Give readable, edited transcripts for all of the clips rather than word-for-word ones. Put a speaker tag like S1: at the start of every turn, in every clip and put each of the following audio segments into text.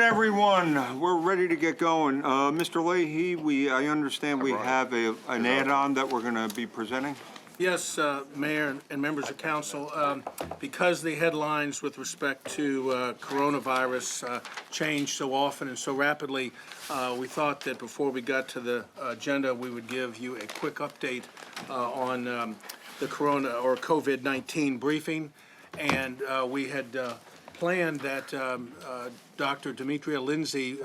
S1: Everyone, we're ready to get going. Mr. Leahy, I understand we have an add-on that we're going to be presenting.
S2: Yes, Mayor and members of council, because the headlines with respect to coronavirus change so often and so rapidly, we thought that before we got to the agenda, we would give you a quick update on the corona or COVID-19 briefing. And we had planned that Dr. Demetria Lindsay,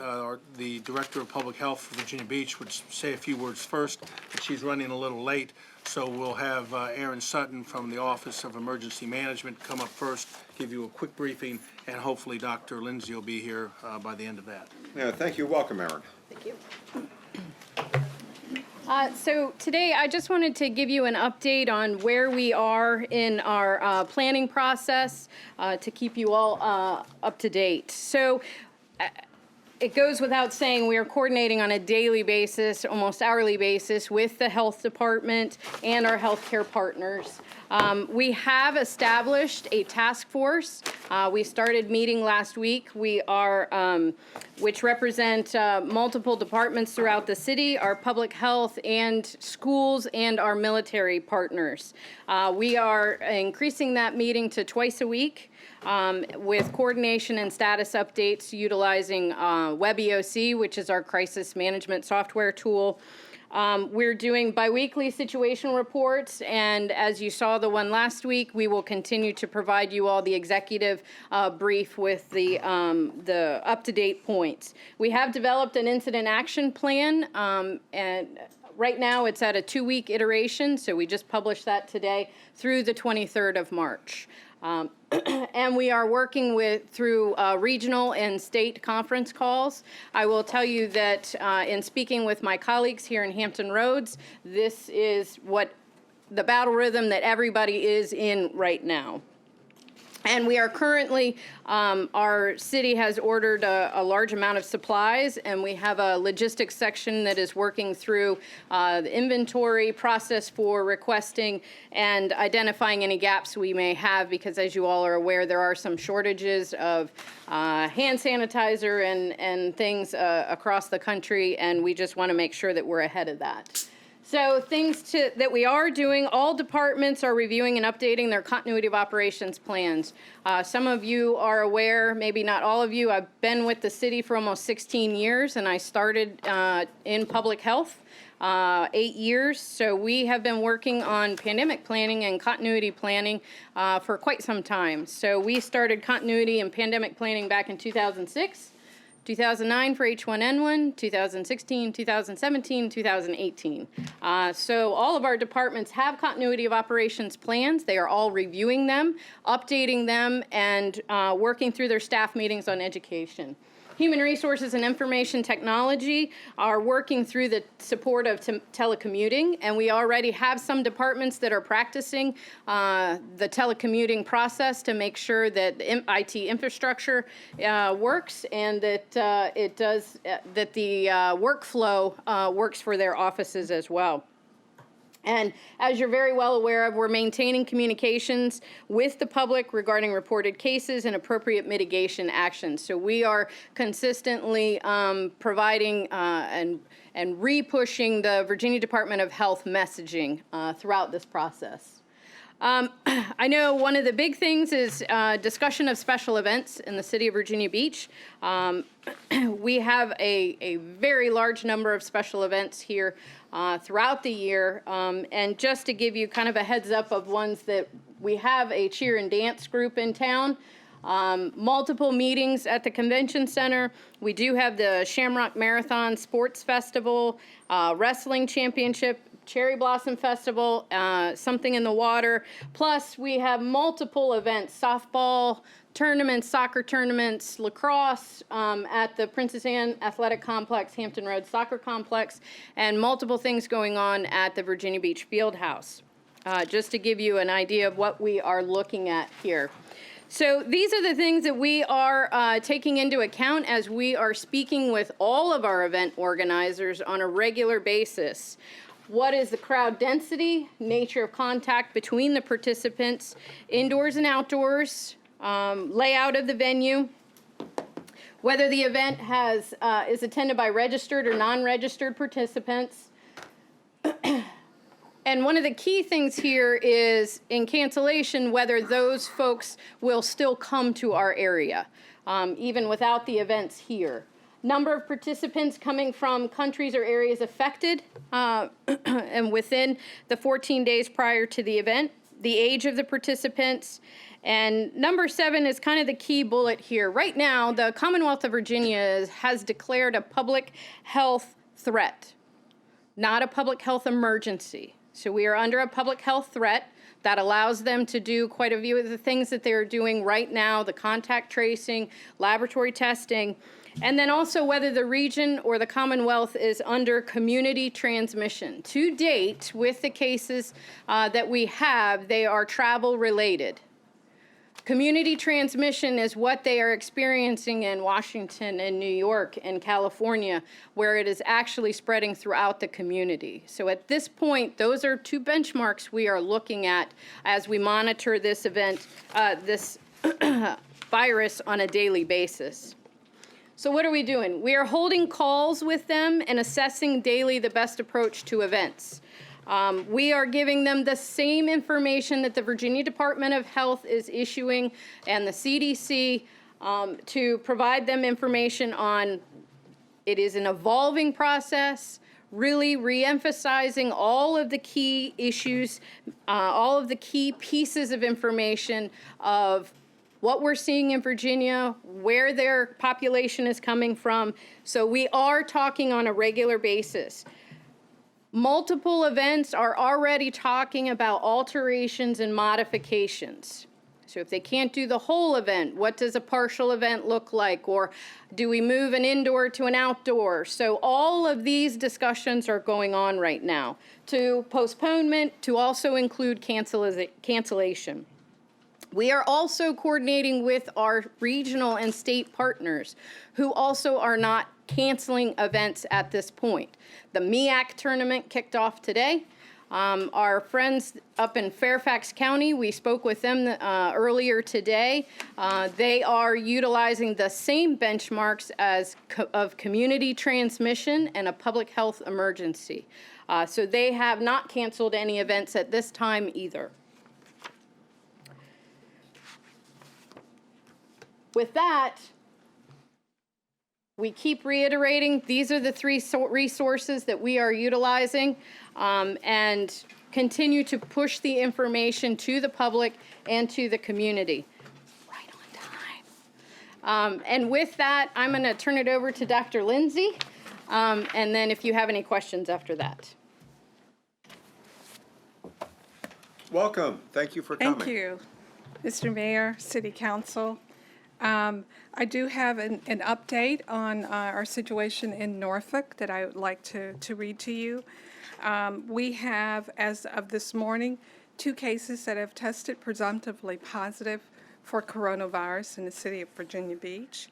S2: the Director of Public Health for Virginia Beach, would say a few words first, but she's running a little late. So we'll have Aaron Sutton from the Office of Emergency Management come up first, give you a quick briefing, and hopefully Dr. Lindsay will be here by the end of that.
S1: Yeah, thank you. Welcome, Aaron.
S3: Thank you. So today I just wanted to give you an update on where we are in our planning process to keep you all up to date. So it goes without saying we are coordinating on a daily basis, almost hourly basis, with the health department and our healthcare partners. We have established a task force. We started meeting last week. We are, which represent multiple departments throughout the city, our public health and schools, and our military partners. We are increasing that meeting to twice a week. With coordination and status updates utilizing WebEOC, which is our crisis management software tool. We're doing biweekly situational reports, and as you saw the one last week, we will continue to provide you all the executive brief with the up-to-date points. We have developed an incident action plan, and right now it's at a 2-week iteration, so we just published that today through the 23rd of March. And we are working through regional and state conference calls. I will tell you that in speaking with my colleagues here in Hampton Roads, this is what the battle rhythm that everybody is in right now. And we are currently, our city has ordered a large amount of supplies, and we have a logistics section that is working through the inventory process for requesting and identifying any gaps we may have, because as you all are aware, there are some shortages of hand sanitizer and things across the country, and we just want to make sure that we're ahead of that. So things that we are doing, all departments are reviewing and updating their continuity of operations plans. Some of you are aware, maybe not all of you, I've been with the city for almost 16 years, and I started in public health 8 years. So we have been working on pandemic planning and continuity planning for quite some time. So we started continuity and pandemic planning back in 2006. 2009 for H1N1, 2016, 2017, 2018. So all of our departments have continuity of operations plans. They are all reviewing them, updating them, and working through their staff meetings on education. Human Resources and Information Technology are working through the support of telecommuting, and we already have some departments that are practicing the telecommuting process to make sure that the IT infrastructure works and that that the workflow works for their offices as well. And as you're very well aware of, we're maintaining communications with the public regarding reported cases and appropriate mitigation actions. So we are consistently providing and re-pushing the Virginia Department of Health messaging throughout this process. I know one of the big things is discussion of special events in the city of Virginia Beach. We have a very large number of special events here throughout the year. And just to give you kind of a heads up of ones that we have a cheer and dance group in town. Multiple meetings at the convention center. We do have the Shamrock Marathon Sports Festival, Wrestling Championship, Cherry Blossom Festival, Something in the Water. Plus, we have multiple events, softball tournaments, soccer tournaments, lacrosse at the Princess Anne Athletic Complex, Hampton Roads Soccer Complex, and multiple things going on at the Virginia Beach Fieldhouse. Just to give you an idea of what we are looking at here. So these are the things that we are taking into account as we are speaking with all of our event organizers on a regular basis. What is the crowd density, nature of contact between the participants, indoors and outdoors, layout of the venue. whether the event is attended by registered or non-registered participants. And one of the key things here is in cancellation, whether those folks will still come to our area, even without the events here. Number of participants coming from countries or areas affected and within the 14 days prior to the event, the age of the participants, and number 7 is kind of the key bullet here. Right now, the Commonwealth of Virginia has declared a public health threat, not a public health emergency. So we are under a public health threat that allows them to do quite a few of the things that they're doing right now, the contact tracing, laboratory testing, and then also whether the region or the Commonwealth is under community transmission. To date, with the cases that we have, they are travel related. Community transmission is what they are experiencing in Washington and New York and California, where it is actually spreading throughout the community. So at this point, those are 2 benchmarks we are looking at as we monitor this event, this virus on a daily basis. So what are we doing? We are holding calls with them and assessing daily the best approach to events. We are giving them the same information that the Virginia Department of Health is issuing and the CDC to provide them information on it is an evolving process, really re-emphasizing all of the key issues, all of the key pieces of information of what we're seeing in Virginia, where their population is coming from. So we are talking on a regular basis. Multiple events are already talking about alterations and modifications. So if they can't do the whole event, what does a partial event look like? Or do we move an indoor to an outdoor? So all of these discussions are going on right now, to postponement, to also include cancellation. We are also coordinating with our regional and state partners who also are not canceling events at this point. The MEAC tournament kicked off today. Our friends up in Fairfax County, we spoke with them earlier today. They are utilizing the same benchmarks of community transmission and a public health emergency. So they have not canceled any events at this time either. With that, we keep reiterating, these are the 3 resources that we are utilizing and continue to push the information to the public and to the community. Right on time. And with that, I'm going to turn it over to Dr. Lindsay, and then if you have any questions after that.
S1: Welcome. Thank you for coming.
S4: Thank you, Mr. Mayor, City Council. I do have an update on our situation in Norfolk that I would like to read to you. We have, as of this morning, 2 cases that have tested presumptively positive for coronavirus in the city of Virginia Beach.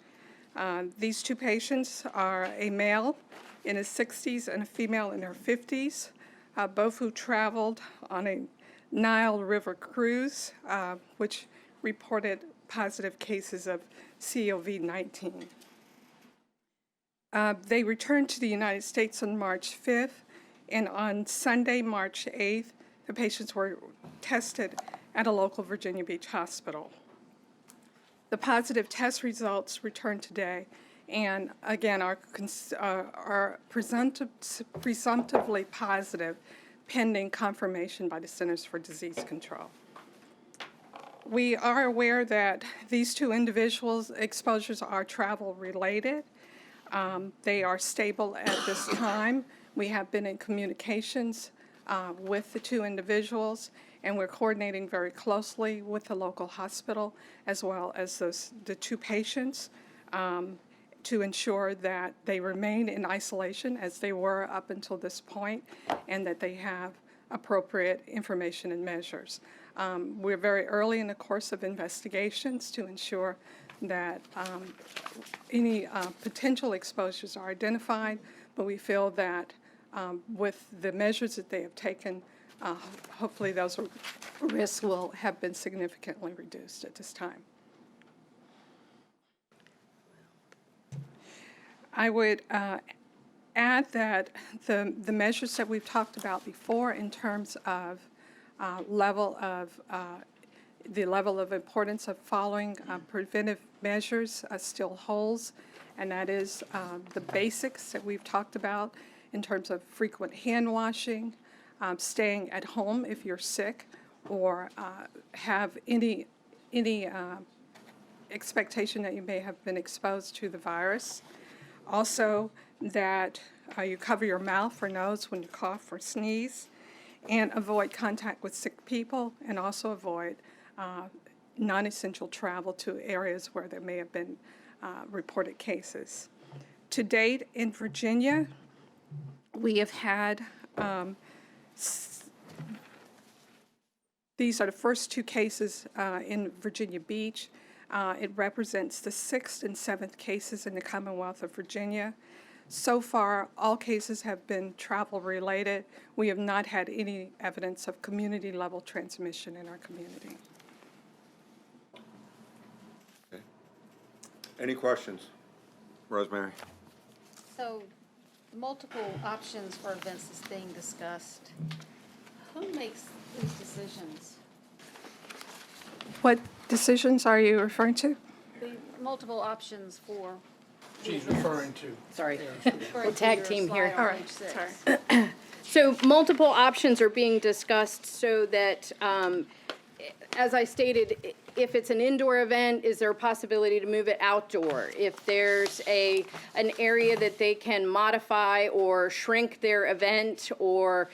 S4: These 2 patients are a male in his 60s and a female in her 50s, both who traveled on a Nile River cruise, which reported positive cases of COVID-19. They returned to the United States on March 5th, and on Sunday, March 8th, the patients were tested at a local Virginia Beach hospital. The positive test results returned today, and again are presumptively positive, pending confirmation by the Centers for Disease Control. We are aware that these 2 individuals' exposures are travel related. They are stable at this time. We have been in communications with the 2 individuals, and we're coordinating very closely with the local hospital as well as the 2 patients to ensure that they remain in isolation as they were up until this point, and that they have appropriate information and measures. We're very early in the course of investigations to ensure that any potential exposures are identified, but we feel that with the measures that they have taken, hopefully those risks will have been significantly reduced at this time. I would add that the measures that we've talked about before in terms of the level of importance of following preventive measures still holds, and that is the basics that we've talked about in terms of frequent hand washing, staying at home if you're sick or have any expectation that you may have been exposed to the virus. Also, that you cover your mouth or nose when you cough or sneeze, and avoid contact with sick people, and also avoid non-essential travel to areas where there may have been reported cases. To date, in Virginia, we have had, these are the first 2 cases in Virginia Beach. It represents the 6th and 7th cases in the Commonwealth of Virginia. So far, all cases have been travel-related. We have not had any evidence of community-level transmission in our community.
S1: Okay. Any questions? Rosemary?
S5: So, multiple options for events is being discussed. Who makes these decisions?
S4: What decisions are you referring to?
S5: The multiple options for.
S2: She's referring to.
S3: Sorry.
S5: We'll
S3: tag team here.
S4: All right, sorry.
S3: So multiple options are being discussed so that, as I stated, if it's an indoor event, is there a possibility to move it outdoor? If there's an area that they can modify or shrink their event or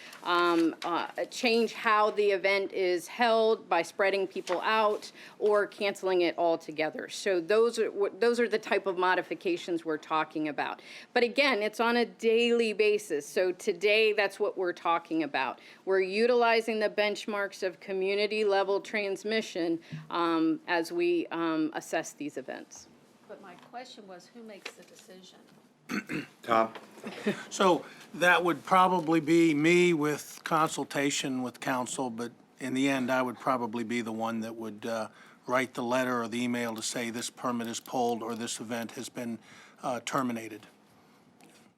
S3: change how the event is held by spreading people out or canceling it altogether. So those are the type of modifications we're talking about. But again, it's on a daily basis. So today, that's what we're talking about. We're utilizing the benchmarks of community-level transmission as we assess these events.
S5: But my question was, who makes the decision?
S1: Tom?
S2: So that would probably be me with consultation with council, but in the end, I would probably be the one that would write the letter or the email to say this permit is pulled or this event has been terminated,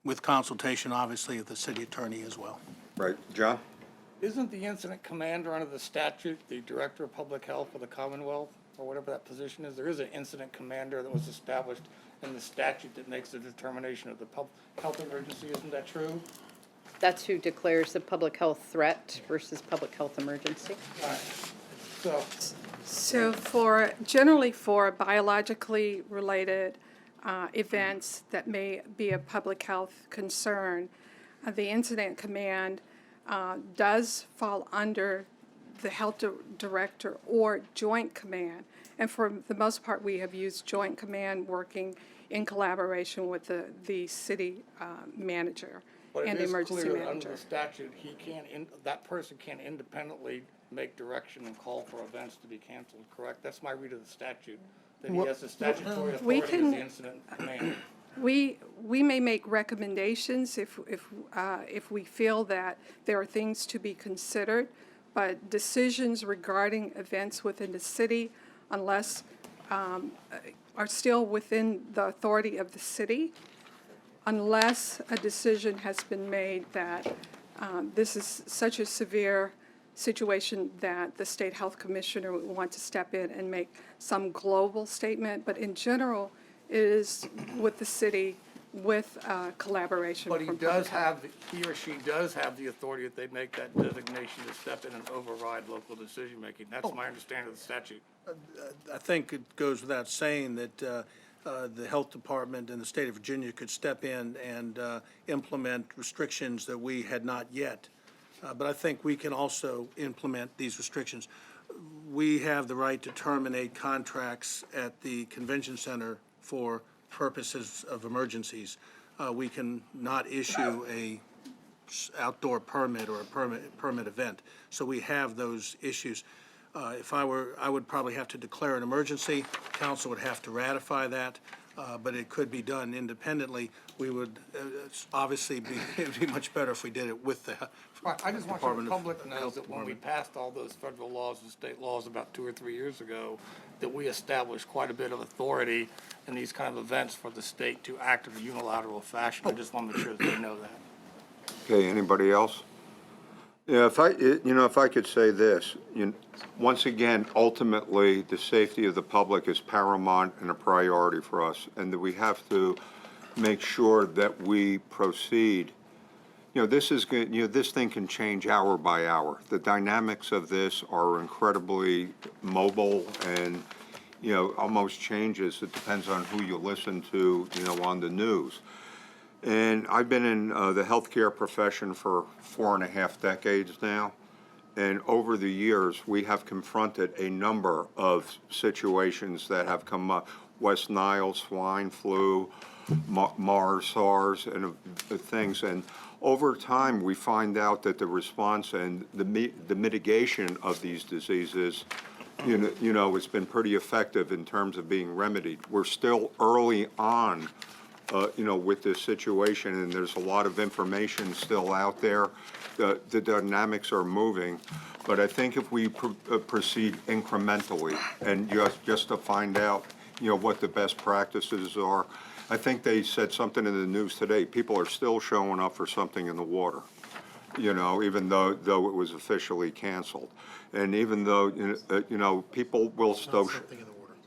S2: with consultation, obviously, of the city attorney as well.
S1: Right. John?
S6: Isn't the incident commander under the statute the director of public health for the Commonwealth, or whatever that position is? There is an incident commander that was established in the statute that makes the determination of the health emergency. Isn't that true?
S3: That's who declares the public health threat versus public health emergency.
S6: All right.
S4: So generally for biologically related events that may be a public health concern, the incident command does fall under the health director or joint command. And for the most part, we have used joint command working in collaboration with the city manager and the emergency
S6: But it is clear that under
S4: manager.
S6: the statute, that person can't independently make direction and call for events to be canceled, correct? That's my read of the statute, that he has the statutory authority as the incident commander.
S4: We may make recommendations if we feel that there are things to be considered, but decisions regarding events within the city, unless are still within the authority of the city, unless a decision has been made that this is such a severe situation that the state health commissioner would want to step in and make some global statement. But in general, it is with the city, with collaboration.
S6: But he
S4: from
S6: does
S4: public health.
S6: he or she does have the authority if they make that designation to step in and override local decision-making. That's my understanding of the statute.
S2: I think it goes without saying that the health department in the state of Virginia could step in and implement restrictions that we had not yet. But I think we can also implement these restrictions. We have the right to terminate contracts at the convention center for purposes of emergencies. We can not issue a outdoor permit or a permit event. So we have those issues. If I would probably have to declare an emergency. Council would have to ratify that, but it could be done independently. We would obviously it would be much better if we did it with the
S6: I just want
S2: Department
S6: the
S2: of
S6: public knows that when we passed all those federal laws and state laws about 2 or 3 years ago, that we established quite a bit of authority in these kind of events for the state to act in a unilateral fashion. I just want to make sure that they know that.
S1: Okay, anybody else? Yeah, if I could say this, once again, ultimately, the safety of the public is paramount and a priority for us, and that we have to make sure that we proceed. This is good, this thing can change hour by hour. The dynamics of this are incredibly mobile and, almost changes. It depends on who you listen to, on the news. And I've been in the healthcare profession for 4.5 decades now. And over the years, we have confronted a number of situations that have come up. West Nile, swine flu, MARS, SARS, and things. And over time, we find out that the response and the mitigation of these diseases, it's been pretty effective in terms of being remedied. We're still early on with this situation, and there's a lot of information still out there. The dynamics are moving, but I think if we proceed incrementally and just to find out, what the best practices are. I think they said something in the news today. People are still showing up for something in the water, even though it was officially canceled, and even though people will still.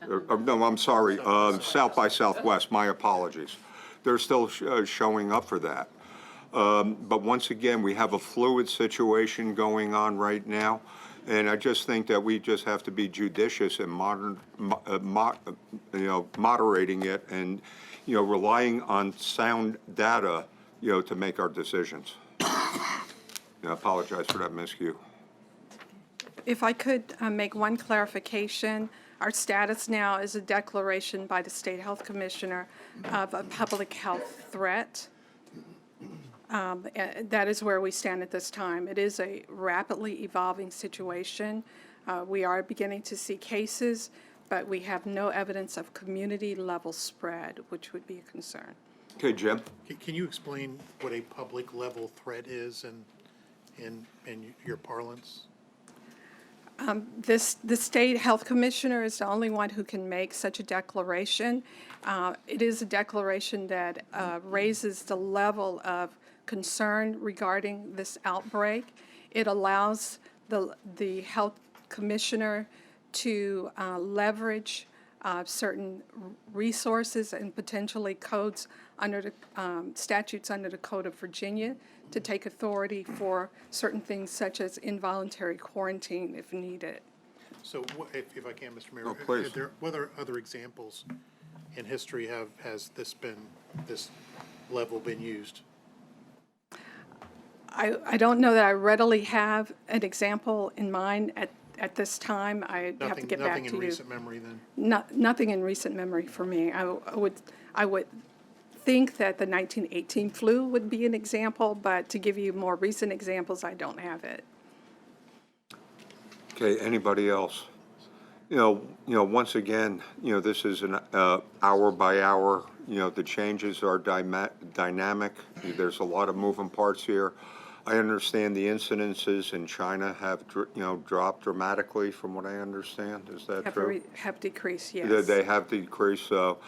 S1: No, I'm sorry. South by Southwest. My apologies. They're still showing up for that. But once again, we have a fluid situation going on right now, and I just think that we just have to be judicious and moderating it, and relying on sound data, to make our decisions. I apologize for that miscue.
S4: If I could make one clarification, our status now is a declaration by the State Health Commissioner of a public health threat. That is where we stand at this time. It is a rapidly evolving situation. We are beginning to see cases, but we have no evidence of community-level spread, which would be a concern.
S1: Okay, Jim.
S7: Can you explain what a public level threat is in your parlance?
S4: The State Health Commissioner is the only one who can make such a declaration. It is a declaration that raises the level of concern regarding this outbreak. It allows the Health Commissioner to leverage certain resources and potentially codes under the statutes under the Code of Virginia to take authority for certain things such as involuntary quarantine if needed.
S7: So if I can, Mr. Mayor,
S1: Oh, please.
S7: what other examples in history has this level been used?
S4: I don't know that I readily have an example in mind at this time. I have to get back to you.
S7: Nothing in recent memory then?
S4: Nothing in recent memory for me. I would think that the 1918 flu would be an example, but to give you more recent examples, I don't have it.
S1: Okay, anybody else? Once again, this is an hour by hour. The changes are dynamic. There's a lot of moving parts here. I understand the incidences in China have, dropped dramatically, from what I understand. Is that true?
S4: Have decreased, yes.
S1: They have decreased. So,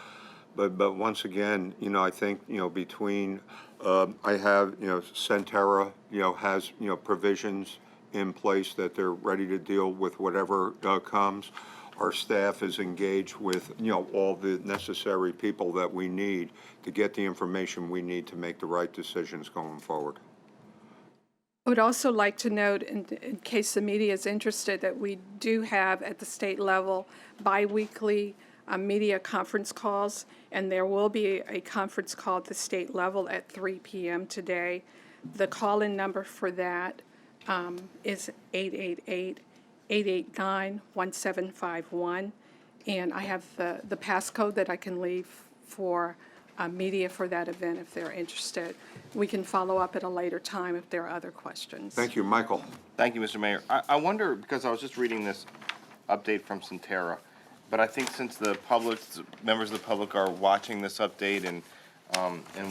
S1: but once again, I think between I have Centera has provisions in place that they're ready to deal with whatever comes. Our staff is engaged with all the necessary people that we need to get the information we need to make the right decisions going forward.
S4: I would also like to note, in case the media is interested, that we do have at the state level biweekly media conference calls, and there will be a conference call at the state level at 3 p.m. today. The call-in number for that is 888-889-1751, and I have the passcode that I can leave for media for that event if they're interested. We can follow up at a later time if there are other questions.
S1: Thank you, Michael.
S8: Thank you, Mr. Mayor. I wonder, because I was just reading this update from Centera, but I think since the public, members of the public are watching this update and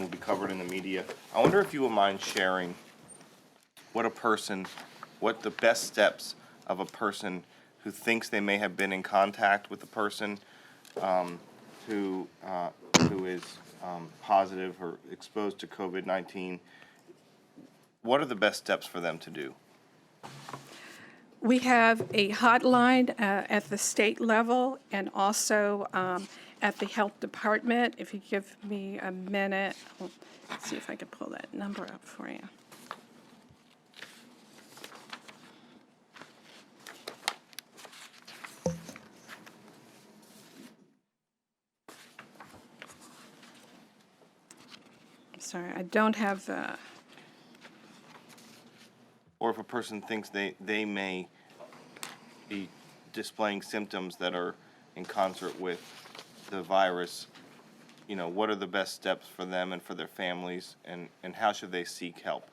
S8: will be covered in the media, I wonder if you would mind sharing what the best steps of a person who thinks they may have been in contact with the person who is positive or exposed to COVID-19, what are the best steps for them to do?
S4: We have a hotline at the state level and also at the health department. If you give me a minute, let's see if I can pull that number up for you. Sorry, I don't have the,
S8: Or if a person thinks they may be displaying symptoms that are in concert with the virus, you know, what are the best steps for them and for their families, and how should they seek help?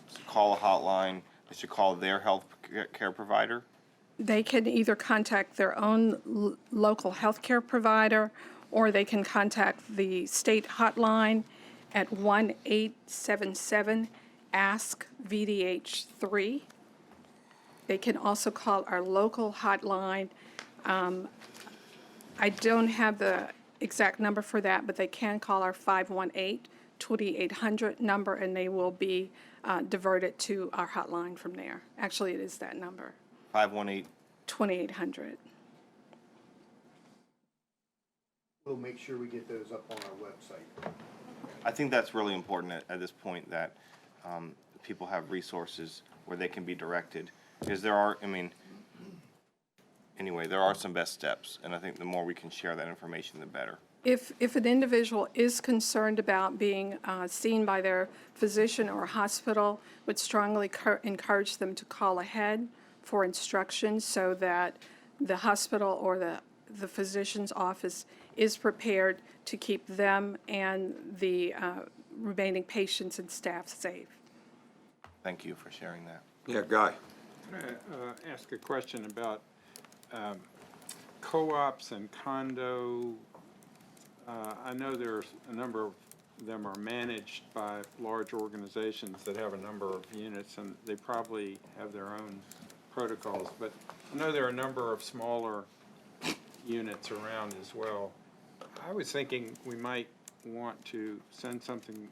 S8: So call a hotline, they should call their health care provider?
S4: they can either contact their own local healthcare provider, or they can contact the state hotline at 1-877-ASK-VDH3. They can also call our local hotline. I don't have the exact number for that, but they can call our 518-2800 number, and they will be diverted to our hotline from there. Actually, it is that number,
S8: 518.
S4: 2800.
S9: We'll make sure we get those up on our website.
S8: I think that's really important at this point, that people have resources where they can be directed. Because there are, I mean, anyway, there are some best steps, and I think the more we can share that information, the better.
S4: If an individual is concerned about being seen by their physician or hospital, would strongly encourage them to call ahead for instructions so that the hospital or the physician's office is prepared to keep them and the remaining patients and staff safe.
S8: Thank you for sharing that.
S1: Yeah, Guy.
S10: Ask a question about co-ops and condo. I know there's a number of them are managed by large organizations that have a number of units, and they probably have their own protocols, but I know there are a number of smaller units around as well. I was thinking we might want to send something.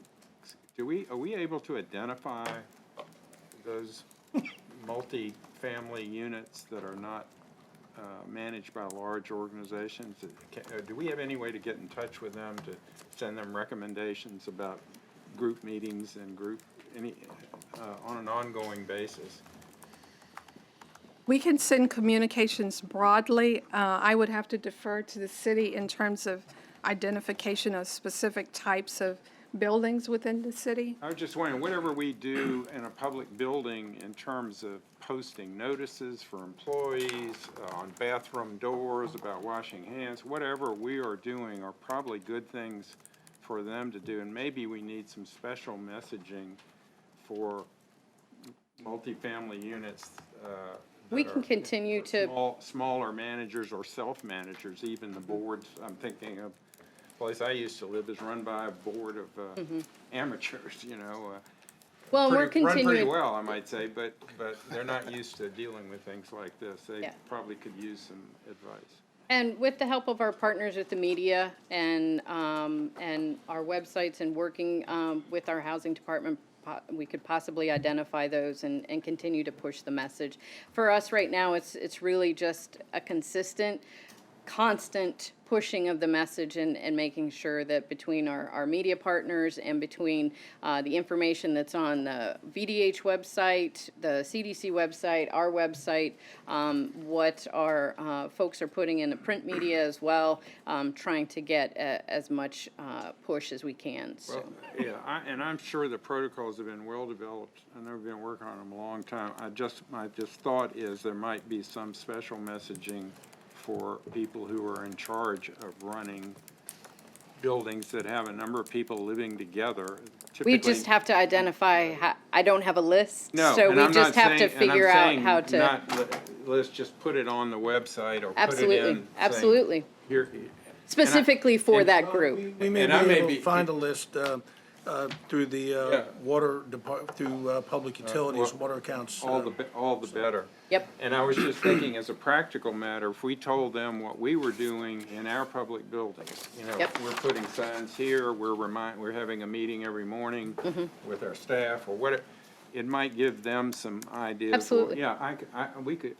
S10: Are we able to identify those multi-family units that are not managed by large organizations? Do we have any way to get in touch with them to send them recommendations about group meetings and on an ongoing basis?
S4: We can send communications broadly. I would have to defer to the city in terms of identification of specific types of buildings within the city.
S10: I was just wondering, whatever we do in a public building in terms of posting notices for employees, on bathroom doors about washing hands, whatever we are doing are probably good things for them to do. And maybe we need some special messaging for multifamily units
S3: We can continue to,
S10: smaller managers or self-managers, even the boards. I'm thinking of the place I used to live is run by a board of amateurs, you know.
S3: well, we're
S10: Run pretty
S3: continuing.
S10: well, I might say, but they're not used to dealing with things like this. They
S3: Yeah.
S10: probably could use some advice.
S3: And with the help of our partners with the media and our websites and working with our housing department, we could possibly identify those and continue to push the message. For us right now, it's really just a constant pushing of the message and making sure that between our media partners and between the information that's on the VDH website, the CDC website, our website, what our folks are putting in the print media as well, trying to get as much push as we can. So.
S10: Well, yeah, and I'm sure the protocols have been well developed. I know we've been working on them a long time. My just thought is there might be some special messaging for people who are in charge of running buildings that have a number of people living together.
S3: We just have to identify, I don't have a list,
S10: No,
S3: so
S10: and
S3: we
S10: I'm
S3: just
S10: not
S3: have to
S10: saying- and I'm
S3: figure out
S10: saying
S3: how to.
S10: Let's just put it on the website or put it
S3: Absolutely,
S10: in. saying,
S3: absolutely.
S10: Here,
S3: Specifically for that group.
S2: We may
S10: And I
S2: be
S10: may
S2: able
S10: be-
S2: to find a list. through the
S10: Yeah.
S2: water depart, through public utilities,
S10: well,
S2: water accounts.
S10: All the better.
S3: Yep.
S10: And I was just thinking, as a practical matter, if we told them what we were doing in our public buildings,
S3: Yep.
S10: we're putting signs here, we're having a meeting every morning with our staff or whatever, it might give them some ideas. Well,
S3: Absolutely.
S10: yeah,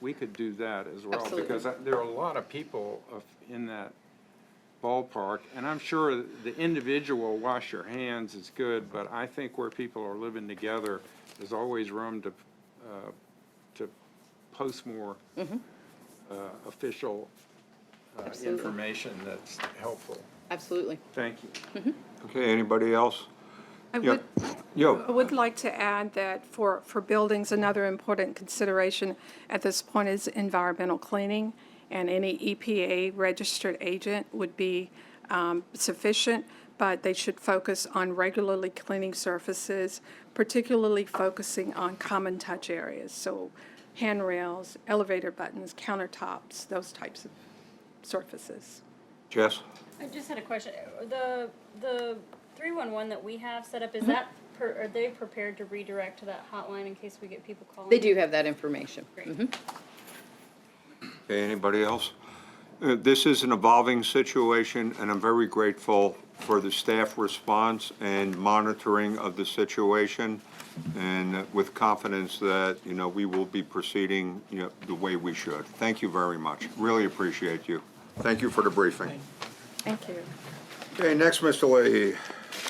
S10: we could do that as well.
S3: Absolutely.
S10: Because there are a lot of people in that ballpark, and I'm sure the individual wash your hands is good, but I think where people are living together, there's always room to post more official
S3: Absolutely.
S10: information that's helpful.
S3: Absolutely.
S10: Thank you.
S1: Okay, anybody else?
S4: I
S1: Yeah.
S4: would,
S1: Yo,
S4: I would like to add that for buildings, another important consideration at this point is environmental cleaning, and any EPA registered agent would be sufficient, but they should focus on regularly cleaning surfaces, particularly focusing on common touch areas, so handrails, elevator buttons, countertops, those types of surfaces.
S1: Jess?
S11: I just had a question. The 311 that we have set up, is that, are they prepared to redirect to that hotline in case we get people calling?
S3: They do have that information.
S11: Great.
S1: Okay, anybody else? This is an evolving situation, and I'm very grateful for the staff response and monitoring of the situation, and with confidence that, we will be proceeding, the way we should. Thank you very much. Really appreciate you. Thank you for the briefing.
S4: Thank you.
S1: Okay, next, Mr. Leahy.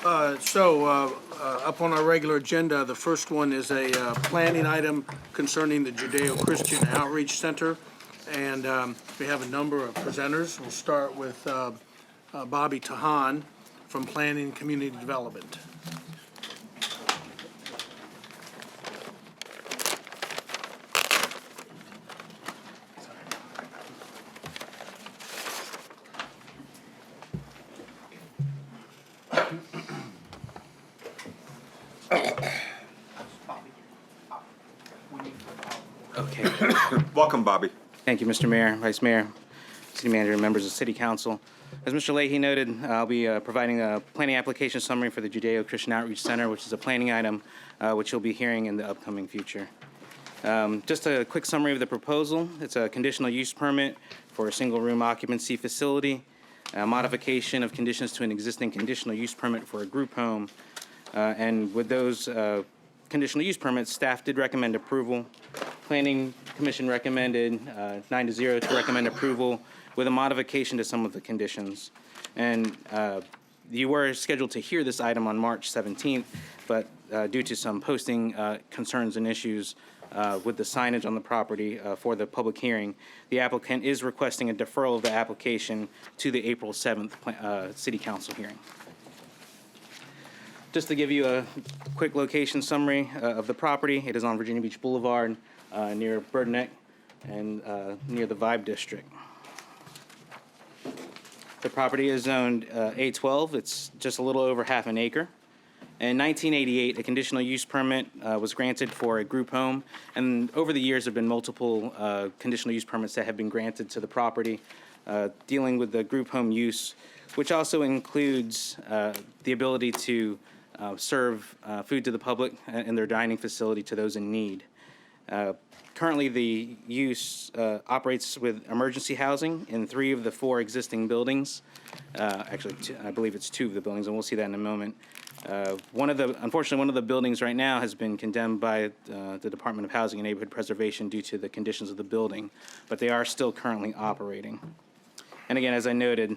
S2: Up on our regular agenda, the first one is a planning item concerning the Judeo-Christian Outreach Center. And we have a number of presenters. We'll start with Bobby Tahan from Planning and Community Development.
S12: Okay.
S1: Welcome, Bobby.
S12: Thank you, Mr. Mayor, Vice Mayor, City Manager, and members of City Council. As Mr. Leahy noted, I'll be providing a planning application summary for the Judeo-Christian Outreach Center, which is a planning item which you'll be hearing in the upcoming future. Just a quick summary of the proposal. It's a conditional use permit for a single-room occupancy facility, a modification of conditions to an existing conditional use permit for a group home, and with those conditional use permits, staff did recommend approval. Planning Commission recommended 9-0 to recommend approval with a modification to some of the conditions. And you were scheduled to hear this item on March 17th, but due to some posting concerns and issues with the signage on the property for the public hearing, the applicant is requesting a deferral of the application to the April 7th City Council hearing. Just to give you a quick location summary of the property, it is on Virginia Beach Boulevard near Bird Neck and near the Vibe District. The property is zoned A12. It's just a little over half an acre. In 1988, a conditional use permit was granted for a group home, and over the years there have been multiple conditional use permits that have been granted to the property dealing with the group home use, which also includes the ability to serve food to the public in their dining facility to those in need. Currently, the use operates with emergency housing in 3 of the 4 existing buildings. Actually, I believe it's 2 of the buildings, and we'll see that in a moment. Unfortunately, one of the buildings right now has been condemned by the Department of Housing and Neighborhood Preservation due to the conditions of the building, but they are still currently operating. And again, as I noted,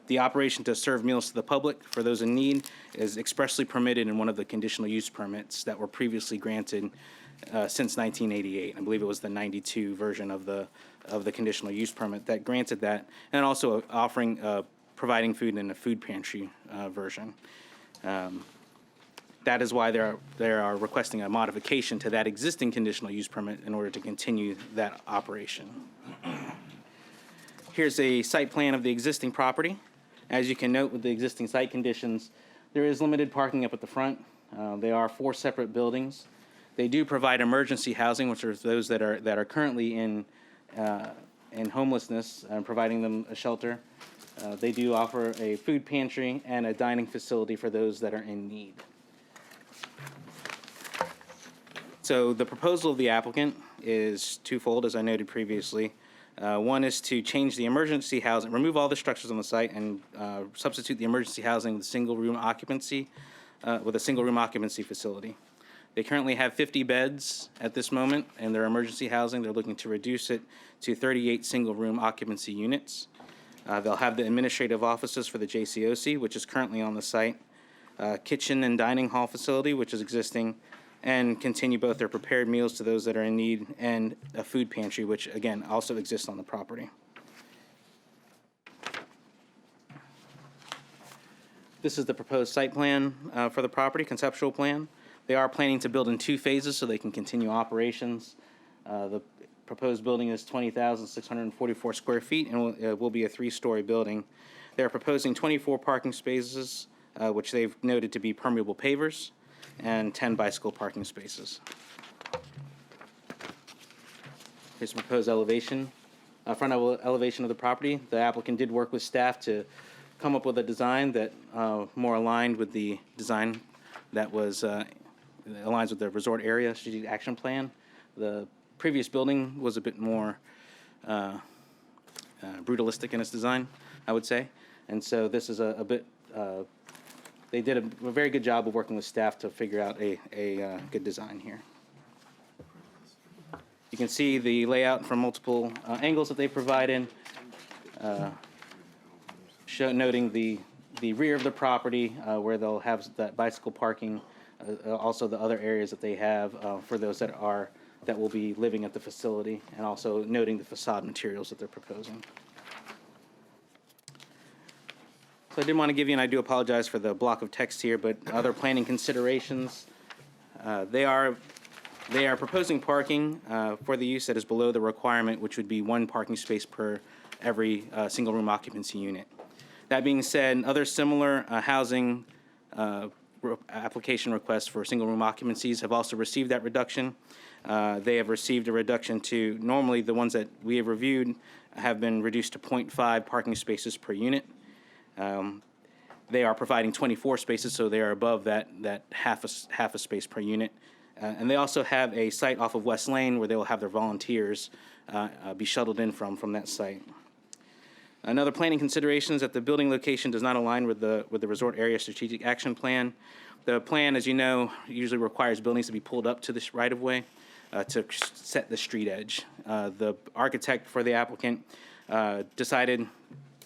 S12: the operation to serve meals to the public for those in need is expressly permitted in one of the conditional use permits that were previously granted since 1988. I believe it was the 92 version of the conditional use permit that granted that, and also offering providing food in a food pantry version. That is why they are requesting a modification to that existing conditional use permit in order to continue that operation. Here's a site plan of the existing property. As you can note with the existing site conditions, there is limited parking up at the front. They are 4 separate buildings. They do provide emergency housing, which are those that are currently in homelessness, and providing them a shelter. They do offer a food pantry and a dining facility for those that are in need. So the proposal of the applicant is twofold, as I noted previously. One is to change the emergency housing, remove all the structures on the site, and substitute the emergency housing with single-room occupancy, with a single-room occupancy facility. They currently have 50 beds at this moment in their emergency housing. They're looking to reduce it to 38 single-room occupancy units. They'll have the administrative offices for the JCOC, which is currently on the site, kitchen and dining hall facility, which is existing, and continue both their prepared meals to those that are in need and a food pantry, which again also exists on the property. This is the proposed site plan for the property, conceptual plan. They are planning to build in 2 phases so they can continue operations. The proposed building is 20,644 square feet and will be a 3-story building. They're proposing 24 parking spaces, which they've noted to be permeable pavers, and 10 bicycle parking spaces. Here's the proposed elevation, front elevation of the property. The applicant did work with staff to come up with a design that more aligned with the design that was aligns with the resort area strategic action plan. The previous building was a bit more brutalistic in its design, I would say, and so this is a bit. They did a very good job of working with staff to figure out a good design here. You can see the layout from multiple angles that they provided, noting the rear of the property where they'll have that bicycle parking, also the other areas that they have for those that will be living at the facility, and also noting the facade materials that they're proposing. So I did want to give you, and I do apologize for the block of text here, but other planning considerations. They are proposing parking for the use that is below the requirement, which would be 1 parking space per every single-room occupancy unit. That being said, other similar housing application requests for single-room occupancies have also received that reduction. They have received a reduction to, normally the ones that we have reviewed have been reduced to 0.5 parking spaces per unit. They are providing 24 spaces, so they are above that half a space per unit. And they also have a site off of West Lane where they will have their volunteers be shuttled in from that site. Another planning consideration is that the building location does not align with the resort area strategic action plan. The plan, as you know, usually requires buildings to be pulled up to this right-of-way to set the street edge. The architect for the applicant decided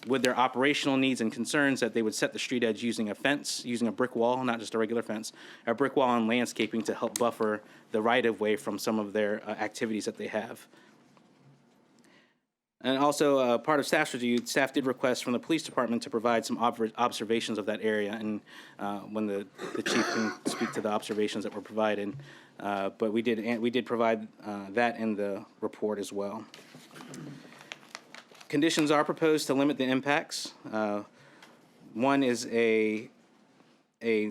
S12: with their operational needs and concerns that they would set the street edge using a fence, using a brick wall, not just a regular fence, a brick wall and landscaping to help buffer the right-of-way from some of their activities that they have. And also, part of staff's review, staff did request from the police department to provide some observations of that area, and when the chief can speak to the observations that were provided. But we did provide that in the report as well. Conditions are proposed to limit the impacts. One is a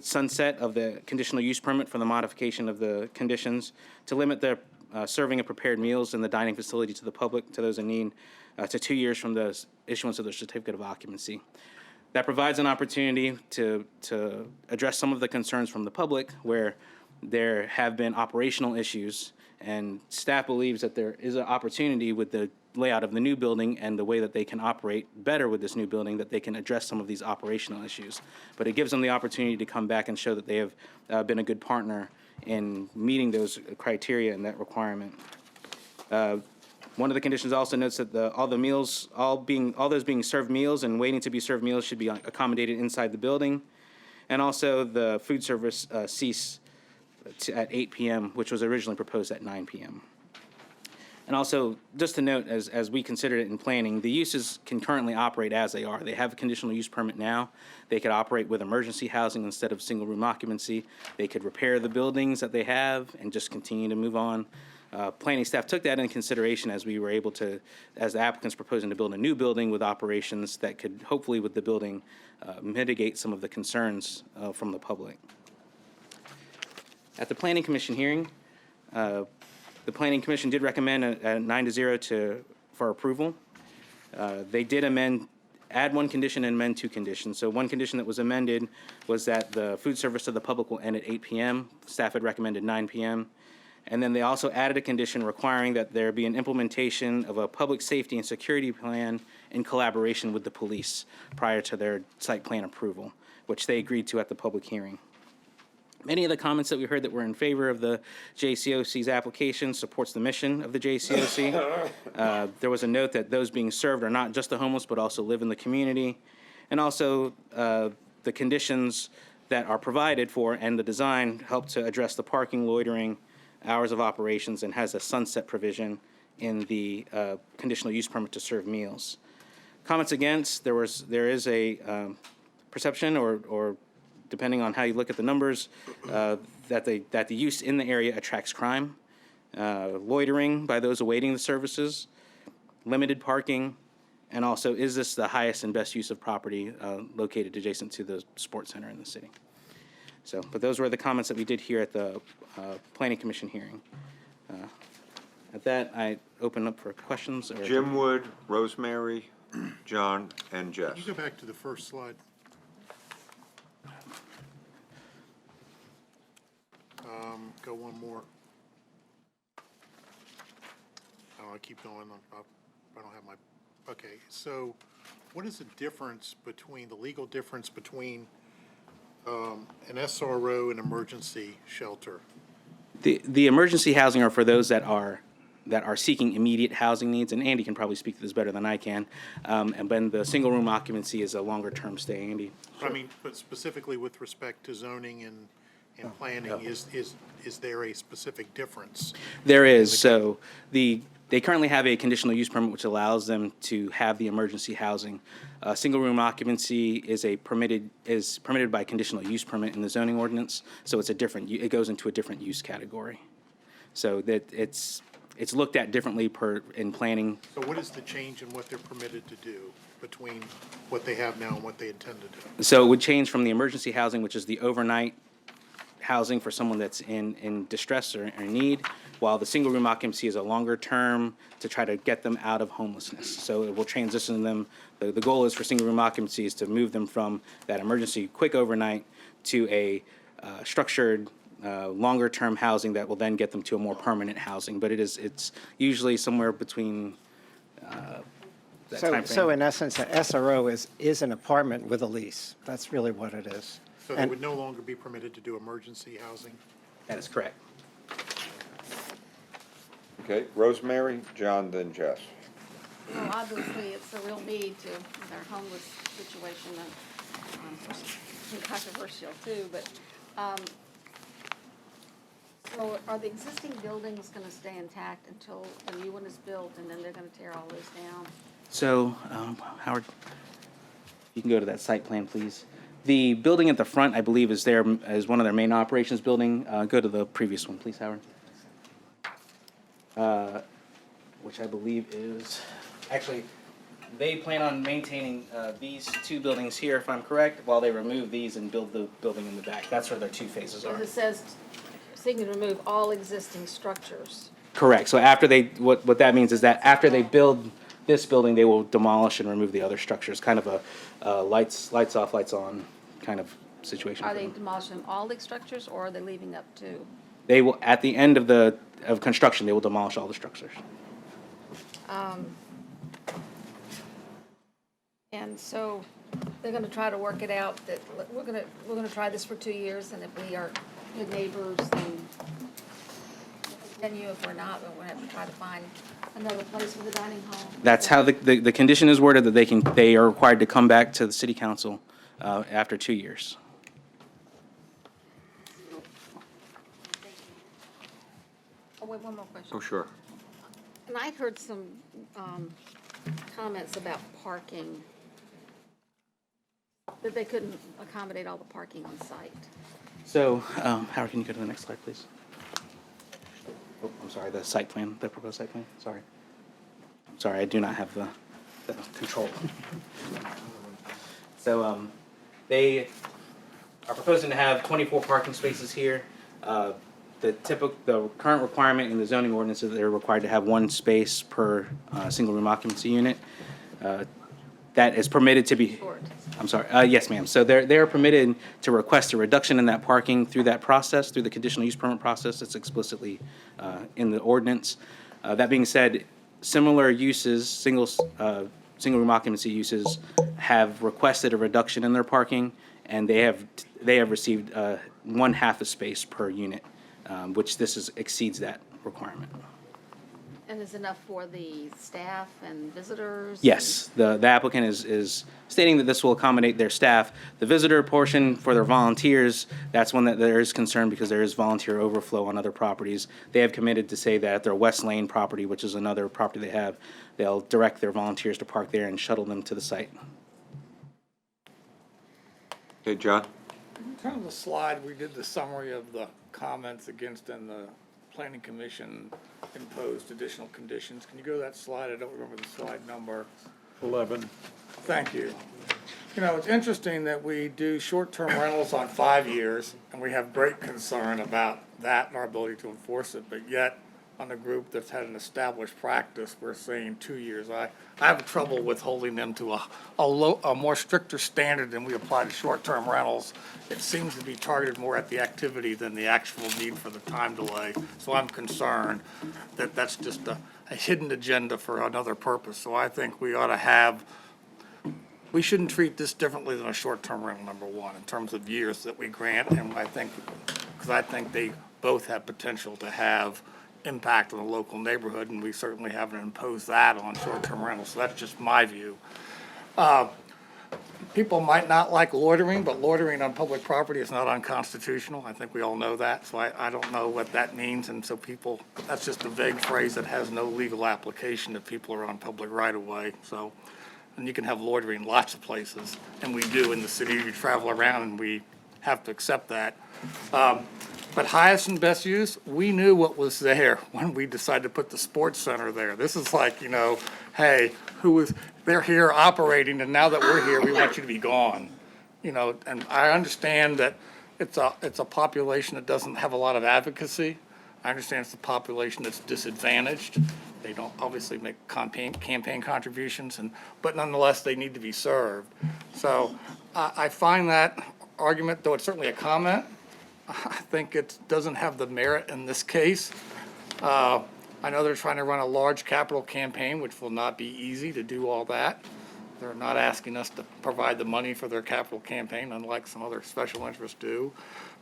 S12: sunset of the conditional use permit for the modification of the conditions to limit the serving of prepared meals in the dining facility to the public, to those in need, to 2 years from the issuance of the certificate of occupancy. That provides an opportunity to address some of the concerns from the public where there have been operational issues, and staff believes that there is an opportunity with the layout of the new building and the way that they can operate better with this new building, that they can address some of these operational issues. But it gives them the opportunity to come back and show that they have been a good partner in meeting those criteria and that requirement. One of the conditions also notes that all those being served meals and waiting to be served meals should be accommodated inside the building, and also the food service cease at 8 p.m., which was originally proposed at 9 p.m. And also, just to note, as we considered it in planning, the uses can currently operate as they are. They have a conditional use permit now. They could operate with emergency housing instead of single-room occupancy. They could repair the buildings that they have and just continue to move on. Planning staff took that into consideration as we were able to, as the applicant's proposing to build a new building with operations that could, hopefully with the building, mitigate some of the concerns from the public. At the Planning Commission hearing, the Planning Commission did recommend a 9-0 for approval. They did amend add one condition and amend two conditions. So one condition that was amended was that the food service to the public will end at 8 p.m. Staff had recommended 9 p.m. And then they also added a condition requiring that there be an implementation of a public safety and security plan in collaboration with the police prior to their site plan approval, which they agreed to at the public hearing. Many of the comments that we heard that were in favor of the JCOC's application supports the mission of the JCOC. There was a note that those being served are not just the homeless, but also live in the community. And also, the conditions that are provided for and the design help to address the parking, loitering, hours of operations, and has a sunset provision in the conditional use permit to serve meals. Comments against, there is a perception or depending on how you look at the numbers, that the use in the area attracts crime, loitering by those awaiting the services, limited parking, and also, is this the highest and best use of property located adjacent to the sports center in the city? So, but those were the comments that we did here at the Planning Commission hearing. At that, I open up for questions. Or
S1: Jim Wood, Rosemary, John, and Jess.
S7: Can you go back to the first slide? Go one more. Oh, I keep going. I don't have my, okay. So what is the difference between, the legal difference between an SRO and emergency shelter?
S12: The emergency housing are for those that are seeking immediate housing needs, and Andy can probably speak to this better than I can. And then the single room occupancy is a longer term stay. Andy.
S7: I mean, but specifically with respect to zoning and planning, is there a specific difference?
S12: There is. So they currently have a conditional use permit which allows them to have the emergency housing. Single room occupancy is permitted by conditional use permit in the zoning ordinance. So it goes into a different use category. So that it's looked at differently in planning.
S7: So what is the change in what they're permitted to do between what they have now and what they intend to do?
S12: So it would change from the emergency housing, which is the overnight housing for someone that's in distress or need, while the single room occupancy is a longer term to try to get them out of homelessness. So it will transition them. The goal is for single room occupancy is to move them from that emergency quick overnight to a structured longer term housing that will then get them to a more permanent housing. But it's usually somewhere between that time frame.
S13: So in essence, an SRO is an apartment with a lease. That's really what it is.
S7: So they would no longer be permitted to do emergency housing?
S12: That is correct.
S1: Okay, Rosemary, John, then Jess.
S5: Well, obviously, it's a real need to, with our homeless situation, and controversial too, but, so are the existing buildings gonna stay intact until a new one is built, and then they're gonna tear all those down?
S12: So, Howard, you can go to that site plan, please. The building at the front, I believe, is one of their main operations building. Go to the previous one, please, Howard. Which I believe is, actually, they plan on maintaining these two buildings here, if I'm correct, while they remove these and build the building in the back. That's where their two phases are.
S5: It says, seeking to remove all existing structures.
S12: Correct. So after what that means is that after they build this building, they will demolish and remove the other structures, kind of a lights off, lights on kind of situation.
S5: Are they demolishing all the structures, or are they leaving up to?
S12: They will, at the end of construction, they will demolish all the structures.
S5: And so they're gonna try to work it out that we're gonna try this for 2 years, and if we are good neighbors, then continue. If we're not, we're gonna have to try to find another place for the dining hall.
S12: That's how the condition is worded, that they are required to come back to the city council after 2 years.
S5: Oh, wait, one more question.
S1: Oh, sure.
S5: And I heard some comments about parking, that they couldn't accommodate all the parking on site.
S12: So, Howard, can you go to the next slide, please? Oh, I'm sorry, the site plan, the proposed site plan, sorry. Sorry, I do not have the control. So, they are proposing to have 24 parking spaces here. The current requirement in the zoning ordinance is that they're required to have one space per single room occupancy unit. that is permitted to be.
S5: Short.
S12: I'm sorry, yes, ma'am. So they're permitted to request a reduction in that parking through that process, through the conditional use permit process. It's explicitly in the ordinance. That being said, similar uses, single room occupancy uses have requested a reduction in their parking, and they have received 1/2 a space per unit, which exceeds that requirement.
S5: And is enough for the staff and visitors?
S12: Yes, the applicant is stating that this will accommodate their staff. The visitor portion for their volunteers, that's one that there is concern because there is volunteer overflow on other properties. They have committed to say that at their West Lane property, which is another property they have, they'll direct their volunteers to park there and shuttle them to the site.
S1: Okay, John?
S6: In terms of the slide, we did the summary of the comments against and the planning commission imposed additional conditions. Can you go to that slide? I don't remember the slide number.
S10: 11.
S6: Thank you. You know, it's interesting that we do short-term rentals on 5 years, and we have great concern about that and our ability to enforce it, but yet on a group that's had an established practice, we're saying 2 years. I have trouble with holding them to a more stricter standard than we apply to short-term rentals. It seems to be targeted more at the activity than the actual need for the time delay. So I'm concerned that that's just a hidden agenda for another purpose. So I think we ought to have, we shouldn't treat this differently than a short-term rental, number one, in terms of years that we grant. And I think, because I think they both have potential to have impact on the local neighborhood, and we certainly haven't imposed that on short-term rentals. So that's just my view. People might not like loitering, but loitering on public property is not unconstitutional. I think we all know that, so I don't know what that means, and so people, that's just a vague phrase that has no legal application if people are on public right-of-way. So, and you can have loitering lots of places, and we do in the city. We travel around, and we have to accept that. But highest and best use, we knew what was there when we decided to put the sports center there. This is like, you know, hey, they're here operating, and now that we're here, we want you to be gone. You know, and I understand that it's a population that doesn't have a lot of advocacy. I understand it's a population that's disadvantaged. They don't obviously make campaign contributions, but nonetheless, they need to be served. So I find that argument, though it's certainly a comment, I think it doesn't have the merit in this case. I know they're trying to run a large capital campaign, which will not be easy to do all that. They're not asking us to provide the money for their capital campaign, unlike some other special interests do.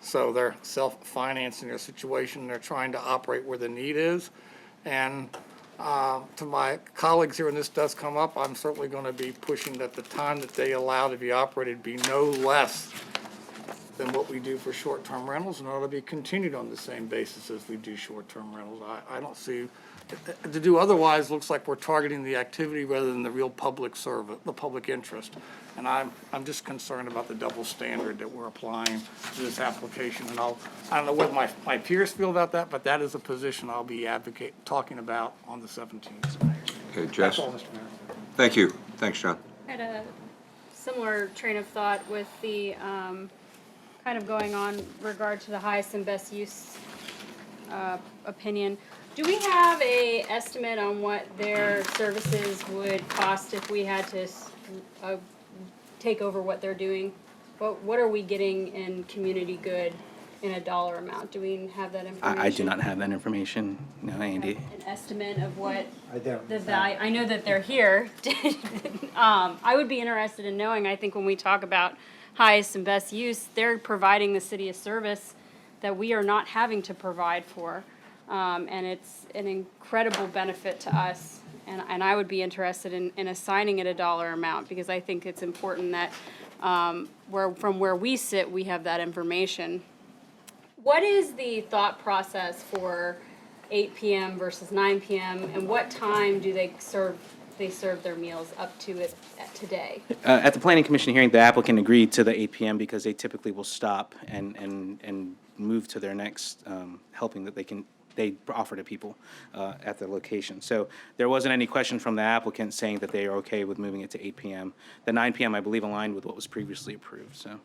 S6: So they're self-financing their situation. They're trying to operate where the need is. And to my colleagues here, when this does come up, I'm certainly going to be pushing that the time that they allow to be operated be no less than what we do for short-term rentals, and ought to be continued on the same basis as we do short-term rentals. I don't see, to do otherwise looks like we're targeting the activity rather than the real public service, the public interest. And I'm just concerned about the double standard that we're applying to this application. And I don't know what my peers feel about that, but that is a position I'll be talking about on the 17th.
S1: Okay,
S6: That's
S1: Jess?
S6: all, Mr. Mayor.
S1: Thank you. Thanks, John.
S11: I had a similar train of thought with the kind of going on regard to the highest and best use opinion. Do we have a estimate on what their services would cost if we had to take over what they're doing? What are we getting in community good in a dollar amount? Do we have that information?
S12: I do not have that information, no, Andy.
S11: An estimate of what
S13: I don't.
S11: the value, I know that they're here. I would be interested in knowing, I think when we talk about highest and best use, they're providing the city a service that we are not having to provide for. And it's an incredible benefit to us. And I would be interested in assigning it a dollar amount, because I think it's important that from where we sit, we have that information. What is the thought process for 8 p.m. versus 9 p.m. and what time do they serve their meals up to it today?
S12: At the planning commission hearing, the applicant agreed to the 8 p.m. because they typically will stop and move to their next helping that they offer to people at the location. So there wasn't any question from the applicant saying that they are okay with moving it to 8 p.m. The 9 p.m. I believe aligned with what was previously approved. So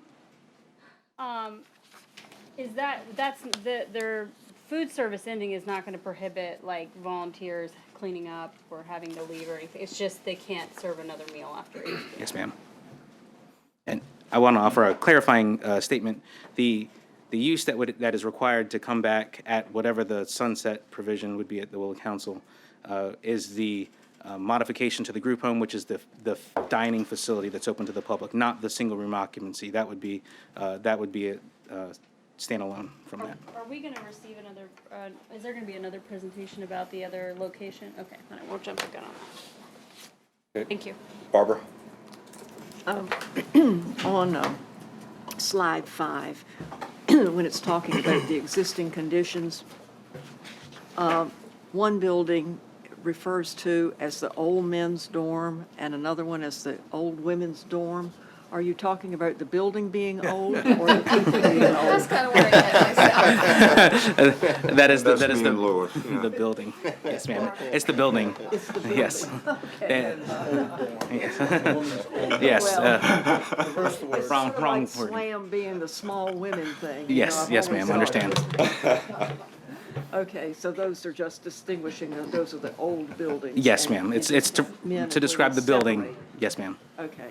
S11: Is that's their food service ending is not gonna prohibit like volunteers cleaning up or having to leave or anything. It's just they can't serve another meal after 8 p.m.
S12: Yes, ma'am. And I want to offer a clarifying statement. The use that is required to come back at whatever the sunset provision would be at the will of council is the modification to the group home, which is the dining facility that's open to the public, not the single room occupancy. That would be a standalone from that.
S11: Are we gonna receive another, is there gonna be another presentation about the other location? Okay, all right, we'll jump the gun on that. Thank you.
S1: Barbara?
S14: On slide 5, when it's talking about the existing conditions, one building refers to as the old men's dorm and another one as the old women's dorm. Are you talking about the building being old or the people being
S5: That's
S14: old?
S5: kind of where I get myself.
S12: That is
S1: That's me and Louis, yeah.
S12: the building. Yes, ma'am. It's the building.
S14: It's the building.
S12: Yes.
S14: Okay.
S12: Yes.
S14: It's sort
S12: Wrong
S14: of like
S12: wording.
S14: slam being the small women thing. you
S12: Yes,
S14: know, I've
S12: yes,
S14: always
S12: ma'am,
S14: thought
S12: understand.
S14: Okay, so those are just distinguishing, those are the old buildings.
S12: Yes,
S14: and-
S12: ma'am. It's
S14: men
S12: to
S14: and
S12: describe the
S14: women
S12: building.
S14: separate.
S12: Yes, ma'am.
S14: Okay.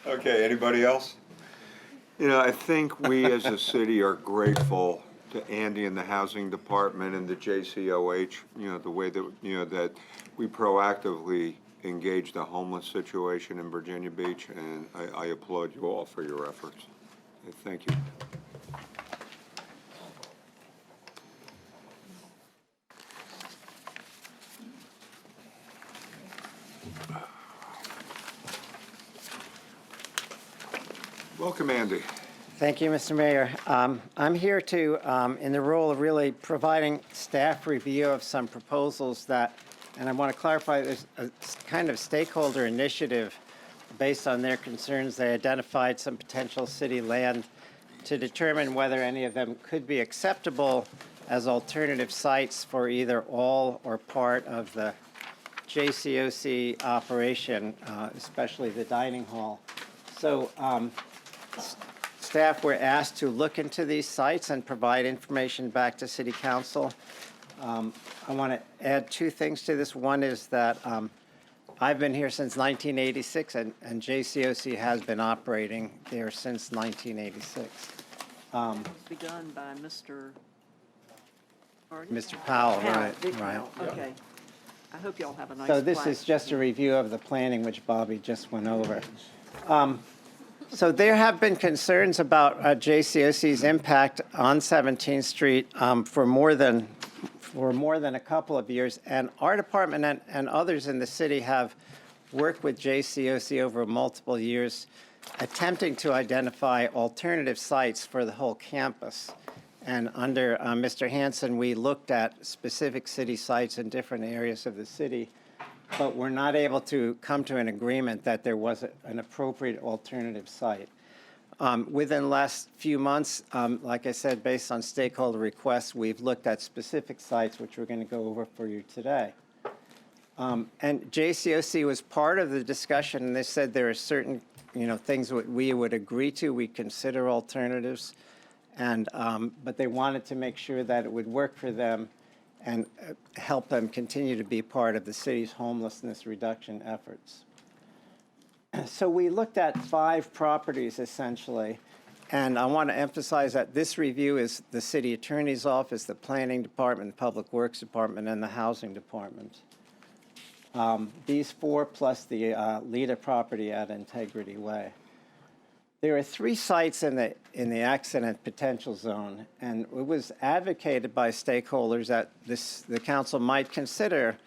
S1: Okay, anybody else? You know, I think we as a city are grateful to Andy and the Housing Department and the JCOH, you know, the way that, you know, that we proactively engaged the homeless situation in Virginia Beach, and I applaud you all for your efforts. Thank you. Welcome, Andy.
S13: Thank you, Mr. Mayor. I'm here to, in the role of really providing staff review of some proposals that, and I want to clarify, there's a kind of stakeholder initiative based on their concerns. They identified some potential city land to determine whether any of them could be acceptable as alternative sites for either all or part of the JCOC operation, especially the dining hall. So staff were asked to look into these sites and provide information back to City Council. I want to add two things to this. One is that I've been here since 1986, and JCOC has been operating there since 1986.
S14: It was begun by Mr. Pardon?
S13: Mr. Powell,
S14: Powell,
S13: right,
S14: Dick
S13: right.
S14: Powell, okay. I hope y'all have a nice
S13: So this
S14: plaque.
S13: is just a review of the planning, which Bobby just went over. So there have been concerns about JCOC's impact on 17th Street for more than a couple of years, and our department and others in the city have worked with JCOC over multiple years, attempting to identify alternative sites for the whole campus. And under Mr. Hanson, we looked at specific city sites in different areas of the city, but we're not able to come to an agreement that there was an appropriate alternative site. Within the last few months, like I said, based on stakeholder requests, we've looked at specific sites, which we're going to go over for you today. And JCOC was part of the discussion, and they said there are certain, things that we would agree to. We consider alternatives, and but they wanted to make sure that it would work for them and help them continue to be part of the city's homelessness reduction efforts. So we looked at 5 properties essentially, and I want to emphasize that this review is the city attorney's office, the planning department, the public works department, and the housing department. These 4 plus the Lita property at Integrity Way. There are 3 sites in the accident potential zone, and it was advocated by stakeholders that the council might consider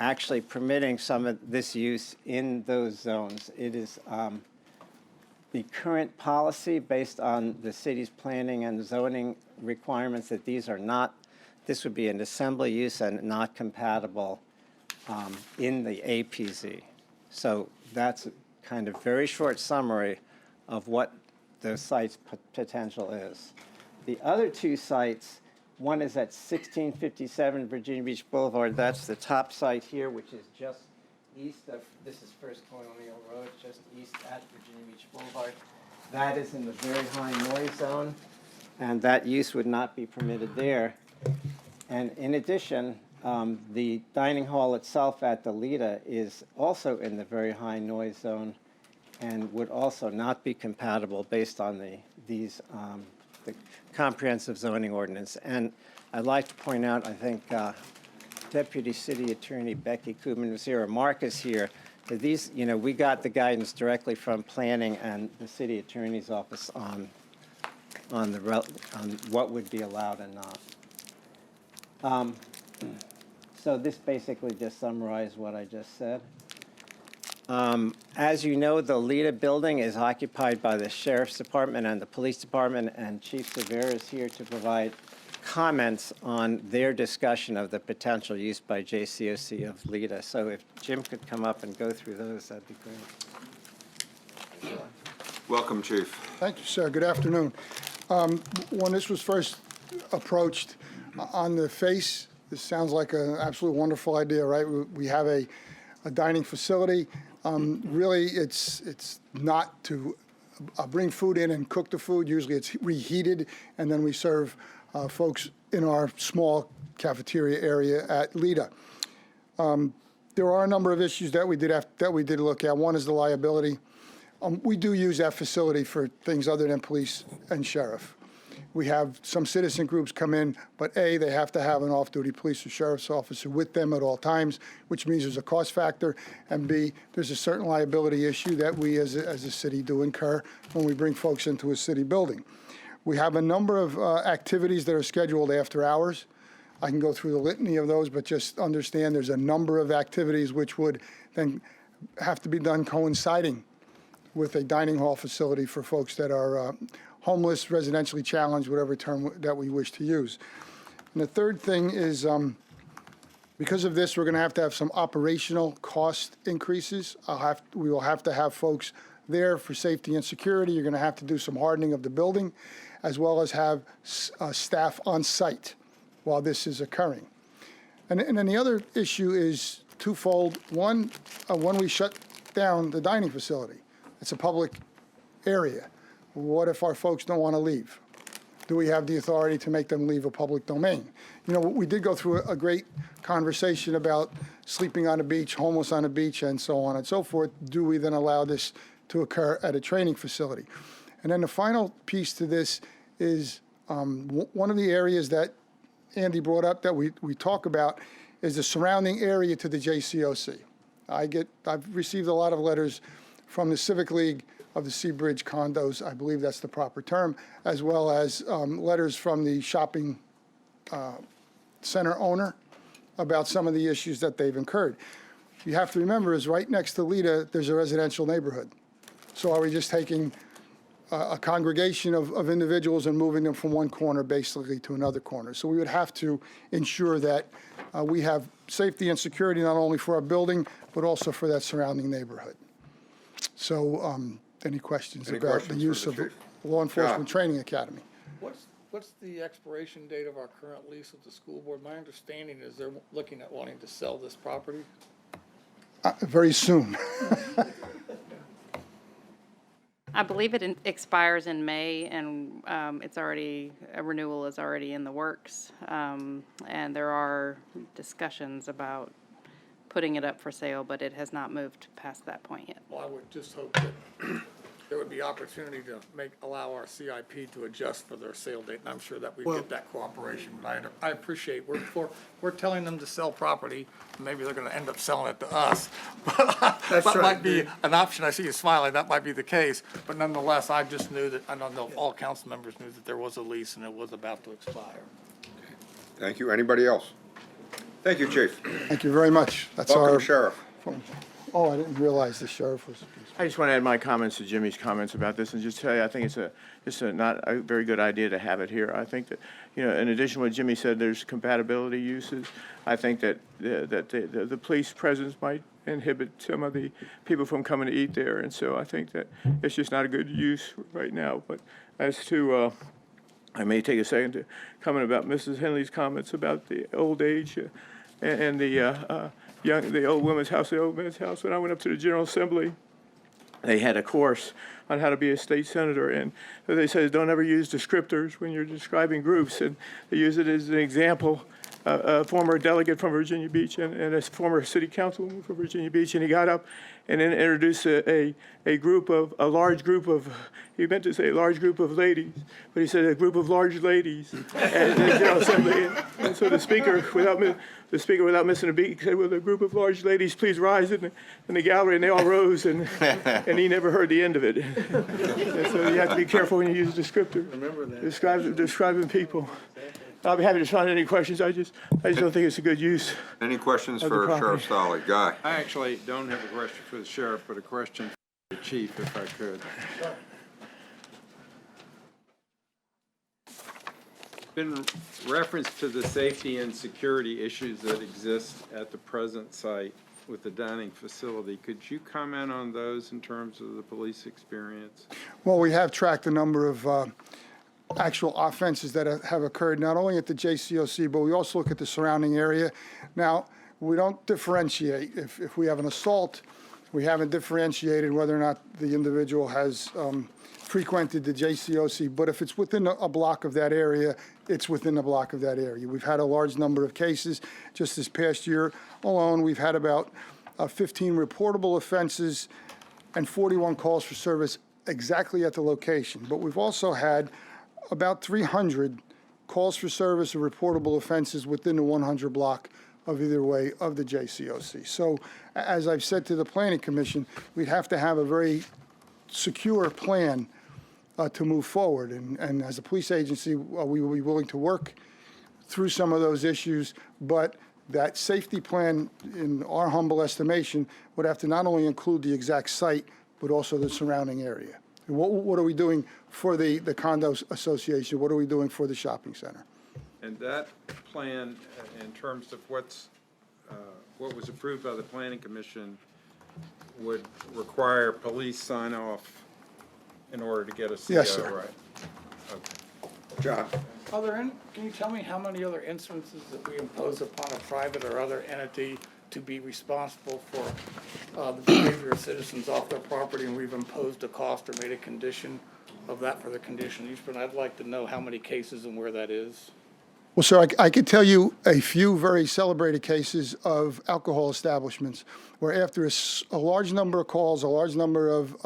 S13: actually permitting some of this use in those zones. It is the current policy based on the city's planning and zoning requirements that this would be an assembly use and not compatible in the APZ. So that's a kind of very short summary of what the site's potential is. The other 2 sites, one is at 1657 Virginia Beach Boulevard. That's the top site here, which is just east of, this is First Colonial Road, just east at Virginia Beach Boulevard. That is in the very high noise zone. and that use would not be permitted there. And in addition, the dining hall itself at the Lita is also in the very high noise zone and would also not be compatible based on the comprehensive zoning ordinance. And I'd like to point out, I think Deputy City Attorney Becky Kubman was here, or Mark is here, that these, we got the guidance directly from planning and the city attorney's office on what would be allowed and not. So this basically just summarized what I just said. As you know, the Lita building is occupied by the Sheriff's Department and the Police Department, and Chief Severe is here to provide comments on their discussion of the potential use by JCOC of Lita. So if Jim could come up and go through those, that'd be great.
S1: Welcome, Chief.
S15: Thank you, sir. Good afternoon. When this was first approached, on the face, this sounds like an absolute wonderful idea, right? We have a dining facility. Really, it's not to bring food in and cook the food. Usually it's reheated, and then we serve folks in our small cafeteria area at Lita. There are a number of issues that we did look at. One is the liability. We do use that facility for things other than police and sheriff. We have some citizen groups come in, but A, they have to have an off-duty police or sheriff's officer with them at all times, which means there's a cost factor, and B, there's a certain liability issue that we as a city do incur when we bring folks into a city building. We have a number of activities that are scheduled after hours. I can go through the litany of those, but just understand there's a number of activities which would then have to be done coinciding with a dining hall facility for folks that are homeless, residentially challenged, whatever term that we wish to use. And the third thing is, because of this, we're going to have some operational cost increases. We will have to have folks there for safety and security. You're going to have to do some hardening of the building, as well as have staff on site while this is occurring. And then the other issue is twofold. One, when we shut down the dining facility, it's a public area. What if our folks don't want to leave? Do we have the authority to make them leave a public domain? We did go through a great conversation about sleeping on a beach, homeless on a beach, and so on and so forth. Do we then allow this to occur at a training facility? And then the final piece to this is one of the areas that Andy brought up that we talk about is the surrounding area to the JCOC. I've received a lot of letters from the Civic League of the Seabridge condos, I believe that's the proper term, as well as letters from the shopping center owner about some of the issues that they've incurred. You have to remember is right next to Lita, there's a residential neighborhood. So are we just taking a congregation of individuals and moving them from one corner basically to another corner? So we would have to ensure that we have safety and security not only for our building, but also for that surrounding neighborhood. So any questions about the use of Law Enforcement Training Academy?
S6: What's the expiration date of our current lease with the school board? My understanding is they're looking at wanting to sell this property.
S15: Very soon.
S16: I believe it expires in May, and it's already, a renewal is already in the works. And there are discussions about putting it up for sale, but it has not moved past that point yet.
S6: Well, I would just hope that there would be opportunity to allow our CIP to adjust for their sale date, and I'm sure that we get that cooperation. But I appreciate, we're telling them to sell property, maybe they're gonna end up selling it to us. That might be an option. I see you smiling, that might be the case, but nonetheless, I just knew that, I don't know if all council members knew that there was a lease and it was about to expire.
S1: Thank you. Anybody else? Thank you, Chief.
S15: Thank you very much. That's
S1: Welcome,
S15: our
S1: Sheriff.
S15: Oh, I didn't realize the sheriff was.
S17: I just want to add my comments to Jimmy's comments about this and just tell you, I think it's not a very good idea to have it here. I think that, in addition to what Jimmy said, there's compatibility uses. I think that the police presence might inhibit some of the people from coming to eat there. And so I think that it's just not a good use right now. But as to, I may take a second to comment about Mrs. Henley's comments about the old age and the old women's house, the old men's house. When I went up to the General Assembly they had a course on how to be a state senator, and they said don't ever use descriptors when you're describing groups, and they use it as an example. A former delegate from Virginia Beach and a former city councilwoman from Virginia Beach, and he got up and then introduced a large group of, he meant to say a large group of ladies, but he said a group of large ladies at the General Assembly. And so the speaker, without missing a beat, said, "Will the group of large ladies please rise in the gallery?" And they all rose, and he never heard the end of it. And so you have to be careful when you use descriptors.
S2: Remember that.
S17: Describing people. I'll be happy to respond to any questions. I just don't think it's a good use.
S1: Any questions
S17: Of the
S1: for
S17: property.
S1: Sheriff Solly? Guy?
S10: I actually don't have a question for the sheriff, but a question for the chief, if I could. Been reference to the safety and security issues that exist at the present site with the dining facility. Could you comment on those in terms of the police experience?
S15: Well, we have tracked a number of actual offenses that have occurred, not only at the JCOC, but we also look at the surrounding area. Now, we don't differentiate. If we have an assault, we haven't differentiated whether or not the individual has frequented the JCOC, but if it's within a block of that area, it's within a block of that area. We've had a large number of cases. Just this past year alone, we've had about 15 reportable offenses and 41 calls for service exactly at the location. But we've also had about 300 calls for service or reportable offenses within the 100 block of either way of the JCOC. So as I've said to the Planning Commission, we'd have to have a very secure plan to move forward. And as a police agency, we will be willing to work through some of those issues, but that safety plan, in our humble estimation, would have to not only include the exact site, but also the surrounding area. What are we doing for the condo association? What are we doing for the shopping center?
S10: And that plan, in terms of what was approved by the Planning Commission, would require police sign-off in order to get a CO,
S15: Yes, sir.
S10: right? Okay.
S1: John?
S6: Can you tell me how many other instances that we impose upon a private or other entity to be responsible for the behavior of citizens off their property, and we've imposed a cost or made a condition of that for the conditional use permit? I'd like to know how many cases and where that is.
S15: Well, sir, I could tell you a few very celebrated cases of alcohol establishments where after a large number of calls, a large number of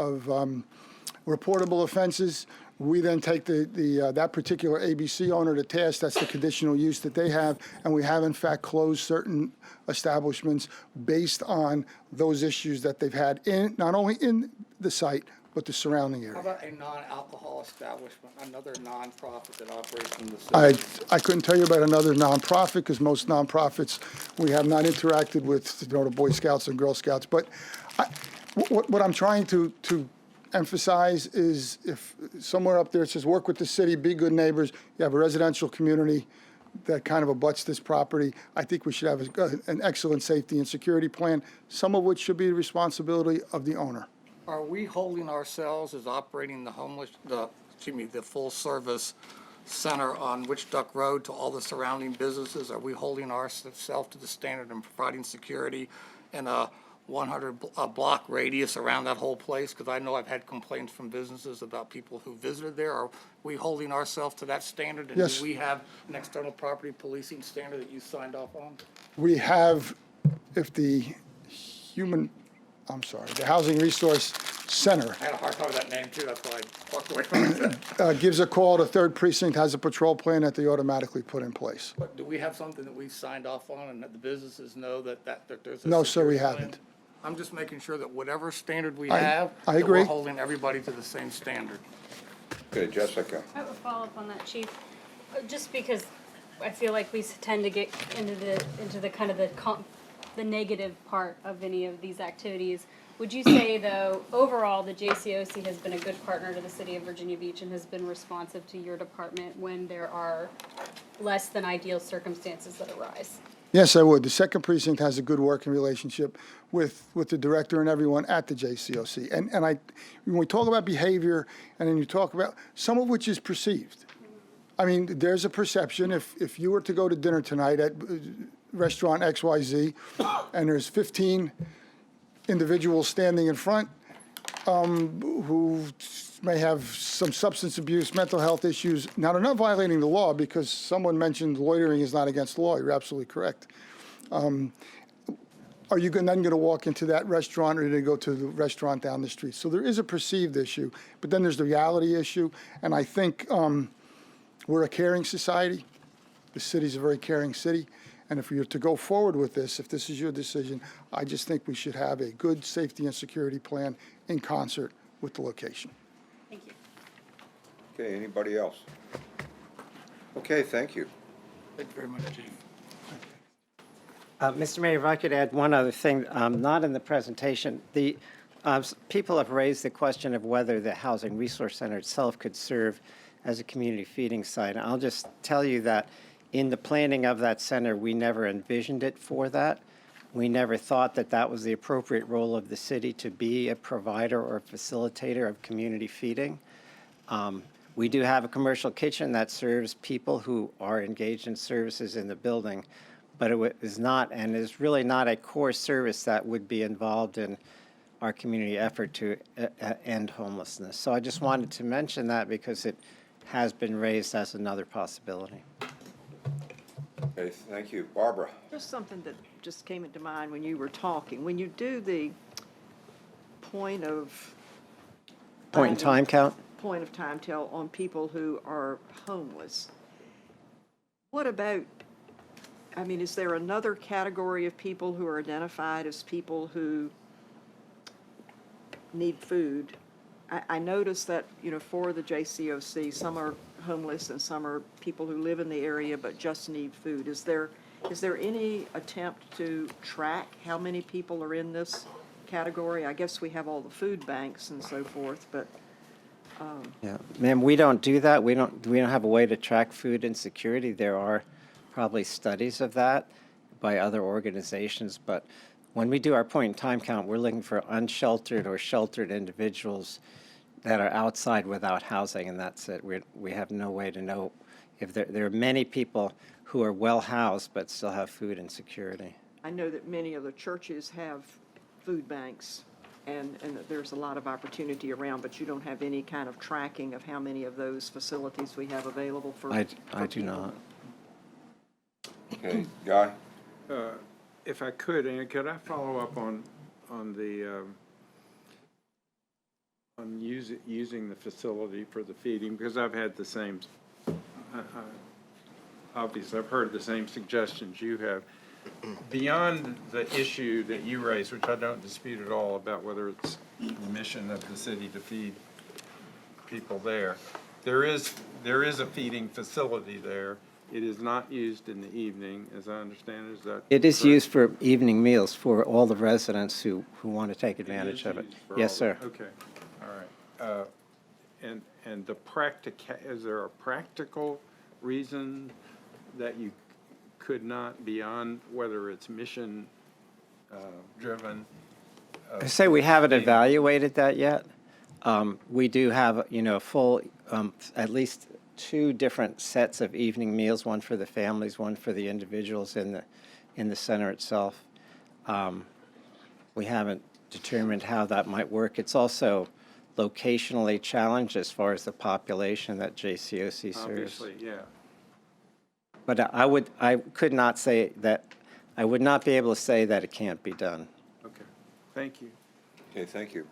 S15: reportable offenses, we then take that particular ABC owner to task. That's the conditional use that they have, and we have in fact closed certain establishments based on those issues that they've had not only in the site but the surrounding area.
S6: How about a non-alcohol establishment, another nonprofit that operates in the city?
S15: I couldn't tell you about another nonprofit because most nonprofits we have not interacted with, the Boy Scouts and Girl Scouts. But what I'm trying to emphasize is if somewhere up there it says work with the city, be good neighbors, you have a residential community that kind of abuts this property, I think we should have an excellent safety and security plan, some of which should be the responsibility of the owner.
S6: Are we holding ourselves as operating the full-service center on Witch Duck Road to all the surrounding businesses? Are we holding ourselves to the standard and providing security in a 100-block radius around that whole place? Because I know I've had complaints from businesses about people who visited there. Are we holding ourselves to that standard? And
S15: Yes.
S6: do we have an external property policing standard that you signed off on?
S15: We have, if the Housing Resource Center
S6: I had a hard time with that name too, that's why I walked away from it.
S15: gives a call, the 3rd Precinct has a patrol plan that they automatically put in place.
S6: But do we have something that we signed off on and that the businesses know that there's a
S15: No, sir, we
S6: security plan?
S15: haven't.
S6: I'm just making sure that whatever standard we
S15: I
S6: have, that
S15: agree.
S6: we're holding everybody to the same standard.
S1: Okay, Jessica.
S11: I have a follow-up on that, Chief. Just because I feel like we tend to get into the kind of the negative part of any of these activities. Would you say, though, overall, the JCOC has been a good partner to the city of Virginia Beach and has been responsive to your department when there are less than ideal circumstances that arise?
S15: Yes, I would. The 2nd Precinct has a good working relationship with the director and everyone at the JCOC. And when we talk about behavior, and then you talk about some of which is perceived. I mean, there's a perception. If you were to go to dinner tonight at restaurant XYZ, and there's 15 individuals standing in front, who may have some substance abuse, mental health issues. Now, they're not violating the law because someone mentioned loitering is not against the law. You're absolutely correct. Are you then going to walk into that restaurant or are you going to go to the restaurant down the street? So there is a perceived issue, but then there's the reality issue. And I think we're a caring society. The city's a very caring city. And if you're to go forward with this, if this is your decision, I just think we should have a good safety and security plan in concert with the location.
S11: Thank you.
S1: Okay, anybody else? Okay, thank you.
S6: Thank you very much, Chief.
S13: Mr. Mayor, if I could add one other thing, not in the presentation. People have raised the question of whether the Housing Resource Center itself could serve as a community feeding site. And I'll just tell you that in the planning of that center, we never envisioned it for that. We never thought that that was the appropriate role of the city to be a provider or a facilitator of community feeding. We do have a commercial kitchen that serves people who are engaged in services in the building, but it is not, and is really not a core service that would be involved in our community effort to end homelessness. So I just wanted to mention that because it has been raised as another possibility.
S1: Okay, thank you. Barbara?
S14: Just something that just came into mind when you were talking. When you do the point of
S13: Point in time count?
S14: point of time tell on people who are homeless, what about, I mean, is there another category of people who are identified as people who need food? I noticed that, you know, for the JCOC, some are homeless and some are people who live in the area but just need food. Is there any attempt to track how many people are in this category? I guess we have all the food banks and so forth, but
S13: Yeah, ma'am, we don't do that. We don't have a way to track food insecurity. There are probably studies of that by other organizations, but when we do our point in time count, we're looking for unsheltered or sheltered individuals that are outside without housing, and that's it. We have no way to know if there are many people who are well housed but still have food insecurity.
S14: I know that many of the churches have food banks and that there's a lot of opportunity around, but you don't have any kind of tracking of how many of those facilities we have available for
S13: I do
S14: people.
S13: not.
S1: Okay, Guy?
S10: If I could, and could I follow up on using the facility for the feeding, because I've had the same, obviously I've heard the same suggestions you have. Beyond the issue that you raised, which I don't dispute at all about whether it's the mission of the city to feed people there, there is a feeding facility there. It is not used in the evening, as I understand it. Is that
S13: It is
S10: correct?
S13: used for evening meals for all the residents who want to take advantage of it. Yes, sir.
S10: Okay, all right. And the is there a practical reason that you could not, beyond whether it's mission driven?
S13: I say we haven't evaluated that yet. We do have, full, at least 2 different sets of evening meals, one for the families, one for the individuals in the center itself. We haven't determined how that might work. It's also locationally challenged as far as the population that JCOC serves.
S10: Obviously, yeah.
S13: But I could not say that, I would not be able to say that it can't be done.
S10: Okay, thank you.
S1: Okay, thank you.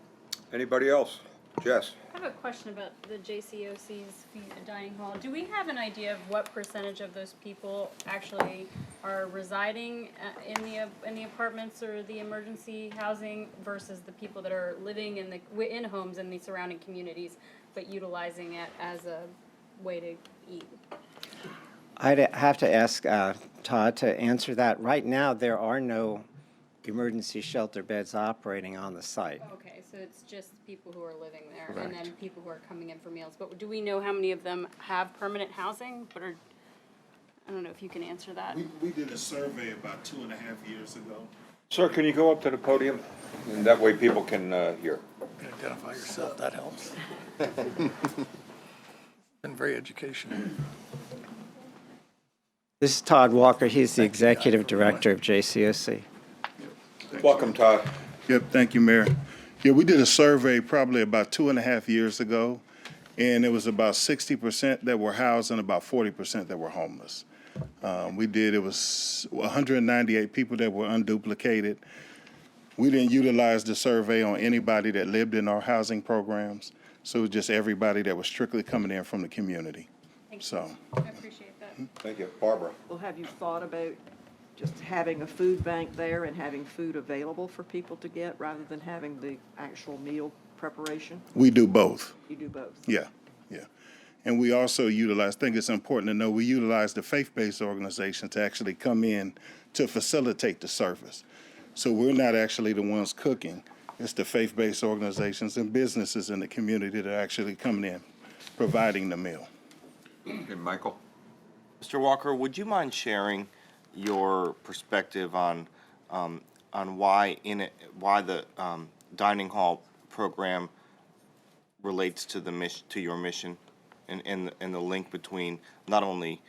S1: Anybody else? Jess?
S11: I have a question about the JCOC's dining hall. Do we have an idea of what percentage of those people actually are residing in the apartments or the emergency housing versus the people that are living in homes in the surrounding communities, but utilizing it as a way to eat?
S13: I'd have to ask Todd to answer that. Right now, there are no emergency shelter beds operating on the site.
S11: Okay, so it's just people who are living there, and
S13: Correct.
S11: then people who are coming in for meals. But do we know how many of them have permanent housing? I don't know if you can answer that.
S18: We did a survey about 2.5 years ago.
S1: Sir, can you go up to the podium? And that way people can hear.
S6: Identify yourself, that helps. Been very educational.
S13: This is Todd Walker. He's the executive director of JCOC.
S1: Welcome, Todd.
S18: Yep, thank you, Mayor. Yeah, we did a survey probably about 2.5 years ago, and it was about 60% that were housed and about 40% that were homeless. It was 198 people that were unduplicated. We didn't utilize the survey on anybody that lived in our housing programs, so it was just everybody that was strictly coming in from the community. So,
S11: I appreciate that.
S1: Thank you. Barbara?
S14: Well, have you thought about just having a food bank there and having food available for people to get rather than having the actual meal preparation?
S18: we do both.
S14: You do both.
S18: Yeah, yeah. And we also utilize, I think it's important to know, we utilize the faith-based organization to actually come in to facilitate the service. So we're not actually the ones cooking. It's the faith-based organizations and businesses in the community that are actually coming in, providing the meal.
S1: And Michael?
S8: Mr. Walker, would you mind sharing your perspective on why the dining hall program relates to your mission, and the link between not only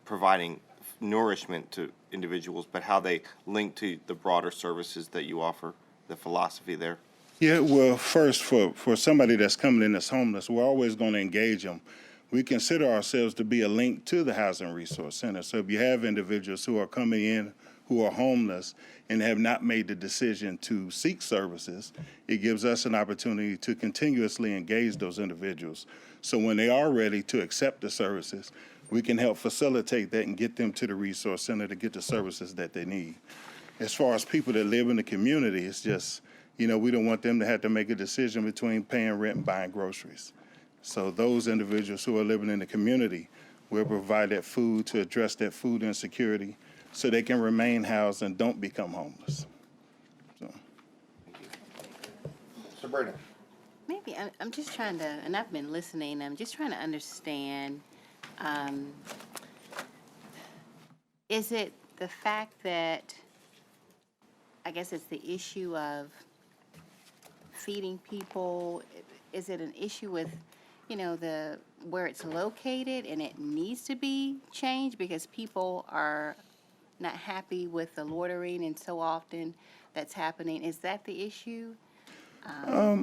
S8: providing nourishment to individuals, but how they link to the broader services that you offer, the philosophy there?
S18: Yeah, well, first, for somebody that's coming in that's homeless, we're always going to engage them. We consider ourselves to be a link to the Housing Resource Center. So if you have individuals who are coming in who are homeless and have not made the decision to seek services, it gives us an opportunity to continuously engage those individuals. So when they are ready to accept the services, we can help facilitate that and get them to the Resource Center to get the services that they need. As far as people that live in the community, it's just, we don't want them to have to make a decision between paying rent and buying groceries. So those individuals who are living in the community will provide that food to address that food insecurity so they can remain housed and don't become homeless. So.
S1: Sabrina?
S19: Maybe I'm just trying to, and I've been listening, I'm just trying to understand, is it the fact that, I guess it's the issue of feeding people? Is it an issue with, where it's located and it needs to be changed because people are not happy with the loitering and so often that's happening? Is that the issue?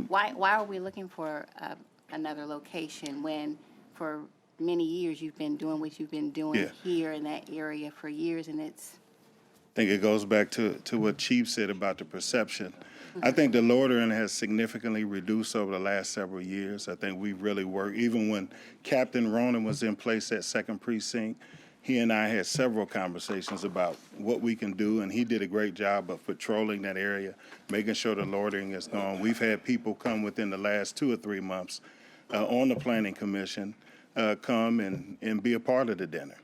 S19: Why are we looking for another location when for many years you've been doing what you've been doing here in that area for years, and it's...
S18: I think it goes back to what Chief said about the perception. I think the loitering has significantly reduced over the last several years. I think we've really worked, even when Captain Ronan was in place at 2nd Precinct, he and I had several conversations about what we can do, and he did a great job of patrolling that area, making sure the loitering is gone. We've had people come within the last 2 or 3 months on the Planning Commission, come and be a part of the dinner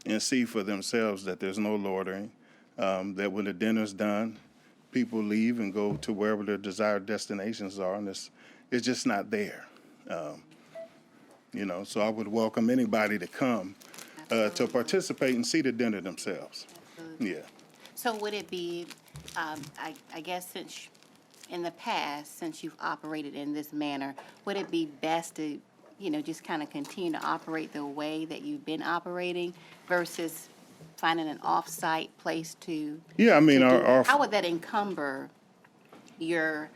S18: and see for themselves that there's no loitering, that when the dinner's done, people leave and go to wherever their desired destinations are, and it's just not there. So I would welcome anybody to come to participate and see the dinner themselves.
S19: Absolutely.
S18: Yeah.
S19: So would it be, I guess since in the past, since you've operated in this manner, would it be best to, just kind of continue to operate the way that you've been operating versus finding an off-site place to?
S18: Yeah, I mean,
S19: how would that encumber your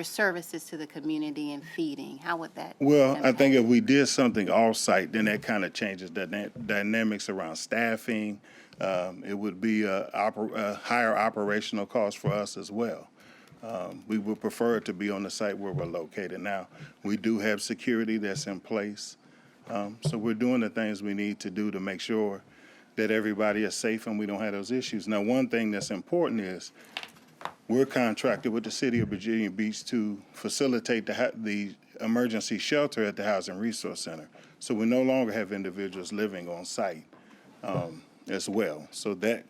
S19: services to the community and feeding? How would that?
S18: Well,
S19: impact?
S18: I think if we did something off-site, then that kind of changes the dynamics around staffing. It would be a higher operational cost for us as well. We would prefer it to be on the site where we're located. Now, we do have security that's in place. So we're doing the things we need to do to make sure that everybody is safe and we don't have those issues. Now, one thing that's important is we're contracted with the City of Virginia Beach to facilitate the emergency shelter at the Housing Resource Center. So we no longer have individuals living on site as well. So that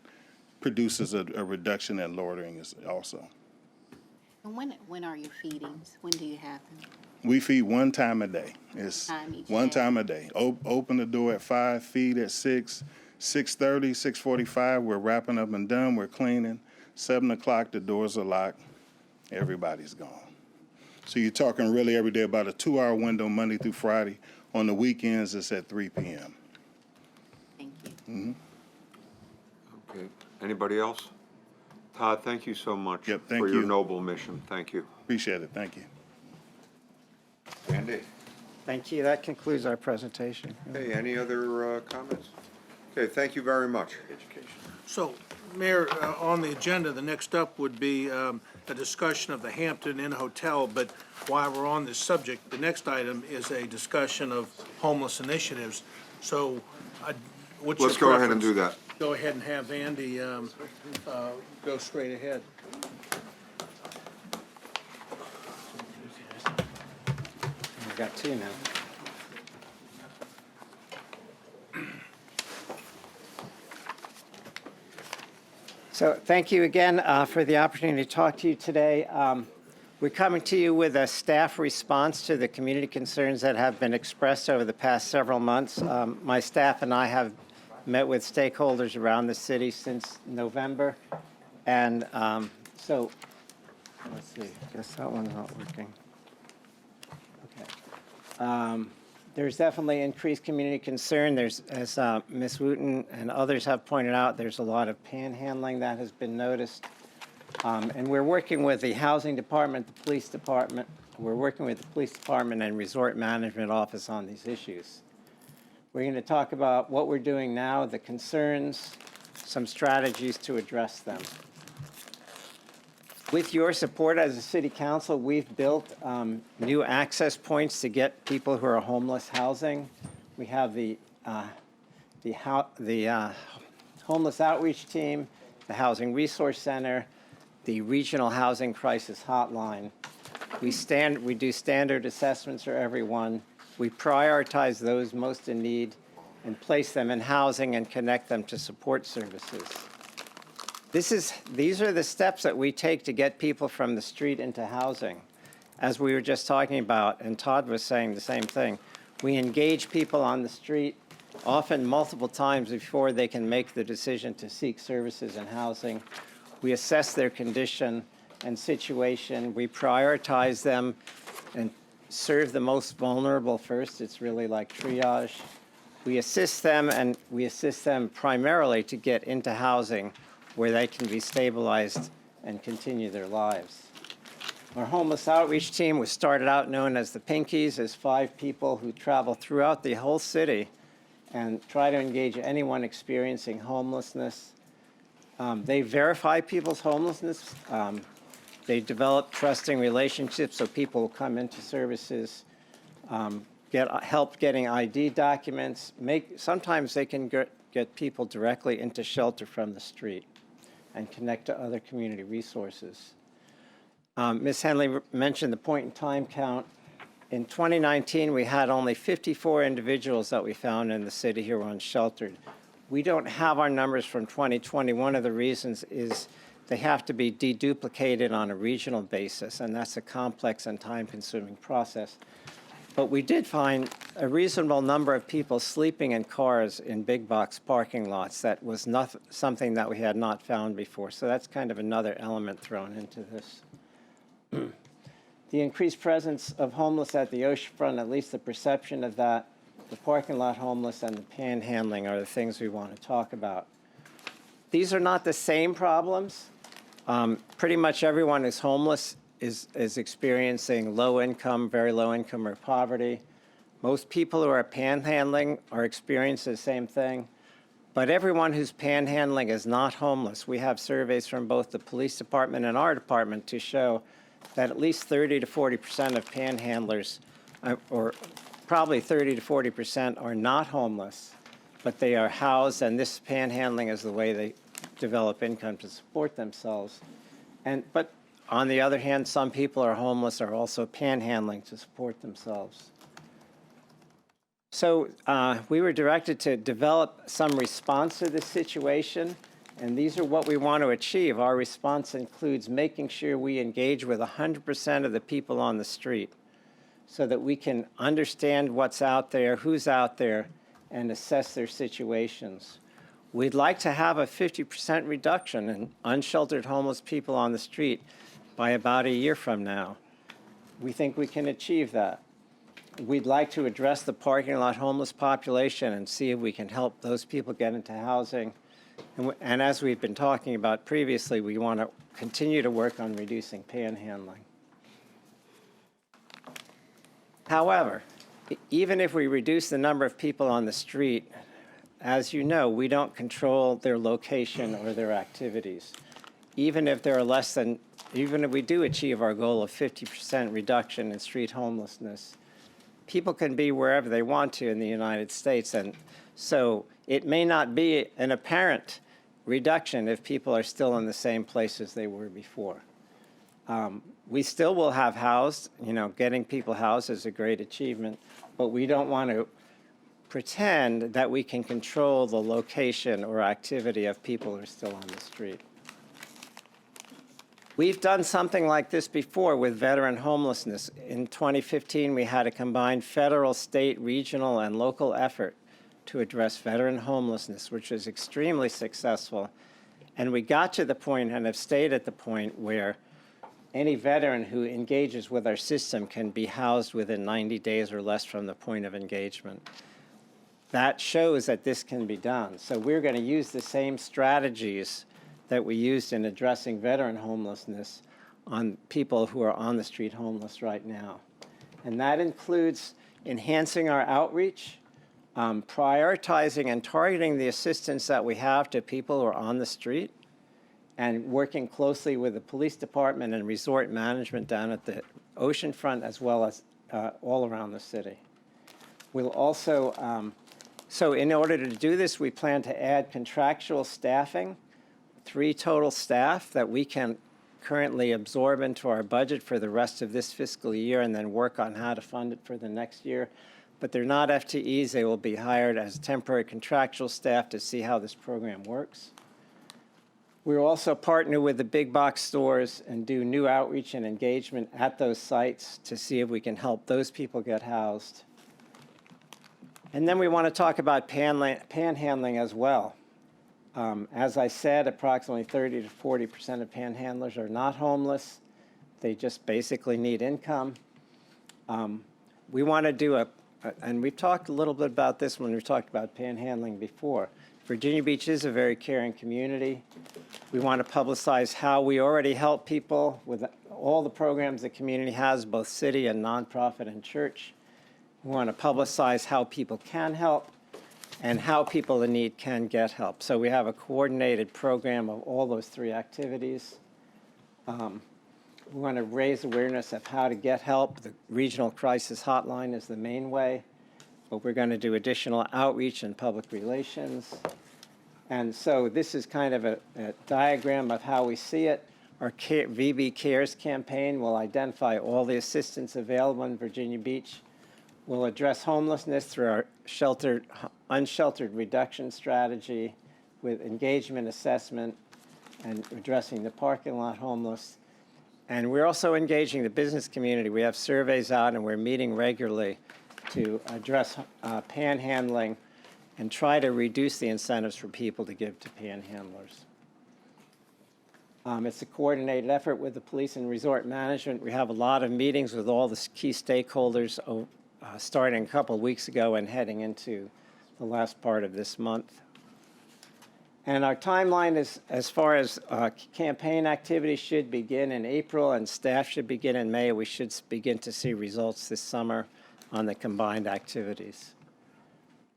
S18: produces a reduction in loitering also.
S19: And when are your feedings? When do you have them?
S18: We feed one time a day. It's one time a day. Open the door at 5, feed at 6, 6:30, 6:45. We're wrapping up and done. We're cleaning. 7 o'clock, the doors are locked. Everybody's gone. So you're talking really every day about a 2-hour window, Monday through Friday. On the weekends, it's at 3 p.m.
S19: Thank you.
S18: Mm-hmm.
S1: Okay. Anybody else? Todd, thank you so much
S18: Yep, thank
S1: for your
S18: you.
S1: noble mission. Thank you.
S18: Appreciate it. Thank you.
S1: Andy?
S13: Thank you. That concludes our presentation.
S1: Hey, any other comments? Okay, thank you very much.
S2: So, Mayor, on the agenda, the next up would be a discussion of the Hampton Inn Hotel, but while we're on this subject, the next item is a discussion of homeless initiatives. So, what's your
S1: Let's go ahead and do
S2: preference?
S1: that.
S2: Go ahead and have Andy go straight ahead.
S13: We've got two now. So thank you again for the opportunity to talk to you today. We're coming to you with a staff response to the community concerns that have been expressed over the past several months. My staff and I have met with stakeholders around the city since November. And so, let's see, I guess that one's not working. Okay. There's definitely increased community concern. There's, as Ms. Wooten and others have pointed out, there's a lot of panhandling that has been noticed. And we're working with the Housing Department, the Police Department. We're working with the Police Department and Resort Management Office on these issues. We're going to talk about what we're doing now, the concerns, some strategies to address them. With your support as a city council, we've built new access points to get people who are homeless housing. We have the homeless outreach team, the Housing Resource Center, the Regional Housing Crisis Hotline. We do standard assessments for everyone. We prioritize those most in need and place them in housing and connect them to support services. These are the steps that we take to get people from the street into housing. As we were just talking about, and Todd was saying the same thing, we engage people on the street often multiple times before they can make the decision to seek services and housing. We assess their condition and situation. We prioritize them and serve the most vulnerable first. It's really like triage. We assist them, and we assist them primarily to get into housing where they can be stabilized and continue their lives. Our homeless outreach team was started out known as the Pinkies, as 5 people who travel throughout the whole city and try to engage anyone experiencing homelessness. They verify people's homelessness. They develop trusting relationships so people will come into services, get help getting ID documents. Sometimes they can get people directly into shelter from the street and connect to other community resources. Ms. Henley mentioned the point-in-time count. In 2019, we had only 54 individuals that we found in the city who were unsheltered. We don't have our numbers from 2020. One of the reasons is they have to be deduplicated on a regional basis, and that's a complex and time-consuming process. But we did find a reasonable number of people sleeping in cars in big box parking lots. That was not something that we had not found before. So that's kind of another element thrown into this. The increased presence of homeless at the oceanfront, at least the perception of that, the parking lot homeless and the panhandling are the things we want to talk about. These are not the same problems. Pretty much everyone who's homeless is experiencing low income, very low income, or poverty. Most people who are panhandling are experiencing the same thing. But everyone who's panhandling is not homeless. We have surveys from both the police department and our department to show that at least 30 to 40% of panhandlers, or probably 30 to 40%, are not homeless, but they are housed, and this panhandling is the way they develop income to support themselves. But on the other hand, some people are homeless are also panhandling to support themselves. So we were directed to develop some response to this situation, and these are what we want to achieve. Our response includes making sure we engage with 100% of the people on the street so that we can understand what's out there, who's out there, and assess their situations. We'd like to have a 50% reduction in unsheltered homeless people on the street by about a year from now. We think we can achieve that. We'd like to address the parking lot homeless population and see if we can help those people get into housing. And as we've been talking about previously, we want to continue to work on reducing panhandling. However, even if we reduce the number of people on the street, as you know, we don't control their location or their activities. Even if we do achieve our goal of 50% reduction in street homelessness, people can be wherever they want to in the United States. And so it may not be an apparent reduction if people are still in the same places they were before. We still will have housed, getting people housed is a great achievement, but we don't want to pretend that we can control the location or activity of people who are still on the street. We've done something like this before with veteran homelessness. In 2015, we had a combined federal, state, regional, and local effort to address veteran homelessness, which was extremely successful. And we got to the point and have stayed at the point where any veteran who engages with our system can be housed within 90 days or less from the point of engagement. That shows that this can be done. So we're going to use the same strategies that we used in addressing veteran homelessness on people who are on the street homeless right now. And that includes enhancing our outreach, prioritizing and targeting the assistance that we have to people who are on the street, and working closely with the police department and resort management down at the oceanfront as well as all around the city. We'll also, so in order to do this, we plan to add contractual staffing, 3 total staff that we can currently absorb into our budget for the rest of this fiscal year and then work on how to fund it for the next year. But they're not FTEs. They will be hired as temporary contractual staff to see how this program works. We'll also partner with the big box stores and do new outreach and engagement at those sites to see if we can help those people get housed. And then we want to talk about panhandling as well. As I said, approximately 30 to 40% of panhandlers are not homeless. They just basically need income. We want to do and we've talked a little bit about this when we talked about panhandling before. Virginia Beach is a very caring community. We want to publicize how we already help people with all the programs the community has, both city and nonprofit and church. We want to publicize how people can help and how people in need can get help. So we have a coordinated program of all those 3 activities. We want to raise awareness of how to get help. The regional crisis hotline is the main way, but we're going to do additional outreach and public relations. And so this is kind of a diagram of how we see it. Our VB Cares campaign will identify all the assistance available in Virginia Beach. We'll address homelessness through our unsheltered reduction strategy with engagement assessment and addressing the parking lot homeless. And we're also engaging the business community. We have surveys out and we're meeting regularly to address panhandling and try to reduce the incentives for people to give to panhandlers. It's a coordinated effort with the police and resort management. We have a lot of meetings with all the key stakeholders starting a couple of weeks ago and heading into the last part of this month. And our timeline is, as far as campaign activity, should begin in April and staff should begin in May. We should begin to see results this summer on the combined activities.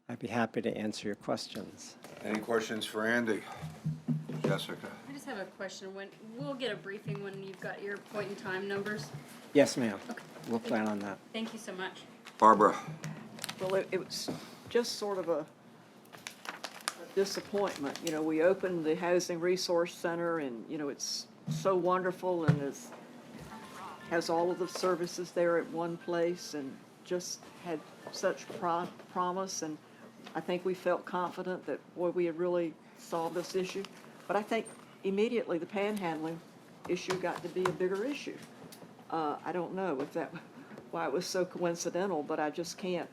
S13: I'd be happy to answer your questions.
S1: Any questions for Andy? Jessica?
S11: I just have a question. We'll get a briefing when you've got your point in time numbers.
S13: Yes, ma'am.
S11: Okay.
S13: We'll plan on that.
S11: Thank you so much.
S1: Barbara?
S14: Well, it was just sort of a disappointment. We opened the Housing Resource Center and, it's so wonderful and has all of the services there at one place and just had such promise. And I think we felt confident that, boy, we had really solved this issue. But I think immediately the panhandling issue got to be a bigger issue. I don't know why it was so coincidental, but I just can't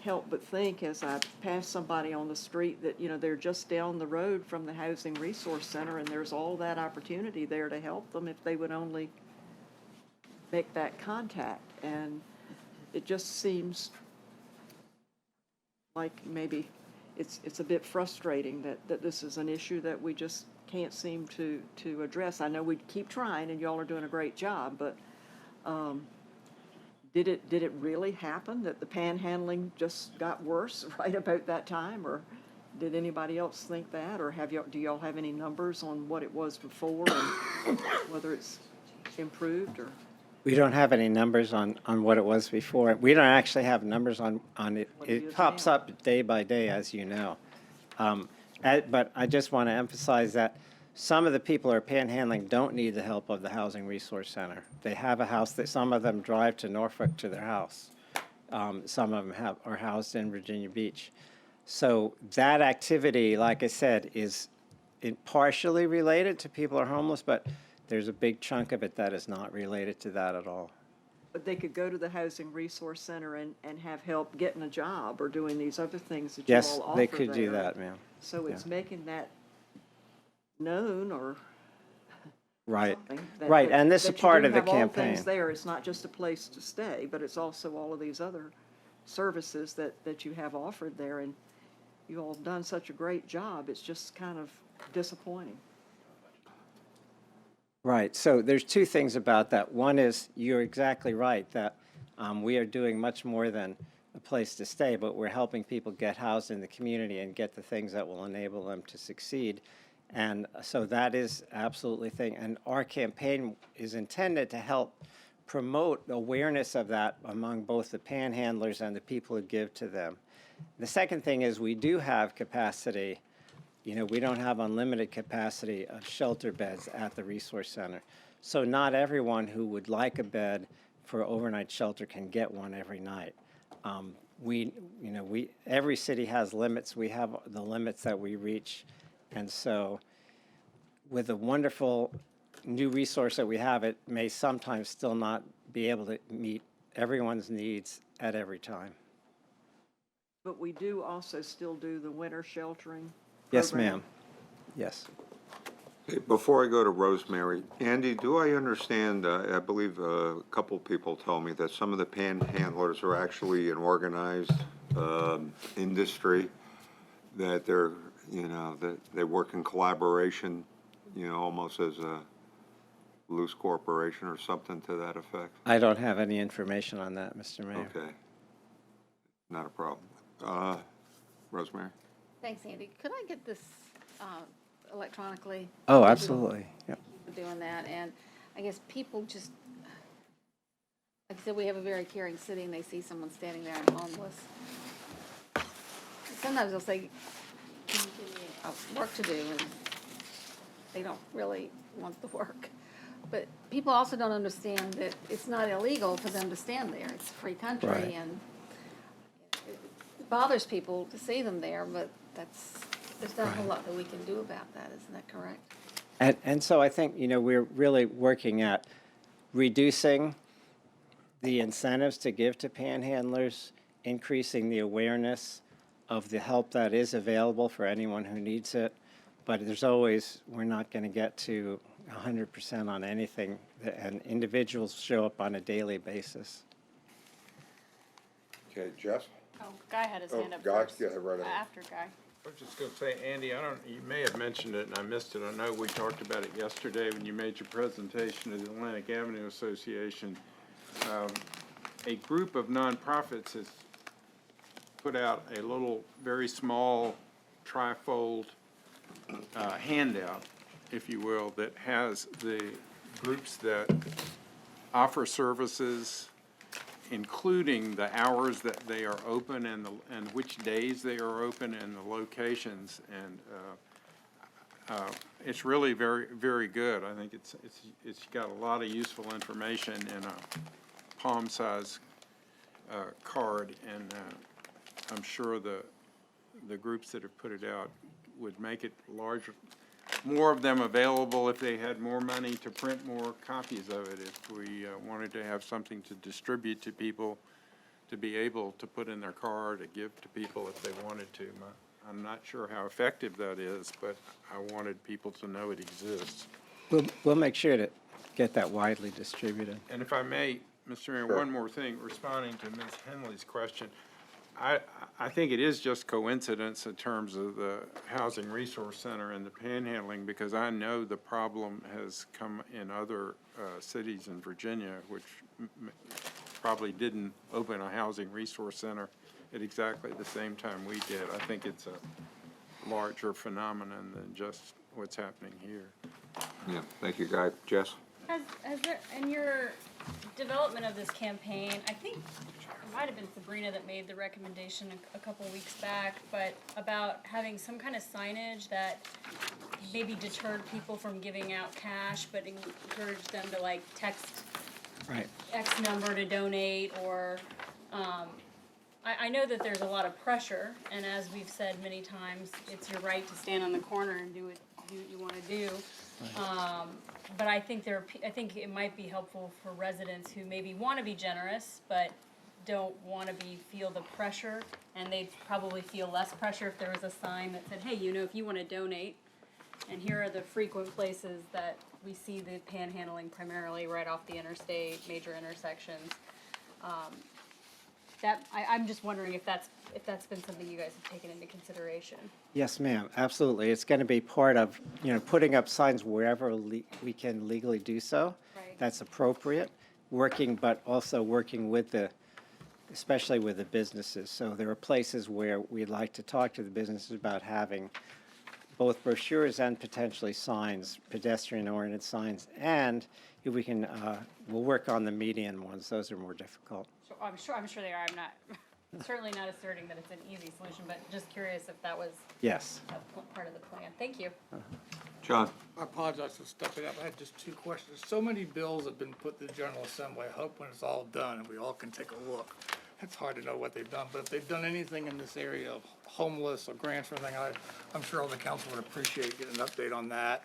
S14: help but think as I pass somebody on the street that, they're just down the road from the Housing Resource Center and there's all that opportunity there to help them if they would only make that contact. And it just seems like maybe it's a bit frustrating that this is an issue that we just can't seem to address. I know we keep trying, and y'all are doing a great job, but did it really happen that the panhandling just got worse right about that time, or did anybody else think that, or do y'all have any numbers on what it was before and whether it's improved or?
S13: We don't have any numbers on what it was before. We don't actually have numbers on it.
S14: What it
S13: It
S14: is
S13: pops
S14: now.
S13: up day by day, as you know. But I just want to emphasize that some of the people who are panhandling don't need the help of the Housing Resource Center. They have a house that some of them drive to Norfolk to their house. Some of them are housed in Virginia Beach. So that activity, like I said, is partially related to people who are homeless, but there's a big chunk of it that is not related to that at all.
S14: But they could go to the Housing Resource Center and have help getting a job or doing these other things that you
S13: Yes,
S14: all offer
S13: they could do
S14: there.
S13: that, ma'am.
S14: So it's
S13: Yeah.
S14: making that known or
S13: Right,
S14: something.
S13: right, and this is
S14: that you
S13: part
S14: do
S13: of the
S14: have all
S13: campaign.
S14: things there. It's not just a place to stay, but it's also all of these other services that you have offered there. And you all have done such a great job. It's just kind of disappointing.
S13: Right, so there's two things about that. One is, you're exactly right, that we are doing much more than a place to stay, but we're helping people get housed in the community and get the things that will enable them to succeed. And so that is absolutely a thing. And our campaign is intended to help promote awareness of that among both the panhandlers and the people who give to them. The second thing is, we do have capacity. You know, we don't have unlimited capacity of shelter beds at the Resource Center. So not everyone who would like a bed for overnight shelter can get one every night. Every city has limits. We have the limits that we reach. And so with the wonderful new resource that we have, it may sometimes still not be able to meet everyone's needs at every time.
S14: But we do also still do the winter sheltering.
S13: Yes,
S14: program.
S13: ma'am. Yes.
S1: Hey, before I go to Rosemary, Andy, do I understand, I believe a couple people told me that some of the panhandlers are actually an organized industry, that they're, that they work in collaboration, almost as a loose corporation or something to that effect?
S13: I don't have any information on that, Mr. Mayor.
S1: Okay. Not a problem. Rosemary?
S5: Thanks, Andy. Could I get this electronically?
S13: Oh, absolutely. Yep.
S5: For doing that, and I guess people just, like I said, we have a very caring city, and they see someone standing there and homeless. Sometimes they'll say, "Can you give me work to do?" and they don't really want the work. But people also don't understand that it's not illegal for them to stand there. It's a free country,
S13: Right.
S5: and it bothers people to see them there, but there's not a whole lot that we can do about that. Isn't that correct?
S13: And so I think, we're really working at reducing the incentives to give to panhandlers, increasing the awareness of the help that is available for anyone who needs it. But we're not going to get to 100% on anything, and individuals show up on a daily basis.
S1: Okay, Jess?
S11: Oh, Guy had his hand up
S1: Guy,
S11: first.
S1: yeah, right ahead.
S11: After Guy.
S10: I was just going to say, Andy, you may have mentioned it and I missed it. I know we talked about it yesterday when you made your presentation to the Atlantic Avenue Association. A group of nonprofits has put out a little, very small, trifold handout, if you will, that has the groups that offer services, including the hours that they are open and which days they are open and the locations. And it's really very, very good. I think it's got a lot of useful information in a palm-size card, and I'm sure the groups that have put it out would make it larger, more of them available if they had more money to print more copies of it. If we wanted to have something to distribute to people, to be able to put in their car to give to people if they wanted to. I'm not sure how effective that is, but I wanted people to know it exists.
S13: We'll make sure to get that widely distributed.
S10: And if I may, Mr. Mayor,
S1: Sure.
S10: one more thing, responding to Ms. Henley's question. I think it is just coincidence in terms of the Housing Resource Center and the panhandling, because I know the problem has come in other cities in Virginia, which probably didn't open a Housing Resource Center at exactly the same time we did. I think it's a larger phenomenon than just what's happening here.
S1: Yeah, thank you, Guy. Jess?
S11: Has there, in your development of this campaign, I think it might have been Sabrina that made the recommendation a couple weeks back, but about having some kind of signage that maybe deterred people from giving out cash, but encouraged them to like text
S13: Right.
S11: X number to donate, or, I know that there's a lot of pressure, and as we've said many times, it's your right to stand on the corner and do what you wanna do. But I think I think it might be helpful for residents who maybe wanna be generous, but don't wanna feel the pressure, and they'd probably feel less pressure if there was a sign that said, hey, if you wanna donate, and here are the frequent places that we see the panhandling, primarily right off the interstate, major intersections. I'm just wondering if that's been something you guys have taken into consideration.
S13: Yes, ma'am, absolutely. It's going to be part of, putting up signs wherever we can legally do so.
S11: Right.
S13: That's appropriate, but also working with especially with the businesses. So there are places where we'd like to talk to the businesses about having both brochures and potentially signs, pedestrian-oriented signs, and if we can, we'll work on the median ones. Those are more difficult.
S11: So I'm sure they are. I'm not, certainly not asserting that it's an easy solution, but just curious if that was
S13: Yes.
S11: part of the plan. Thank you.
S1: John?
S6: I apologize for stepping up. I had just two questions. So many bills have been put to the General Assembly. I hope when it's all done and we all can take a look. It's hard to know what they've done, but if they've done anything in this area of homeless or grants or anything, I'm sure all the council would appreciate getting an update on that.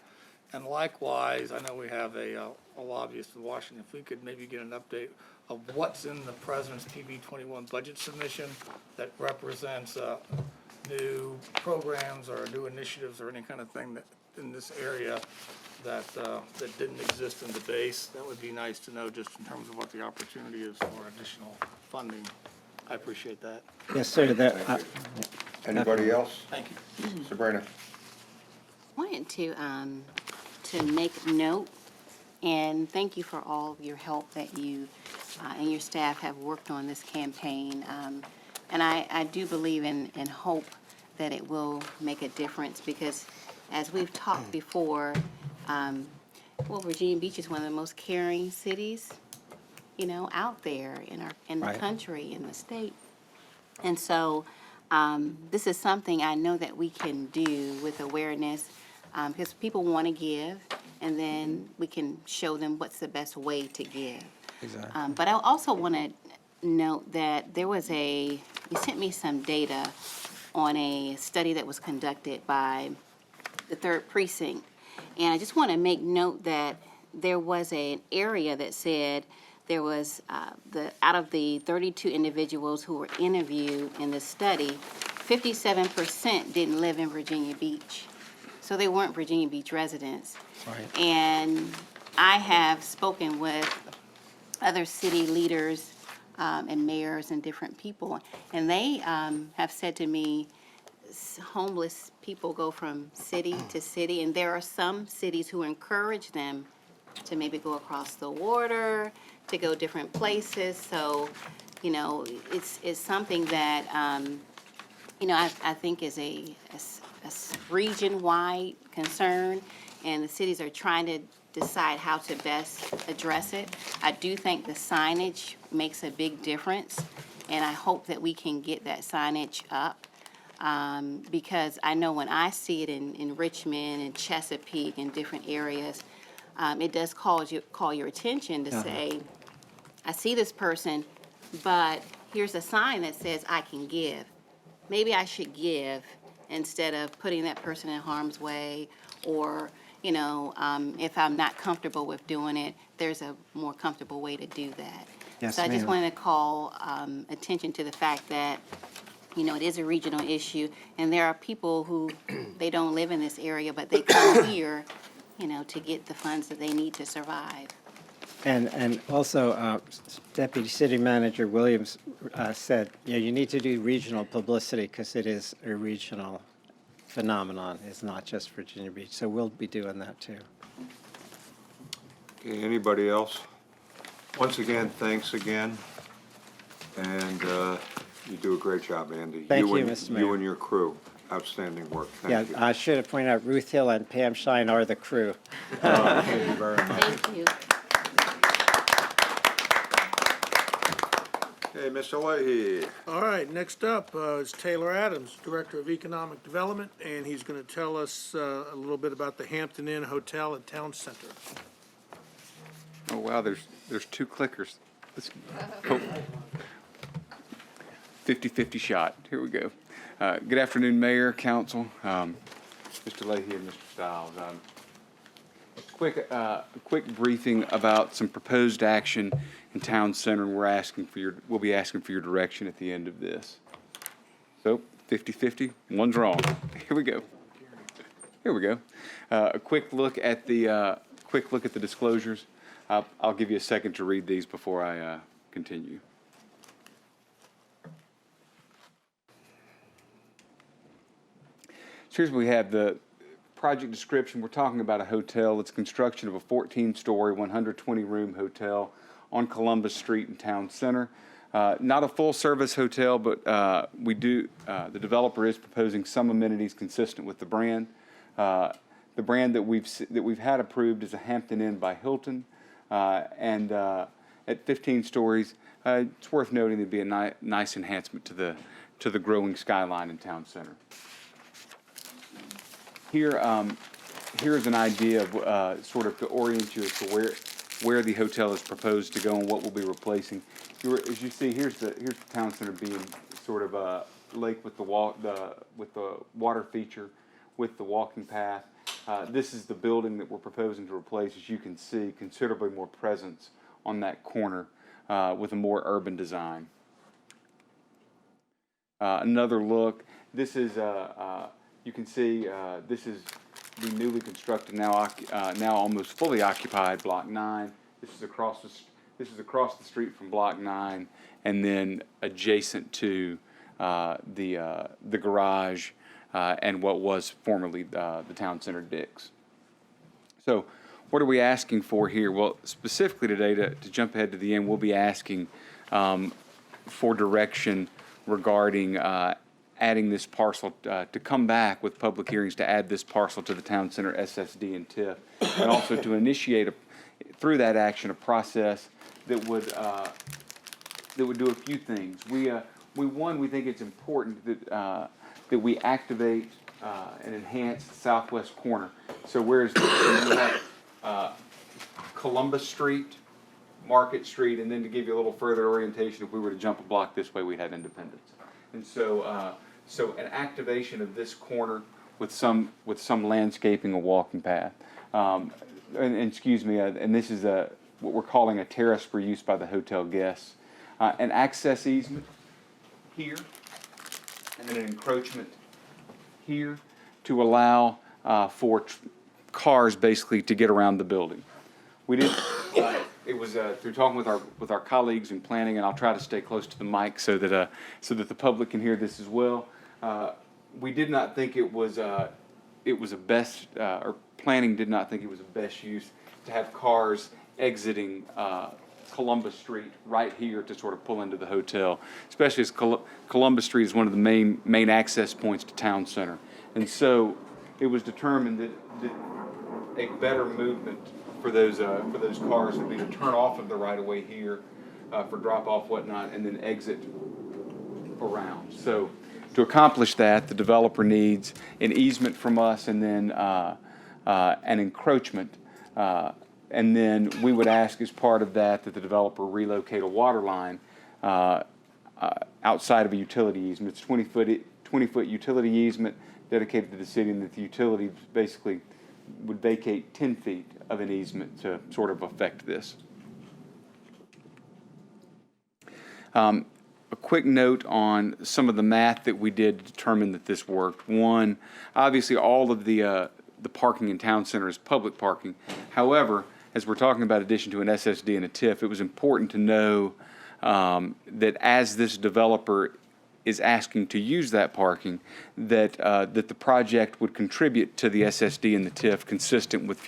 S6: And likewise, I know we have a lobbyist in Washington. If we could maybe get an update of what's in the President's PB 21 budget submission that represents new programs or new initiatives or any kind of thing that in this area that didn't exist in the base. That would be nice to know just in terms of what the opportunity is for additional funding. I appreciate that.
S13: Yes, sir.
S1: Anybody else?
S6: Thank you.
S1: Sabrina?
S19: Wanted to make note, and thank you for all of your help that you and your staff have worked on this campaign. And I do believe and hope that it will make a difference, because as we've talked before, Virginia Beach is one of the most caring cities, out there in the
S13: Right.
S19: country, in the state. And so this is something I know that we can do with awareness, because people want to give, and then we can show them what's the best way to give.
S13: Exactly.
S19: But I also want to note that you sent me some data on a study that was conducted by the 3rd Precinct. And I just want to make note that there was an area that said there was, out of the 32 individuals who were interviewed in the study, 57% didn't live in Virginia Beach. So they weren't Virginia Beach residents.
S13: Right.
S19: And I have spoken with other city leaders and mayors and different people, and they have said to me, homeless people go from city to city, and there are some cities who encourage them to maybe go across the water, to go different places. So, it's something that, I think is a region-wide concern, and the cities are trying to decide how to best address it. I do think the signage makes a big difference, and I hope that we can get that signage up. Because I know when I see it in Richmond and Chesapeake and different areas, it does call your attention to say, I see this person, but here's a sign that says I can give. Maybe I should give instead of putting that person in harm's way, or, if I'm not comfortable with doing it, there's a more comfortable way to do that.
S13: Yes,
S19: So I just
S13: ma'am.
S19: wanted to call attention to the fact that it is a regional issue, and there are people who, they don't live in this area, but they come here, to get the funds that they need to survive.
S13: And also, Deputy City Manager Williams said, you need to do regional publicity because it is a regional phenomenon. It's not just Virginia Beach. So we'll be doing that too.
S1: Okay, anybody else? Once again, thanks again. And you do a great job, Andy.
S13: Thank you,
S1: and,
S13: Mr.
S1: You
S13: Mayor.
S1: and your crew. Outstanding work. Thank you.
S13: I should have pointed out Ruth Hill and Pam Shine are the crew.
S1: Thank you very much.
S5: Thank you.
S1: Okay, Mr. Leahy.
S2: All right, next up is Taylor Adams, Director of Economic Development, and he's going to tell us a little bit about the Hampton Inn Hotel at Town Center.
S20: Oh, wow, there's two clickers. Let's, 50-50 shot. Here we go. Good afternoon, Mayor, Council, Mr. Leahy and Mr. Stiles. A quick briefing about some proposed action in Town Center, and we'll be asking for your direction at the end of this. So 50-50, one's wrong. Here we go. Here we go. A quick look at the disclosures. I'll give you a second to read these before I continue. So here's what we have. The project description. We're talking about a hotel. It's construction of a 14-story, 120-room hotel on Columbus Street in Town Center. Not a full-service hotel, but the developer is proposing some amenities consistent with the brand. The brand that we've had approved is a Hampton Inn by Hilton, and at 15 stories, it's worth noting it'd be a nice enhancement to the growing skyline in Town Center. Here's an idea of sort of to orient you as to where the hotel is proposed to go and what we'll be replacing. As you see, here's the Town Center being sort of a lake with the water feature, with the walking path. This is the building that we're proposing to replace. As you can see, considerably more presence on that corner with a more urban design. Another look. This is you can see this is the newly constructed, now almost fully occupied Block 9. This is across the street from Block 9, and then adjacent to the garage and what was formerly the Town Center Dick's. So, what are we asking for here? Well, specifically today, to jump ahead to the end, we'll be asking for direction regarding adding this parcel, to come back with public hearings to add this parcel to the Town Center SSD and TIF, and also to initiate through that action a process that would do a few things. We think it's important that we activate and enhance the southwest corner. So whereas you have Columbus Street, Market Street, and then to give you a little further orientation, if we were to jump a block this way, we'd have Independence. And so an activation of this corner with some landscaping, a walking path. And excuse me, and this is what we're calling a terrace for use by the hotel guests. An access easement here, and then an encroachment here to allow for cars basically to get around the building. We did. It was through talking with our colleagues in planning, and I'll try to stay close to the mic so that the public can hear this as well. We did not think it was a best, or planning did not think it was a best use to have cars exiting Columbus Street right here to sort of pull into the hotel, especially as Columbus Street is one of the main access points to Town Center. And so it was determined that a better movement for those cars would be to turn off of the right-of-way here for drop-off, whatnot, and then exit around. So to accomplish that, the developer needs an easement from us, and then an encroachment. And then we would ask as part of that the developer relocate a water line outside of a utility easement. It's 20-foot utility easement dedicated to the city, and that the utility basically would vacate 10 feet of an easement to sort of affect this. A quick note on some of the math that we did to determine that this worked. One, obviously all of the parking in Town Center is public parking. However, as we're talking about addition to an SSD and a TIF, it was important to know that as this developer is asking to use that parking, that that the project would contribute to the SSD and the TIF consistent with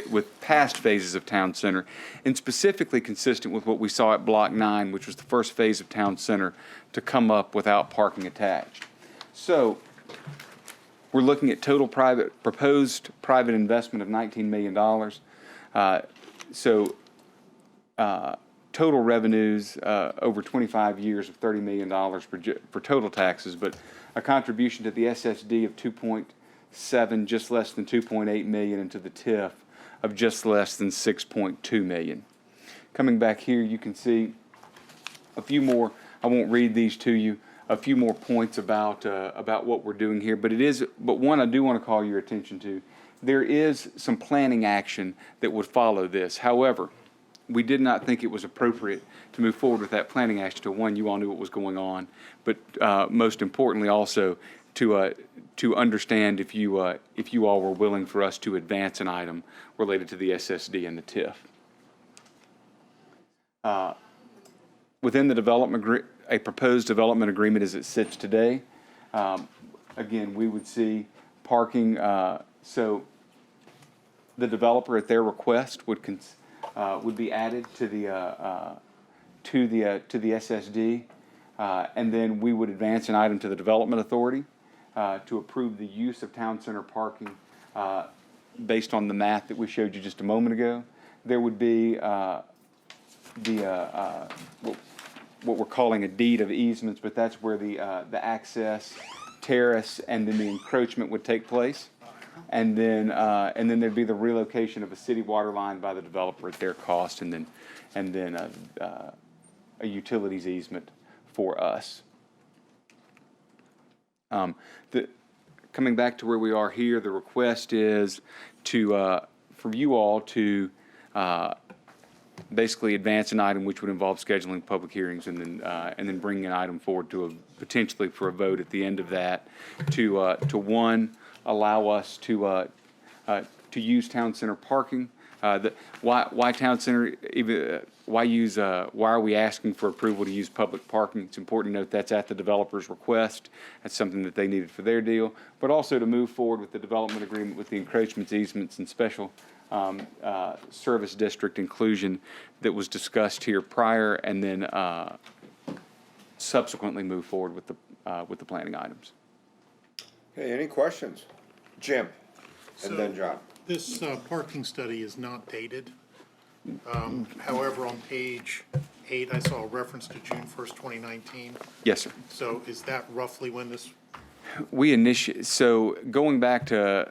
S20: with past phases of Town Center, and specifically consistent with what we saw at Block 9, which was the first phase of Town Center to come up without parking attached. So we're looking at total proposed private investment of $19 million. Total revenues over 25 years of $30 million for total taxes, but a contribution to the SSD of 2.7, just less than 2.8 million, and to the TIF of just less than 6.2 million. Coming back here, you can see a few more. I won't read these to you. A few more points about what we're doing here, but one I do want to call your attention to. There is some planning action that would follow this. However, we did not think it was appropriate to move forward with that planning action until, one, you all knew what was going on, but most importantly also to understand if you all were willing for us to advance an item related to the SSD and the TIF. Within the a proposed development agreement as it sits today, again, we would see parking. So the developer, at their request, would be added to the SSD, and then we would advance an item to the Development Authority to approve the use of Town Center parking based on the map that we showed you just a moment ago. There would be what we're calling a deed of easements, but that's where the access, terrace, and then the encroachment would take place. And then there'd be the relocation of a city water line by the developer at their cost, and then a utilities easement for us. Coming back to where we are here, the request is for you all to basically advance an item which would involve scheduling public hearings, and then bringing an item forward to potentially for a vote at the end of that to one, allow us to use Town Center parking. Why Town Center? Why are we asking for approval to use public parking? It's important to note that's at the developer's request. That's something that they needed for their deal, but also to move forward with the development agreement with the encroachments, easements, and special service district inclusion that was discussed here prior, and then subsequently move forward with the planning items.
S1: Okay, any questions? Jim, and then John.
S7: This parking study is not dated. However, on page 8, I saw a reference to June 1st, 2019.
S20: Yes, sir.
S7: So is that roughly when this?
S20: So going back to,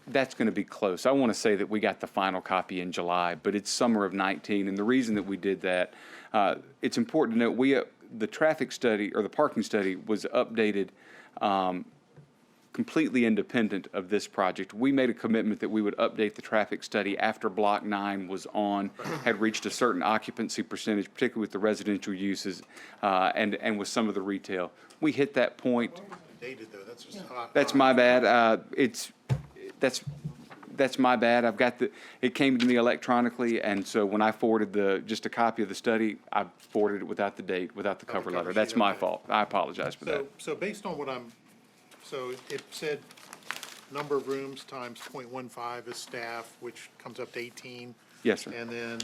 S20: that's going to be close. I want to say that we got the final copy in July, but it's summer of 19, and the reason that we did that, it's important to note, the traffic study, or the parking study, was updated completely independent of this project. We made a commitment that we would update the traffic study after Block 9 had reached a certain occupancy percentage, particularly with the residential uses and with some of the retail. We hit that point.
S7: Dated though, that's just
S20: That's my bad. That's my bad. It came to me electronically, and so when I forwarded just a copy of the study, I forwarded it without the date, without the cover letter. That's my fault. I apologize for that.
S7: So based on what so it said number of rooms times 0.15 is staff, which comes up to 18.
S20: Yes, sir.
S7: And then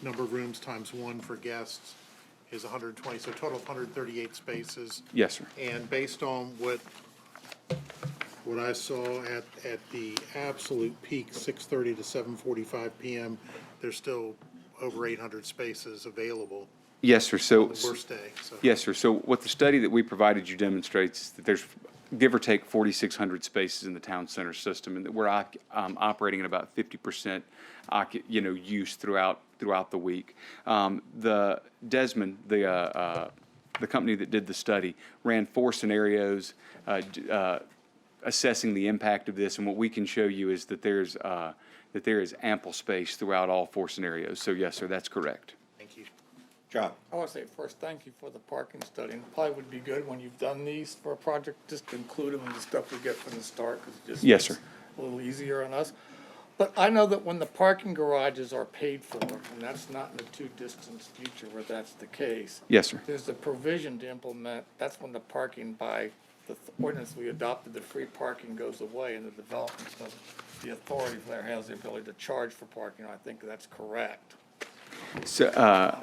S7: number of rooms times 1 for guests is 120, so total of 138 spaces.
S20: Yes, sir.
S7: And based on what I saw at the absolute peak, 6:30 to 7:45 p.m., there's still over 800 spaces available.
S20: Yes, sir. So,
S7: on the worst day. So.
S20: Yes, sir. So what the study that we provided you demonstrates is that there's, give or take, 4,600 spaces in the town center system, and that we're operating at about 50% use throughout the week. The Desmond, the company that did the study, ran 4 scenarios assessing the impact of this, and what we can show you is that there is ample space throughout all 4 scenarios. So yes, sir, that's correct.
S7: Thank you.
S1: John.
S6: I want to say first, thank you for the parking study. And it probably would be good when you've done these for a project, just to include them in the stuff we get from the start, because it just
S20: Yes, sir.
S6: makes it a little easier on us. But I know that when the parking garages are paid for, and that's not in the too distant future where that's the case.
S20: Yes, sir.
S6: There's a provision to implement, that's when the parking by the ordinance we adopted, the free parking goes away and the development of the authority there has the ability to charge for parking. I think that's correct.
S20: So,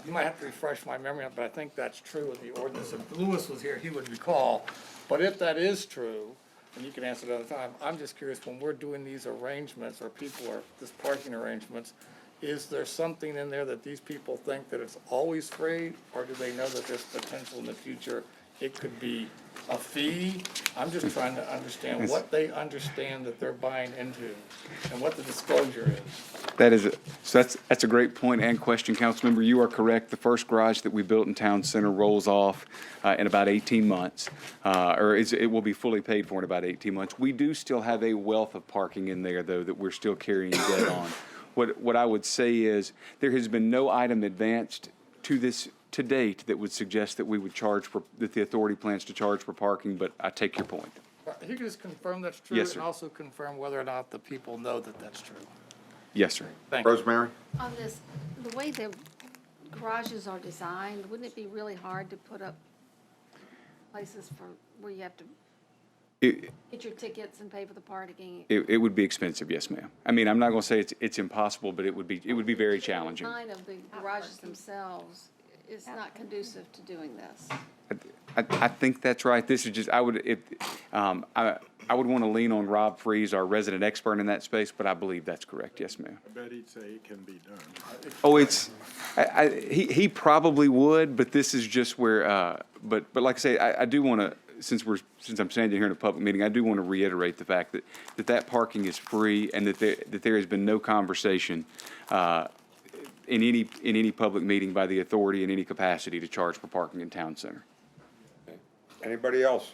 S6: You might have to refresh my memory, but I think that's true in the ordinance. If Lewis was here, he would recall. But if that is true, and you can answer it another time, I'm just curious, when we're doing these arrangements, or people are, this parking arrangements, is there something in there that these people think that it's always free, or do they know that there's potential in the future it could be a fee? I'm just trying to understand what they understand that they're buying into, and what the disclosure is.
S20: So that's a great point and question, Councilmember. You are correct. The first garage that we built in Town Center rolls off in about 18 months, it will be fully paid for in about 18 months. We do still have a wealth of parking in there, though, that we're still carrying debt on. What I would say is there has been no item advanced to date that would suggest that we would that the authority plans to charge for parking, but I take your point.
S6: If you could just confirm that's true,
S20: Yes, sir.
S6: and also confirm whether or not the people know that that's true.
S20: Yes, sir.
S6: Thank you.
S1: Rosemary?
S5: On this, the way the garages are designed, wouldn't it be really hard to put up places for, where you have to get your tickets and pay for the parking?
S20: It would be expensive, yes, ma'am. I mean, I'm not going to say it's impossible, but it would be very challenging.
S5: The design of the garages themselves is not conducive to doing this.
S20: I think that's right. This is just, I would want to lean on Rob Freeze, our resident expert in that space, but I believe that's correct. Yes, ma'am.
S18: I bet he'd say it can be done.
S20: Oh, he probably would, but this is just where, but like I say, I do want to, since I'm standing here in a public meeting, I do want to reiterate the fact that parking is free, and that there has been no conversation in any public meeting by the authority in any capacity to charge for parking in Town Center.
S1: Anybody else?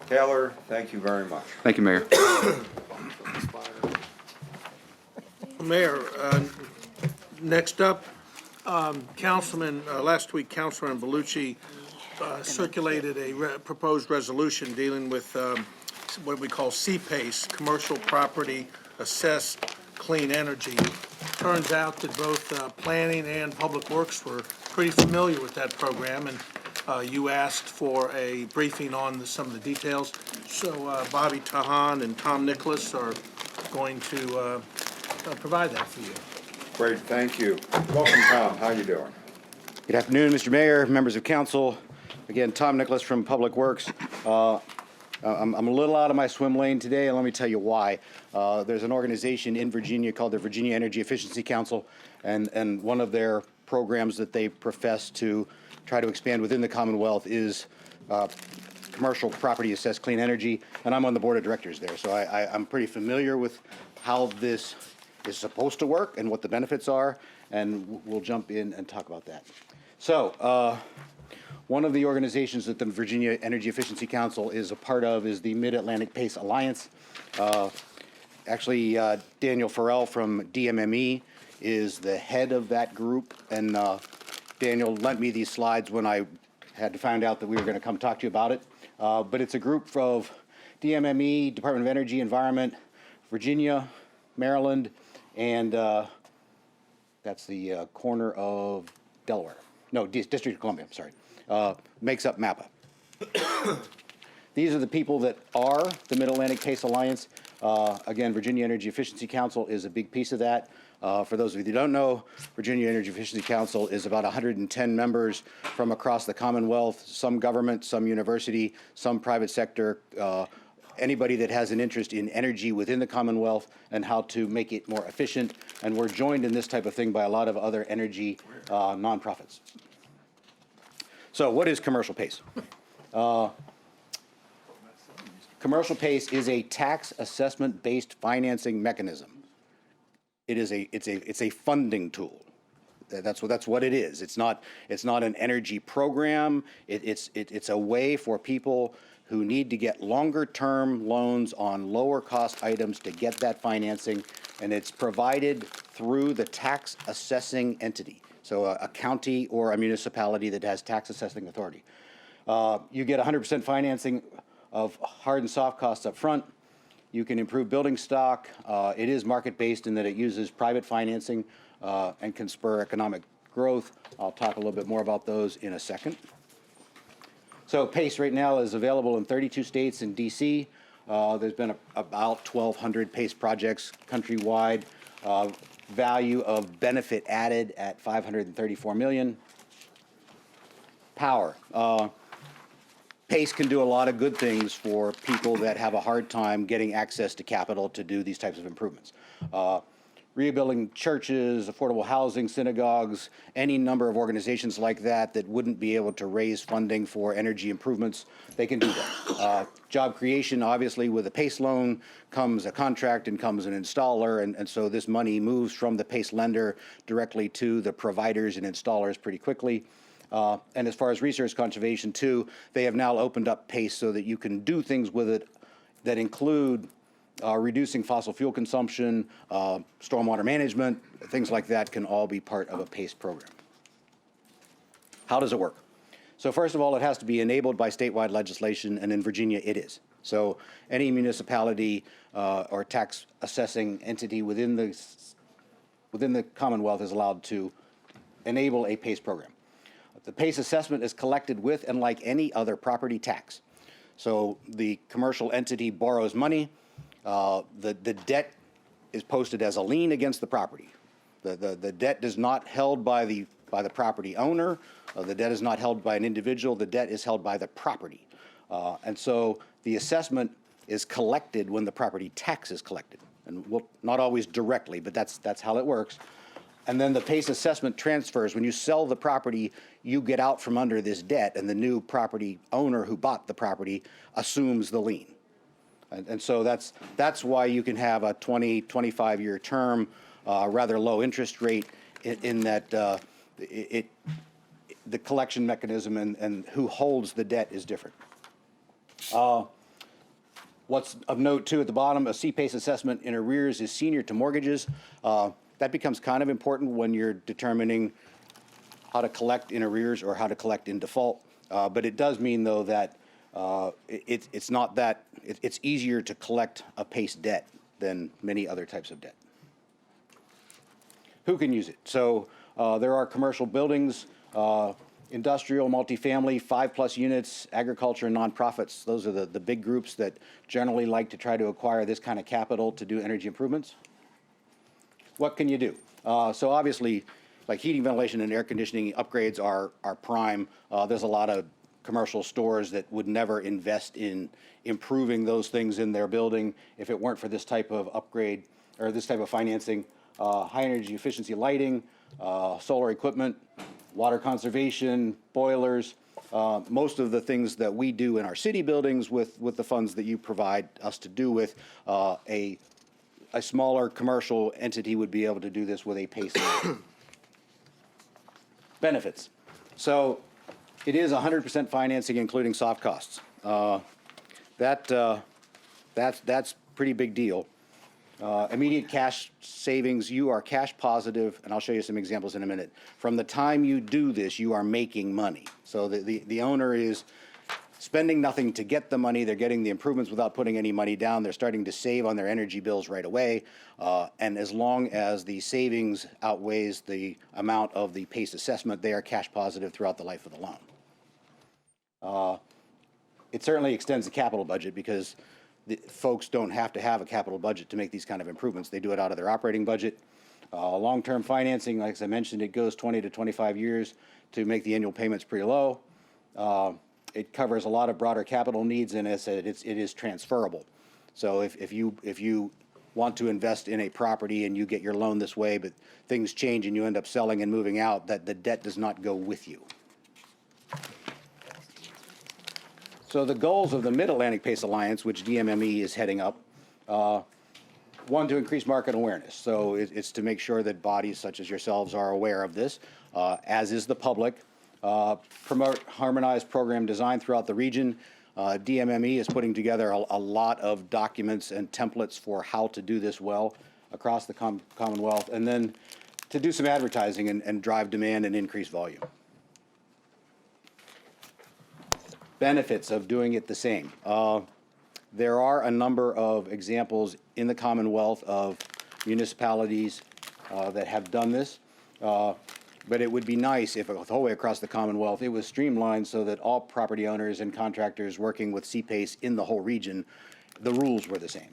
S1: Taylor, thank you very much.
S20: Thank you, Mayor.
S2: Mayor, next up, last week, Councilman Bellucci circulated a proposed resolution dealing with what we call CPACE, Commercial Property Assessed Clean Energy. Turns out that both Planning and Public Works were pretty familiar with that program, and you asked for a briefing on some of the details. So Bobby Tahan and Tom Nicholas are going to provide that for you.
S1: Great, thank you. Welcome, Tom. How you doing?
S21: Good afternoon, Mr. Mayor, members of council. Again, Tom Nicholas from Public Works. I'm a little out of my swim lane today, and let me tell you why. There's an organization in Virginia called the Virginia Energy Efficiency Council, and one of their programs that they profess to try to expand within the Commonwealth is commercial property assessed clean energy, and I'm on the board of directors there. So I'm pretty familiar with how this is supposed to work and what the benefits are, and we'll jump in and talk about that. So one of the organizations that the Virginia Energy Efficiency Council is a part of is the Mid-Atlantic PACE Alliance. Actually, Daniel Farrell from DMME is the head of that group, and Daniel lent me these slides when I had to find out that we were going to come talk to you about it. But it's a group of DMME, Department of Energy, Environment, Virginia, Maryland, and that's the corner of Delaware. No, District of Columbia, I'm sorry. Makes up MAPA. These are the people that are the Mid-Atlantic PACE Alliance. Again, Virginia Energy Efficiency Council is a big piece of that. For those of you who don't know, Virginia Energy Efficiency Council is about 110 members from across the Commonwealth, some government, some university, some private sector, anybody that has an interest in energy within the Commonwealth and how to make it more efficient. And we're joined in this type of thing by a lot of other energy nonprofits. So what is commercial PACE? Commercial PACE is a tax assessment-based financing mechanism. It's a funding tool. That's what it is. It's not an energy program. It's a way for people who need to get longer-term loans on lower-cost items to get that financing, and it's provided through the tax assessing entity. So a county or a municipality that has tax assessing authority. You get 100% financing of hard and soft costs up front. You can improve building stock. It is market-based in that it uses private financing and can spur economic growth. I'll talk a little bit more about those in a second. So PACE right now is available in 32 states and DC. There's been about 1,200 PACE projects countrywide. Value of benefit added at $534 million. Power. PACE can do a lot of good things for people that have a hard time getting access to capital to do these types of improvements. Rebuilding churches, affordable housing, synagogues, any number of organizations like that that wouldn't be able to raise funding for energy improvements, they can do that. Job creation, obviously, with a PACE loan comes a contract and comes an installer, and so this money moves from the PACE lender directly to the providers and installers pretty quickly. And as far as resource conservation, too, they have now opened up PACE so that you can do things with it that include reducing fossil fuel consumption, stormwater management, things like that can all be part of a PACE program. How does it work? So first of all, it has to be enabled by statewide legislation, and in Virginia it is. So any municipality or tax assessing entity within the Commonwealth is allowed to enable a PACE program. The PACE assessment is collected with and like any other property tax. So the commercial entity borrows money. The debt is posted as a lien against the property. The debt is not held by the property owner. The debt is not held by an individual. The debt is held by the property. And so the assessment is collected when the property tax is collected. And not always directly, but that's how it works. And then the PACE assessment transfers. When you sell the property, you get out from under this debt, and the new property owner who bought the property assumes the lien. And so that's why you can have a 20, 25-year term, rather low interest rate in that the collection mechanism and who holds the debt is different. What's of note, too, at the bottom, a CPACE assessment in arrears is senior to mortgages. That becomes kind of important when you're determining how to collect in arrears or how to collect in default. But it does mean, though, that it's not that it's easier to collect a PACE debt than many other types of debt. Who can use it? So there are commercial buildings, industrial, multifamily, 5+ units, agriculture, and nonprofits. Those are the big groups that generally like to try to acquire this kind of capital to do energy improvements. What can you do? So obviously, like heating, ventilation, and air conditioning upgrades are prime. There's a lot of commercial stores that would never invest in improving those things in their building if it weren't for this type of upgrade or this type of financing. High energy efficiency lighting, solar equipment, water conservation, boilers, most of the things that we do in our city buildings with the funds that you provide us to do with, a smaller commercial entity would be able to do this with a PACE loan. Benefits. So it is 100% financing, including soft costs. That's pretty big deal. Immediate cash savings, you are cash positive, and I'll show you some examples in a minute. From the time you do this, you are making money. So the owner is spending nothing to get the money. They're getting the improvements without putting any money down. They're starting to save on their energy bills right away. And as long as the savings outweighs the amount of the PACE assessment, they are cash positive throughout the life of the loan. It certainly extends the capital budget because folks don't have to have a capital budget to make these kind of improvements. They do it out of their operating budget. Long-term financing, like I mentioned, it goes 20 to 25 years to make the annual payments pretty low. It covers a lot of broader capital needs, and as I said, it is transferable. So if you want to invest in a property and you get your loan this way, but things change and you end up selling and moving out, that the debt does not go with you. So the goals of the Mid-Atlantic PACE Alliance, which DMME is heading up, one, to increase market awareness. So it's to make sure that bodies such as yourselves are aware of this, as is the public. Promote harmonized program design throughout the region. DMME is putting together a lot of documents and templates for how to do this well across the Commonwealth, and then to do some advertising and drive demand and increase volume. Benefits of doing it the same. There are a number of examples in the Commonwealth of municipalities that have done this. But it would be nice if the whole way across the Commonwealth, it was streamlined so that all property owners and contractors working with CPACE in the whole region, the rules were the same.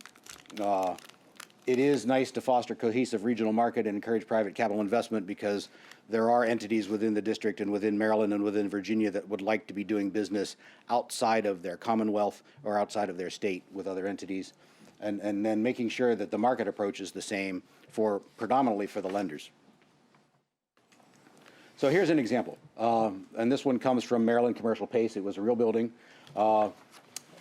S21: It is nice to foster cohesive regional market and encourage private capital investment because there are entities within the district and within Maryland and within Virginia that would like to be doing business outside of their Commonwealth or outside of their state with other entities. And then making sure that the market approach is the same for predominantly for the lenders. So here's an example, and this one comes from Maryland Commercial Pace. It was a real building,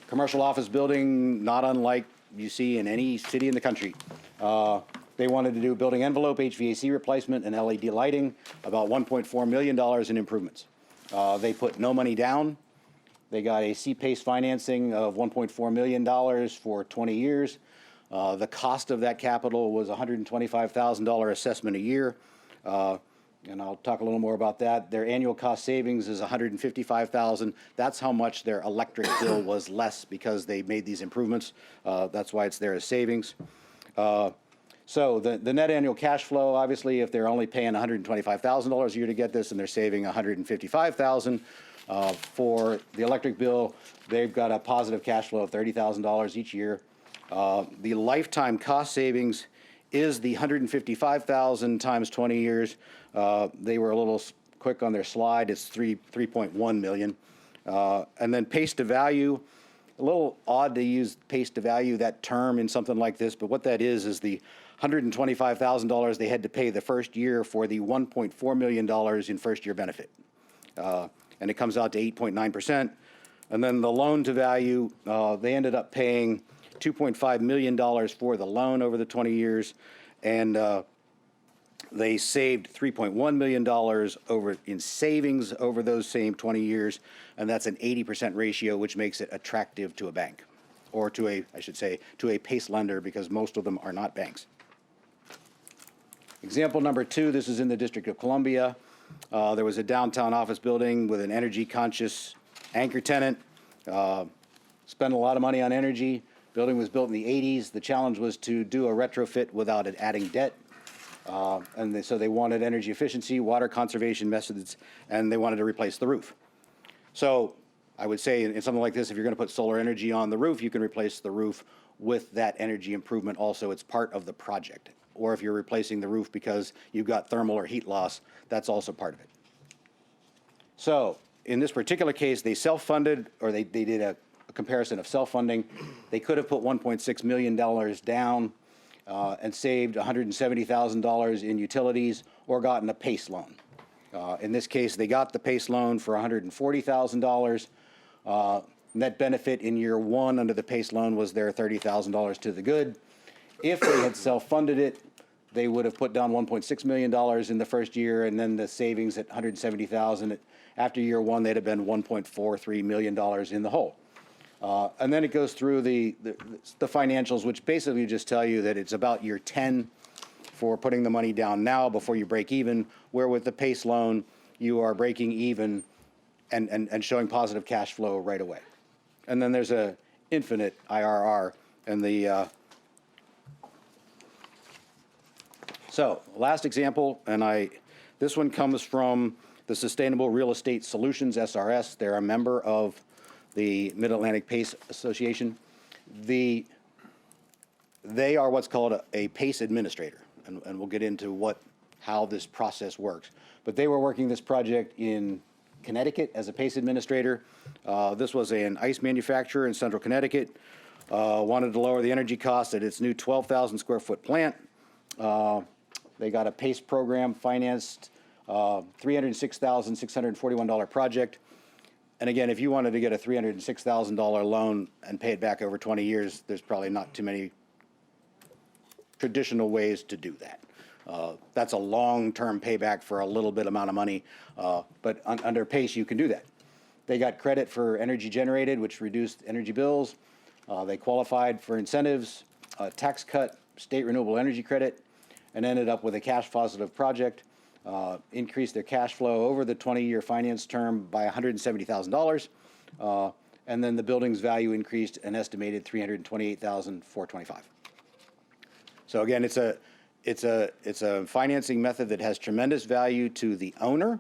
S21: commercial office building, not unlike you see in any city in the country. They wanted to do building envelope, HVAC replacement, and LED lighting, about $1.4 million in improvements. They put no money down. They got a CPACE financing of $1.4 million for 20 years. The cost of that capital was $125,000 assessment a year. And I'll talk a little more about that. Their annual cost savings is $155,000. That's how much their electric bill was less because they made these improvements. That's why it's there as savings. So the net annual cash flow, obviously, if they're only paying $125,000 a year to get this and they're saving $155,000 for the electric bill, they've got a positive cash flow of $30,000 each year. The lifetime cost savings is the $155,000 times 20 years. They were a little quick on their slide. It's 3.1 million. And then pace to value, a little odd to use pace to value, that term in something like this, but what that is the $125,000 they had to pay the first year for the $1.4 million in first year benefit. And it comes out to 8.9%. And then the loan to value, they ended up paying $2.5 million for the loan over the 20 years, and they saved $3.1 million over in savings over those same 20 years, and that's an 80% ratio, which makes it attractive to a bank, or to a, I should say, to a PACE lender, because most of them are not banks. Example number 2, this is in the District of Columbia. There was a downtown office building with an energy-conscious anchor tenant. Spent a lot of money on energy. Building was built in the 80s. The challenge was to do a retrofit without it adding debt. So they wanted energy efficiency, water conservation methods, and they wanted to replace the roof. So I would say in something like this, if you're going to put solar energy on the roof, you can replace the roof with that energy improvement also. It's part of the project. Or if you're replacing the roof because you've got thermal or heat loss, that's also part of it. So in this particular case, they self-funded, or they did a comparison of self-funding. They could have put $1.6 million down and saved $170,000 in utilities, or gotten a PACE loan. In this case, they got the PACE loan for $140,000. Net benefit in year 1 under the PACE loan was their $30,000 to the good. If they had self-funded it, they would have put down $1.6 million in the first year, and then the savings at $170,000. After year 1, they'd have been $1.43 million in the hole. And then it goes through the financials, which basically just tell you that it's about year 10 for putting the money down now before you break even, where with the PACE loan, you are breaking even and showing positive cash flow right away. And then there's a infinite IRR. And so last example, and this one comes from the Sustainable Real Estate Solutions, SRS. They're a member of the Mid-Atlantic PACE Association. They are what's called a PACE administrator, and we'll get into how this process works. But they were working this project in Connecticut as a PACE administrator. This was an ice manufacturer in central Connecticut. Wanted to lower the energy costs at its new 12,000 square foot plant. They got a PACE program financed, $306,641 project. And again, if you wanted to get a $306,000 loan and pay it back over 20 years, there's probably not too many traditional ways to do that. That's a long-term payback for a little bit amount of money, but under PACE, you can do that. They got credit for energy generated, which reduced energy bills. They qualified for incentives, tax cut, state renewable energy credit, and ended up with a cash-positive project. Increased their cash flow over the 20-year finance term by $170,000, and then the building's value increased an estimated $328,425. So again, it's a financing method that has tremendous value to the owner,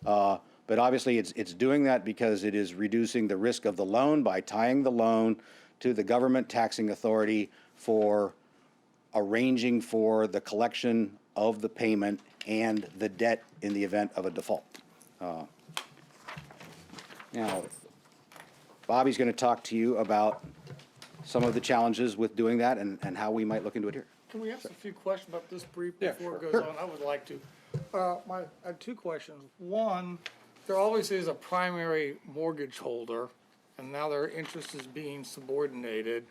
S21: but obviously it's doing that because it is reducing the risk of the loan by tying the loan to the government taxing authority for arranging for the collection of the payment and the debt in the event of a default. Now, Bobby's going to talk to you about some of the challenges with doing that and how we might look into it here.
S6: Can we ask a few questions about this brief before it goes on? I would like to. I had two questions. One, there always is a primary mortgage holder, and now their interest is being subordinated.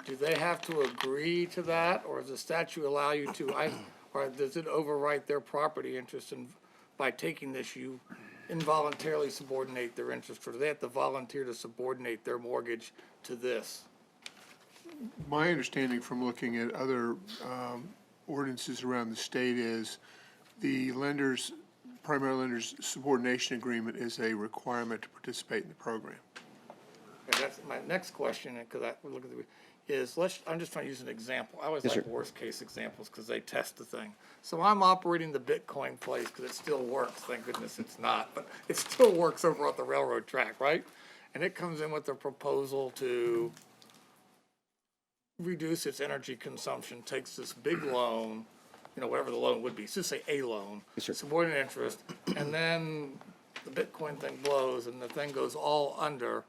S6: Do they have to agree to that, or does the statute allow you to, or does it overwrite their property interest, and by taking this, you involuntarily subordinate their interest, or do they have to volunteer to subordinate their mortgage to this?
S9: My understanding from looking at other ordinances around the state is the primary lender's subordination agreement is a requirement to participate in the program.
S6: And that's my next question, because I look at I'm just trying to use an example. I always
S21: Yes,
S6: like
S21: sir.
S6: worst case examples because they test the thing. So I'm operating the Bitcoin place because it still works. Thank goodness it's not, but it still works over at the railroad track, right? And it comes in with a proposal to reduce its energy consumption, takes this big loan, whatever the loan would be, so just say a loan,
S21: Yes, sir.
S6: subordinate interest, and then the Bitcoin thing blows and the thing goes all under.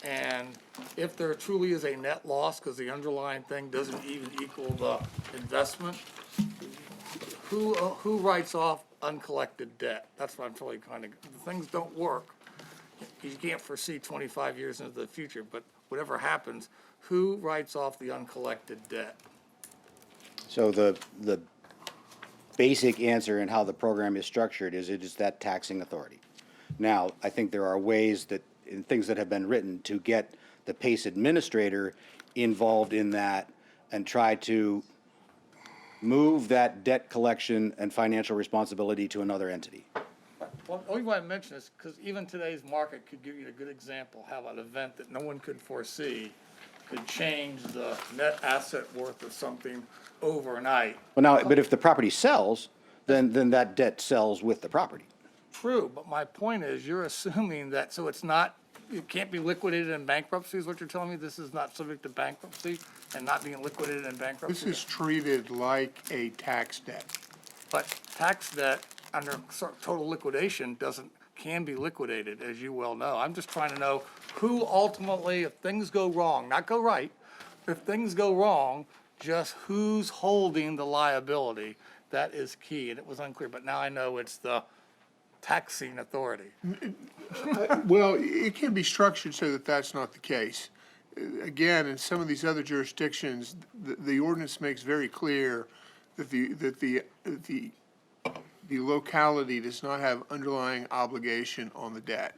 S6: And if there truly is a net loss because the underlying thing doesn't even equal the investment, who writes off uncollected debt? That's what I'm really things don't work. You can't foresee 25 years into the future, but whatever happens, who writes off the uncollected debt?
S21: So the basic answer in how the program is structured is it is that taxing authority. Now, I think there are ways that, in things that have been written, to get the PACE administrator involved in that and try to move that debt collection and financial responsibility to another entity.
S6: Well, the only why I mention this, because even today's market could give you a good example how an event that no one could foresee could change the net asset worth of something overnight.
S21: Well, now, but if the property sells, then that debt sells with the property.
S6: True, but my point is, you're assuming that, so it can't be liquidated in bankruptcy, is what you're telling me? This is not subject to bankruptcy and not being liquidated in bankruptcy?
S9: This is treated like a tax debt.
S6: But tax debt under total liquidation can be liquidated, as you well know. I'm just trying to know who ultimately, if things go wrong, not go right, if things go wrong, just who's holding the liability. That is key, and it was unclear, but now I know it's the taxing authority.
S9: Well, it can be structured so that that's not the case. Again, in some of these other jurisdictions, the ordinance makes very clear that the locality does not have underlying obligation on the debt.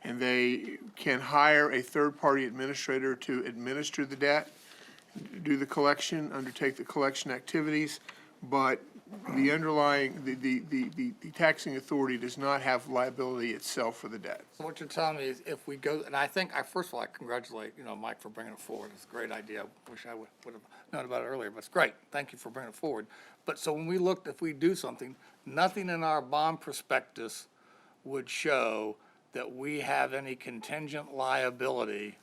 S9: And they can hire a third-party administrator to administer the debt, do the collection, undertake the collection activities, but the underlying, the taxing authority does not have liability itself for the debt.
S6: So what you're telling me is if we go, and I think, first of all, I congratulate, Mike for bringing it forward. It's a great idea. I wish I would have known about it earlier, but it's great. Thank you for bringing it forward. But so when we looked, if we do something, nothing in our bond prospectus would show that we have any contingent liability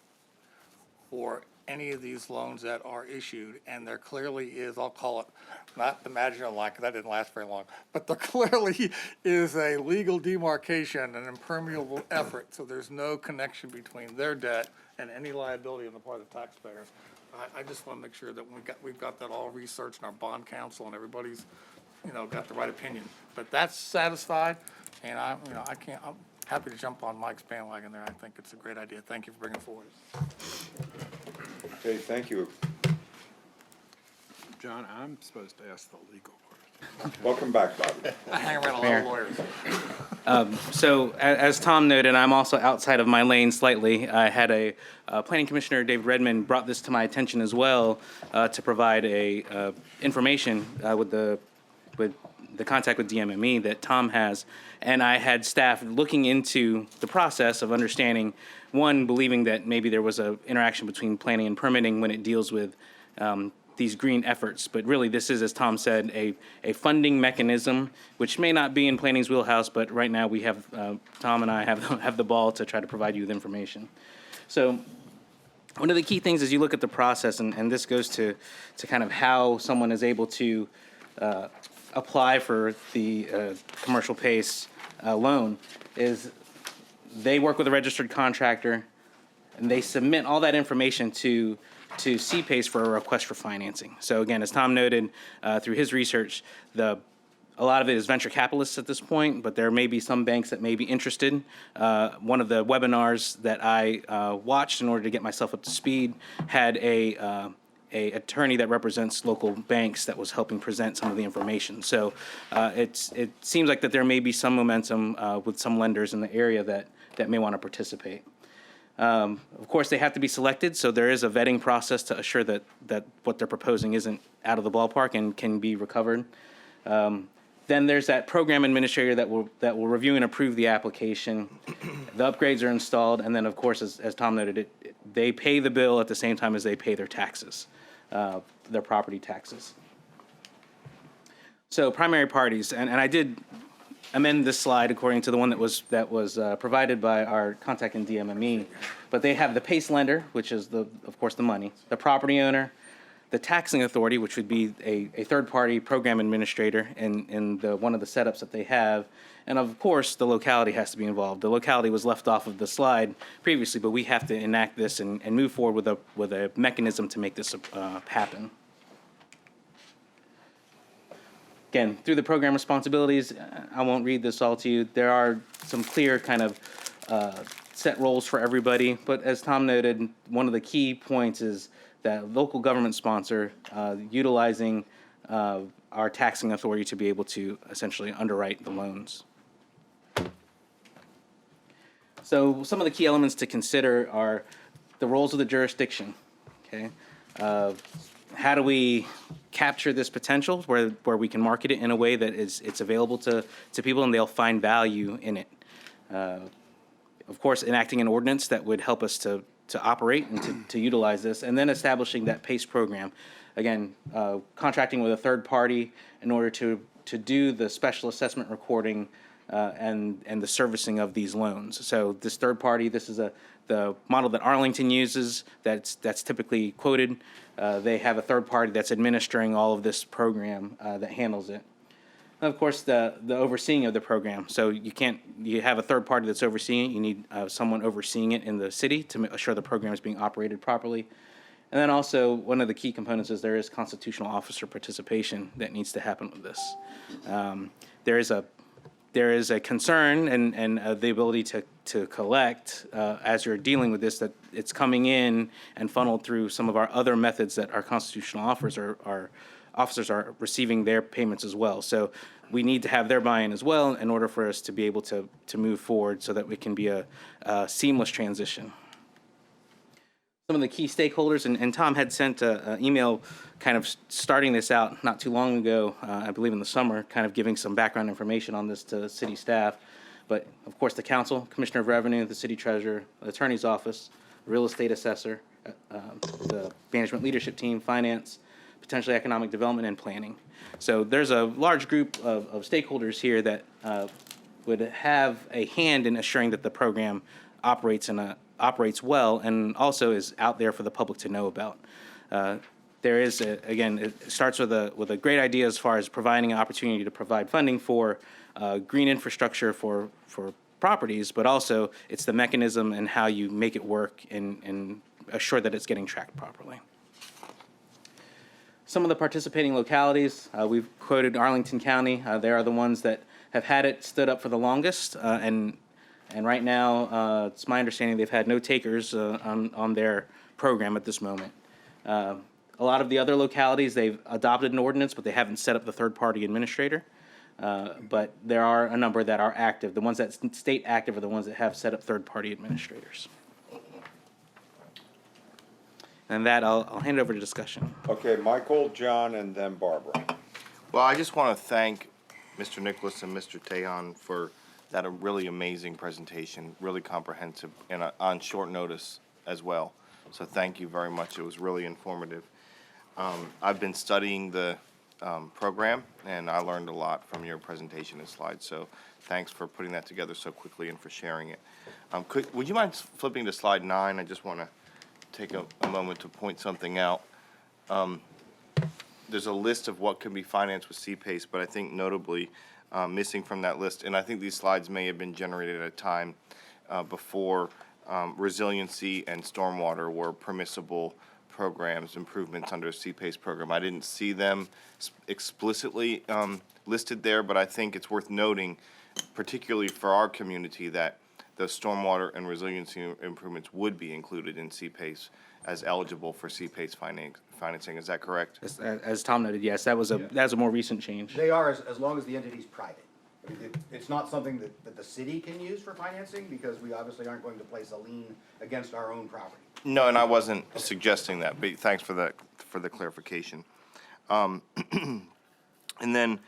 S6: for any of these loans that are issued, and there clearly is, I'll call it, not the marginal line, because that didn't last very long, but there clearly is a legal demarcation, an impermeable effort, so there's no connection between their debt and any liability on the part of the taxpayers. I just want to make sure that we've got that all researched in our bond counsel and everybody's, got the right opinion. But that's satisfied, and I'm happy to jump on Mike's bandwagon there. I think it's a great idea. Thank you for bringing it forward.
S1: Okay, thank you.
S10: John, I'm supposed to ask the legal question.
S1: Welcome back, Bobby.
S6: I hang around a lot of lawyers.
S12: So, as Tom noted, I'm also outside of my lane slightly. I had a Planning Commissioner, David Redmond, brought this to my attention as well to provide information with the the contact with DMME that Tom has, and I had staff looking into the process of understanding, one, believing that maybe there was a interaction between planning and permitting when it deals with these green efforts. But really, this is, as Tom said, a funding mechanism, which may not be in planning's wheelhouse, but right now we have, Tom and I have the ball to try to provide you with information. So one of the key things as you look at the process, and this goes to kind of how someone is able to apply for the commercial PACE loan, is they work with a registered contractor, and they submit all that information to CPACE for a request for financing. So again, as Tom noted, through his research, a lot of it is venture capitalists at this point, but there may be some banks that may be interested. One of the webinars that I watched in order to get myself up to speed had a attorney that represents local banks that was helping present some of the information. So it seems like that there may be some momentum with some lenders in the area that may want to participate. Of course, they have to be selected, so there is a vetting process to assure that what they're proposing isn't out of the ballpark and can be recovered. Then there's that program administrator that will review and approve the application. The upgrades are installed, and then, of course, as Tom noted, they pay the bill at the same time as they pay their taxes, their property taxes. So primary parties, and I did amend this slide according to the one that was provided by our contact in DMME, but they have the PACE lender, which is of course the money, the property owner, the taxing authority, which would be a third-party program administrator in one of the setups that they have, and of course the locality has to be involved. The locality was left off of the slide previously, but we have to enact this and move forward with a mechanism to make this happen. Again, through the program responsibilities, I won't read this all to you. There are some clear kind of set roles for everybody, but as Tom noted, one of the key points is that local government sponsor utilizing our taxing authority to be able to essentially underwrite the loans. So some of the key elements to consider are the roles of the jurisdiction, okay? How do we capture this potential where we can market it in a way that it's available to people and they'll find value in it? Of course, enacting an ordinance that would help us to operate and to utilize this, and then establishing that PACE program. Again, contracting with a third party in order to do the special assessment recording and the servicing of these loans. So this third party, this is the model that Arlington uses that's typically quoted. They have a third party that's administering all of this program that handles it. And of course, the overseeing of the program. So you have a third party that's overseeing it. You need someone overseeing it in the city to assure the program is being operated properly. And then also, one of the key components is there is constitutional officer participation that needs to happen with this. There is a concern and the ability to collect as you're dealing with this, that it's coming in and funneled through some of our other methods that our constitutional officers are receiving their payments as well. So we need to have their buy-in as well in order for us to be able to move forward so that we can be a seamless transition. Some of the key stakeholders, and Tom had sent an email kind of starting this out not too long ago, I believe in the summer, kind of giving some background information on this to city staff. But of course, the council, commissioner of revenue, the city treasurer, the attorney's office, real estate assessor, the management leadership team, finance, potentially economic development and planning. So there's a large group of stakeholders here that would have a hand in assuring that the program operates well and also is out there for the public to know about. There is, again, it starts with a great idea as far as providing an opportunity to provide funding for green infrastructure for properties, but also it's the mechanism and how you make it work and assure that it's getting tracked properly. Some of the participating localities, we've quoted Arlington County. They are the ones that have had it stood up for the longest, and right now, it's my understanding they've had no takers on their program at this moment. A lot of the other localities, they've adopted an ordinance, but they haven't set up the third-party administrator. But there are a number that are active. The ones that state active are the ones that have set up third-party administrators. And that, I'll hand it over to discussion.
S1: Okay, Michael, John, and then Barbara.
S8: Well, I just want to thank Mr. Nicholas and Mr. Tejon for that really amazing presentation, really comprehensive, and on short notice as well. So thank you very much. It was really informative. I've been studying the program, and I learned a lot from your presentation and slides. So thanks for putting that together so quickly and for sharing it. Would you mind flipping to slide 9? I just want to take a moment to point something out. There's a list of what can be financed with CPACE, but I think notably missing from that list, and I think these slides may have been generated at a time before resiliency and stormwater were permissible programs, improvements under a CPACE program. I didn't see them explicitly listed there, but I think it's worth noting, particularly for our community, that the stormwater and resiliency improvements would be included in CPACE as eligible for CPACE financing. Is that correct?
S12: As Tom noted, yes, that was a more recent change.
S21: They are as long as the entity's private. I mean, it's not something that the city can use for financing because we obviously aren't going to place a lien against our own property.
S8: No, and I wasn't suggesting that, but thanks for the clarification. And then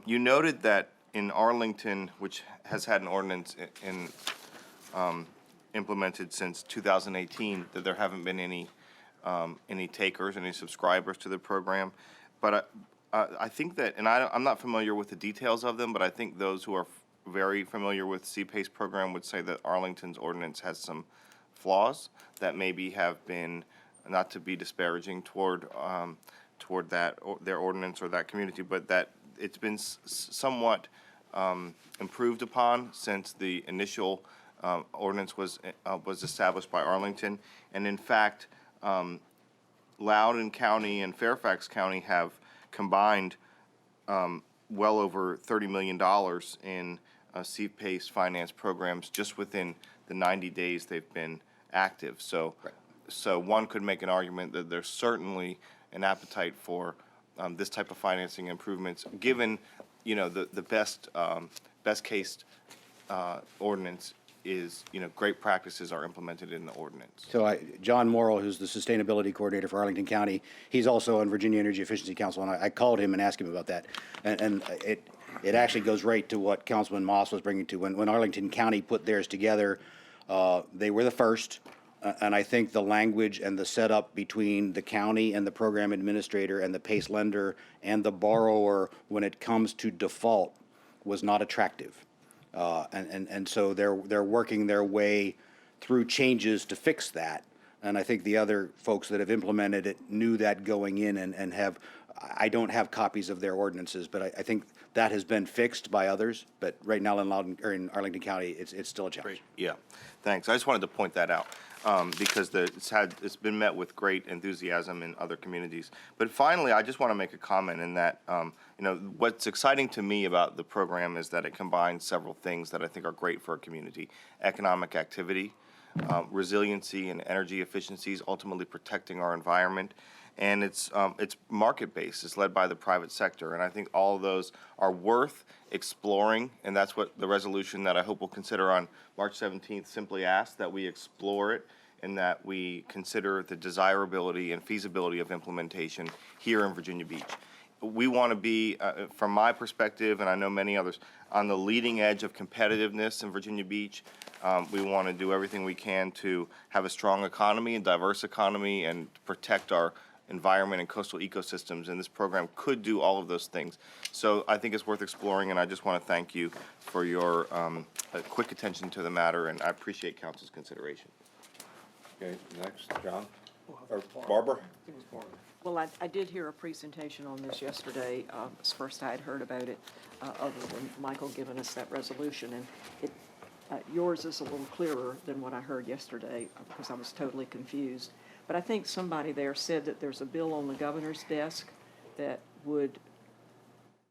S8: you noted that in Arlington, which has had an ordinance implemented since 2018, that there haven't been any takers, any subscribers to the program. But I think that, and I'm not familiar with the details of them, but I think those who are very familiar with CPACE program would say that Arlington's ordinance has some flaws that maybe have been, not to be disparaging toward that, or their ordinance or that community, but that it's been somewhat improved upon since the initial ordinance was established by Arlington. And in fact, Loudoun County and Fairfax County have combined well over $30 million in CPACE finance programs just within the 90 days they've been active. So, so one could make an argument that there's certainly an appetite for this type of financing improvements, given, you know, the best case ordinance is, you know, great practices are implemented in the ordinance.
S21: So John Morrill, who's the sustainability coordinator for Arlington County, he's also on Virginia Energy Efficiency Council, and I called him and asked him about that. And it actually goes right to what Councilman Moss was bringing to. When Arlington County put theirs together, they were the first. And I think the language and the setup between the county and the program administrator and the PACE lender and the borrower when it comes to default was not attractive. And so they're working their way through changes to fix that. And I think the other folks that have implemented it knew that going in and have, I don't have copies of their ordinances, but I think that has been fixed by others. But right now in Arlington County, it's still a challenge.
S8: Yeah, thanks. I just wanted to point that out because it's been met with great enthusiasm in other communities. But finally, I just want to make a comment in that you know, what's exciting to me about the program is that it combines several things that I think are great for a community: economic activity, resiliency and energy efficiencies, ultimately protecting our environment. And it's market-based. It's led by the private sector. And I think all of those are worth exploring. And that's what the resolution that I hope we'll consider on March 17th simply asks, that we explore it and that we consider the desirability and feasibility of implementation here in Virginia Beach. We want to be, from my perspective, and I know many others, on the leading edge of competitiveness in Virginia Beach. We want to do everything we can to have a strong economy and diverse economy and protect our environment and coastal ecosystems, and this program could do all of those things. So I think it's worth exploring, and I just want to thank you for your quick attention to the matter, and I appreciate council's consideration.
S1: Okay, next, John, or Barbara?
S14: Well, I did hear a presentation on this yesterday. It's the first I had heard about it, other than Michael giving us that resolution. And yours is a little clearer than what I heard yesterday because I was totally confused. But I think somebody there said that there's a bill on the governor's desk that would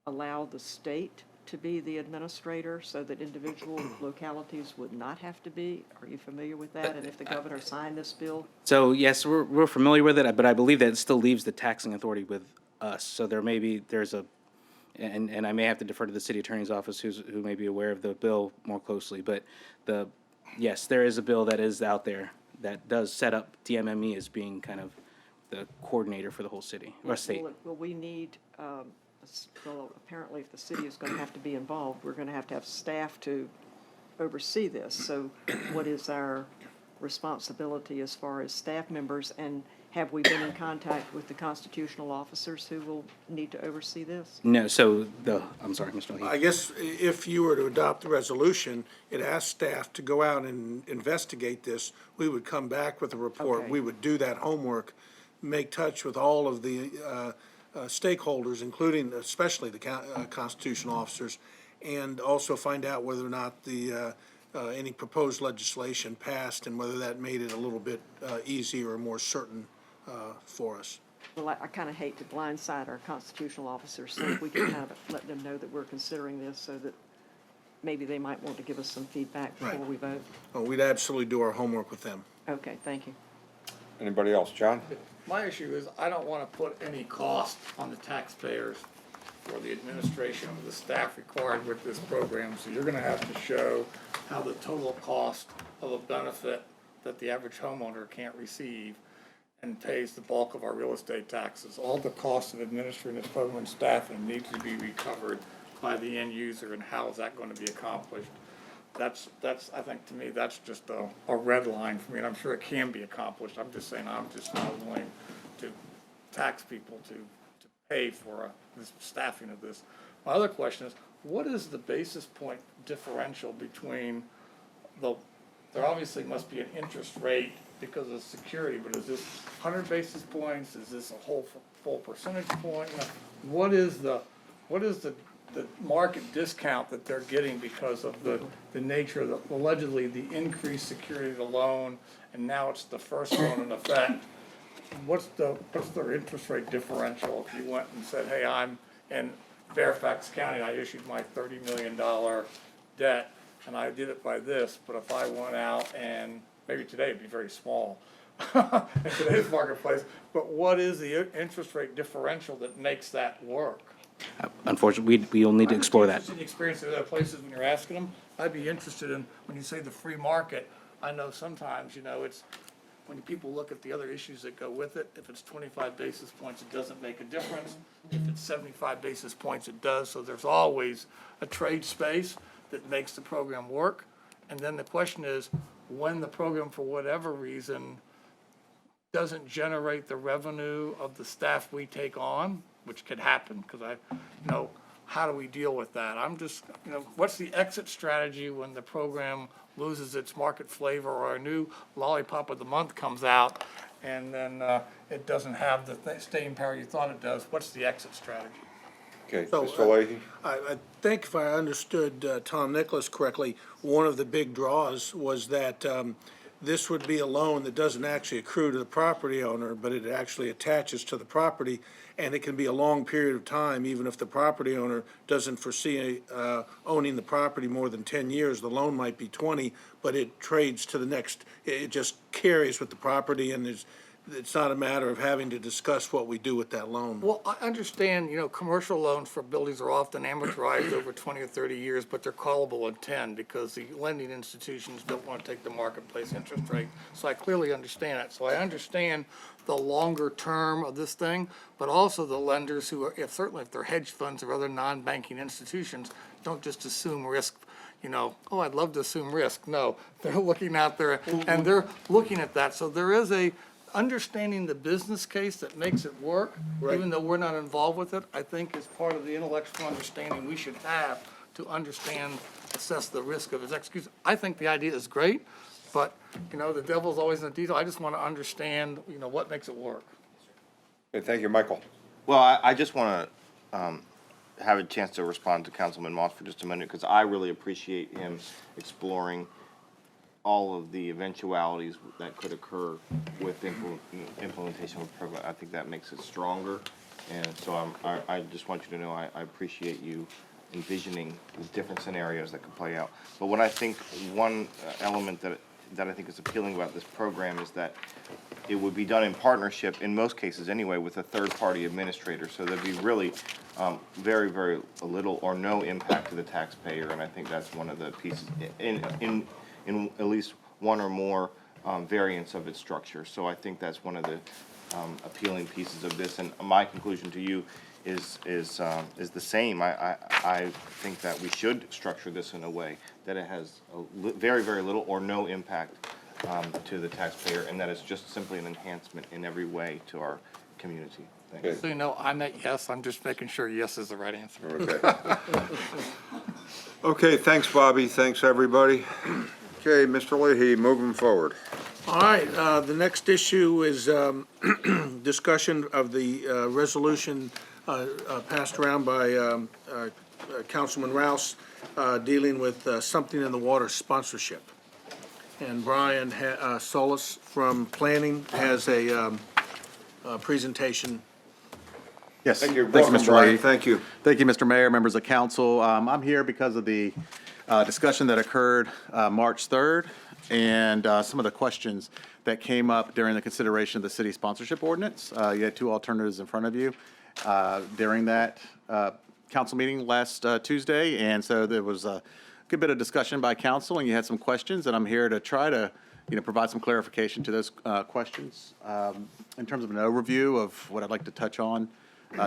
S14: allow the state to be the administrator so that individual localities would not have to be. Are you familiar with that? And if the governor signed this bill?
S12: So yes, we're familiar with it, but I believe that it still leaves the taxing authority with us. So there's a, and I may have to defer to the city attorney's office who may be aware of the bill more closely. But yes, there is a bill that is out there that does set up DMME as being kind of the coordinator for the whole city or state.
S14: Will we need a well, apparently if the city is going to have to be involved, we're going to have staff to oversee this. So what is our responsibility as far as staff members, and have we been in contact with the constitutional officers who will need to oversee this?
S12: No, so I'm sorry, Mr. O'Heath.
S2: I guess if you were to adopt the resolution, it asks staff to go out and investigate this. We would come back with a report.
S14: Okay.
S2: We would do that homework, make touch with all of the stakeholders, including especially the constitutional officers, and also find out whether or not any proposed legislation passed and whether that made it a little bit easier or more certain for us.
S14: Well, I kind of hate to blindside our constitutional officers, so if we can kind of let them know that we're considering this so that maybe they might want to give us some feedback before
S2: Right.
S14: we vote.
S2: Well, we'd absolutely do our homework with them.
S14: Okay, thank you.
S1: Anybody else? John?
S6: My issue is I don't want to put any cost on the taxpayers for the administration of the staff required with this program. So you're going to have to show how the total cost of a benefit that the average homeowner can't receive and pays the bulk of our real estate taxes. All the costs of administering this program and staffing need to be recovered by the end user, and how is that going to be accomplished? That's I think, to me, that's just a red line for me, and I'm sure it can be accomplished. I'm just saying I'm just not willing to tax people to pay for this staffing of this. My other question is, what is the basis point differential between there obviously must be an interest rate because of security, but is this 100 basis points? Is this a full percentage point? What is the market discount that they're getting because of the nature of allegedly the increased security of the loan, and now it's the first loan in effect? What's their interest rate differential if you went and said, hey, I'm in Fairfax County, I issued my $30 million debt, and I did it by this, but if I went out and, maybe today it'd be very small in today's marketplace, but what is the interest rate differential that makes that work?
S12: Unfortunately, we'll need to explore that.
S6: I'm interested in the experience of other places when you're asking them. I'd be interested in, when you say the free market, I know sometimes, it's, when people look at the other issues that go with it, if it's 25 basis points, it doesn't make a difference. If it's 75 basis points, it does. So there's always a trade space that makes the program work. And then the question is, when the program, for whatever reason, doesn't generate the revenue of the staff we take on, which could happen, because how do we deal with that? I'm just, what's the exit strategy when the program loses its market flavor, or a new lollipop of the month comes out and then it doesn't have the staying power you thought it does? What's the exit strategy?
S1: Okay,
S2: So,
S1: Mr. Leahy?
S2: I think if I understood Tom Nicholas correctly, one of the big draws was that this would be a loan that doesn't actually accrue to the property owner, but it actually attaches to the property, and it can be a long period of time, even if the property owner doesn't foresee owning the property more than 10 years. The loan might be 20, but it trades to the next, it just carries with the property, and it's not a matter of having to discuss what we do with that loan.
S6: Well, I understand, commercial loans for buildings are often amortized over 20 or 30 years, but they're callable in 10 because the lending institutions don't want to take the marketplace interest rate. So I clearly understand it. So I understand the longer term of this thing, but also the lenders who are, certainly if they're hedge funds or other non-banking institutions, don't just assume risk. Oh, I'd love to assume risk. No, they're looking out there and they're looking at that. So there is understanding the business case that makes it work, even though we're not involved with it, I think is part of the intellectual understanding we should have to assess the risk of its execution. I think the idea is great, but, the devil's always in the detail. I just want to understand, what makes it work.
S1: Okay, thank you, Michael.
S8: Well, I just want to have a chance to respond to Councilman Moss for just a minute, because I really appreciate him exploring all of the eventualities that could occur with implementation of the program. I think that makes it stronger, and so I just want you to know I appreciate you envisioning the different scenarios that could play out. But what I think one element that I think is appealing about this program is that it would be done in partnership, in most cases anyway, with a third-party administrator. So there'd be really very, very little or no impact to the taxpayer, and I think that's one of the pieces in at least one or more variants of its structure. So I think that's one of the appealing pieces of this. And my conclusion to you is the same. I think that we should structure this in a way that it has very, very little or no impact to the taxpayer, and that it's just simply an enhancement in every way to our community. Thanks.
S6: So, you know, I meant yes, I'm just making sure yes is the right answer.
S1: Okay. Okay, thanks, Bobby. Thanks, everybody. Okay, Mr. Leahy, moving forward.
S2: All right, the next issue is discussion of the resolution passed around by Councilman Rouse dealing with Something in the Water sponsorship. And Brian Solis from Planning has a presentation.
S3: Yes.
S1: Thank you.
S3: Thank you,
S1: Welcome,
S3: Mr.
S1: Brian.
S3: Leahy.
S1: Thank you.
S3: Thank you, Mr. Mayor, members of council. I'm here because of the discussion that occurred March 3rd and some of the questions that came up during the consideration of the city sponsorship ordinance. You had two alternatives in front of you during that council meeting last Tuesday, and so there was a good bit of discussion by council, and you had some questions, and I'm here to try to provide some clarification to those questions. In terms of an overview of what I'd like to touch on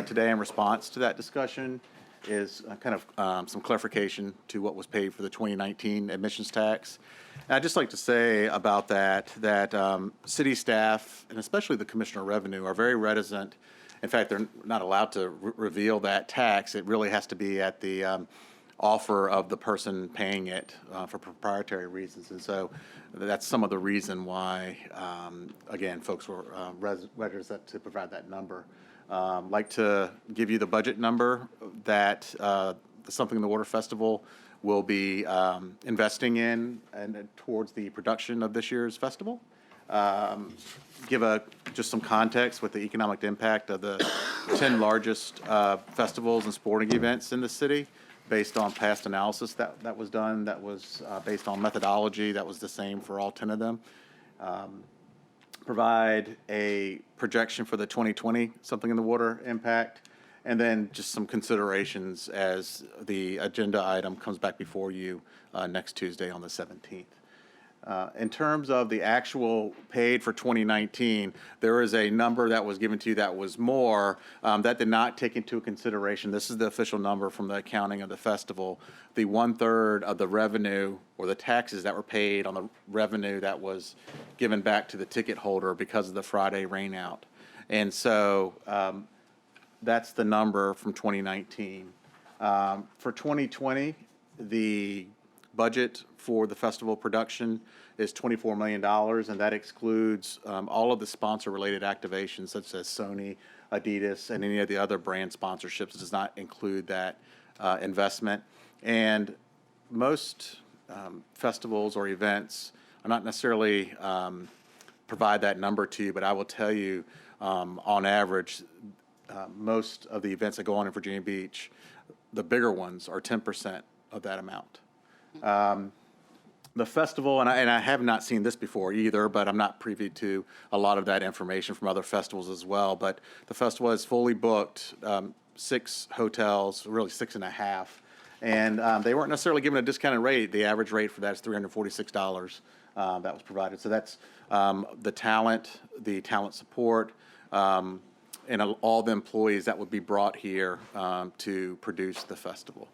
S3: today in response to that discussion is kind of some clarification to what was paid for the 2019 admissions tax. And I'd just like to say about that city staff, and especially the Commissioner of Revenue, are very reticent. In fact, they're not allowed to reveal that tax. It really has to be at the offer of the person paying it for proprietary reasons. And so that's some of the reason why, again, folks were reticent to provide that number. Like to give you the budget number that Something in the Water Festival will be investing in and towards the production of this year's festival. Give just some context with the economic impact of the 10 largest festivals and sporting events in the city based on past analysis that was done, that was based on methodology that was the same for all 10 of them. Provide a projection for the 2020 Something in the Water impact, and then just some considerations as the agenda item comes back before you next Tuesday on the 17th. In terms of the actual paid for 2019, there is a number that was given to you that was more, that did not take into consideration, this is the official number from the accounting of the festival, the 1/3 of the revenue or the taxes that were paid on the revenue that was given back to the ticket holder because of the Friday rainout. And so that's the number from 2019. For 2020, the budget for the festival production is $24 million, and that excludes all of the sponsor-related activations such as Sony, Adidas, and any of the other brand sponsorships. It does not include that investment. And most festivals or events are not necessarily provide that number to you, but I will tell you, on average, most of the events that go on in Virginia Beach, the bigger ones, are 10% of that amount. The festival, and I have not seen this before either, but I'm not privy to a lot of that information from other festivals as well, but the festival is fully booked, 6 hotels, really 6.5, and they weren't necessarily given a discounted rate. The average rate for that is $346 that was provided. So that's the talent support, and all the employees that would be brought here to produce the festival.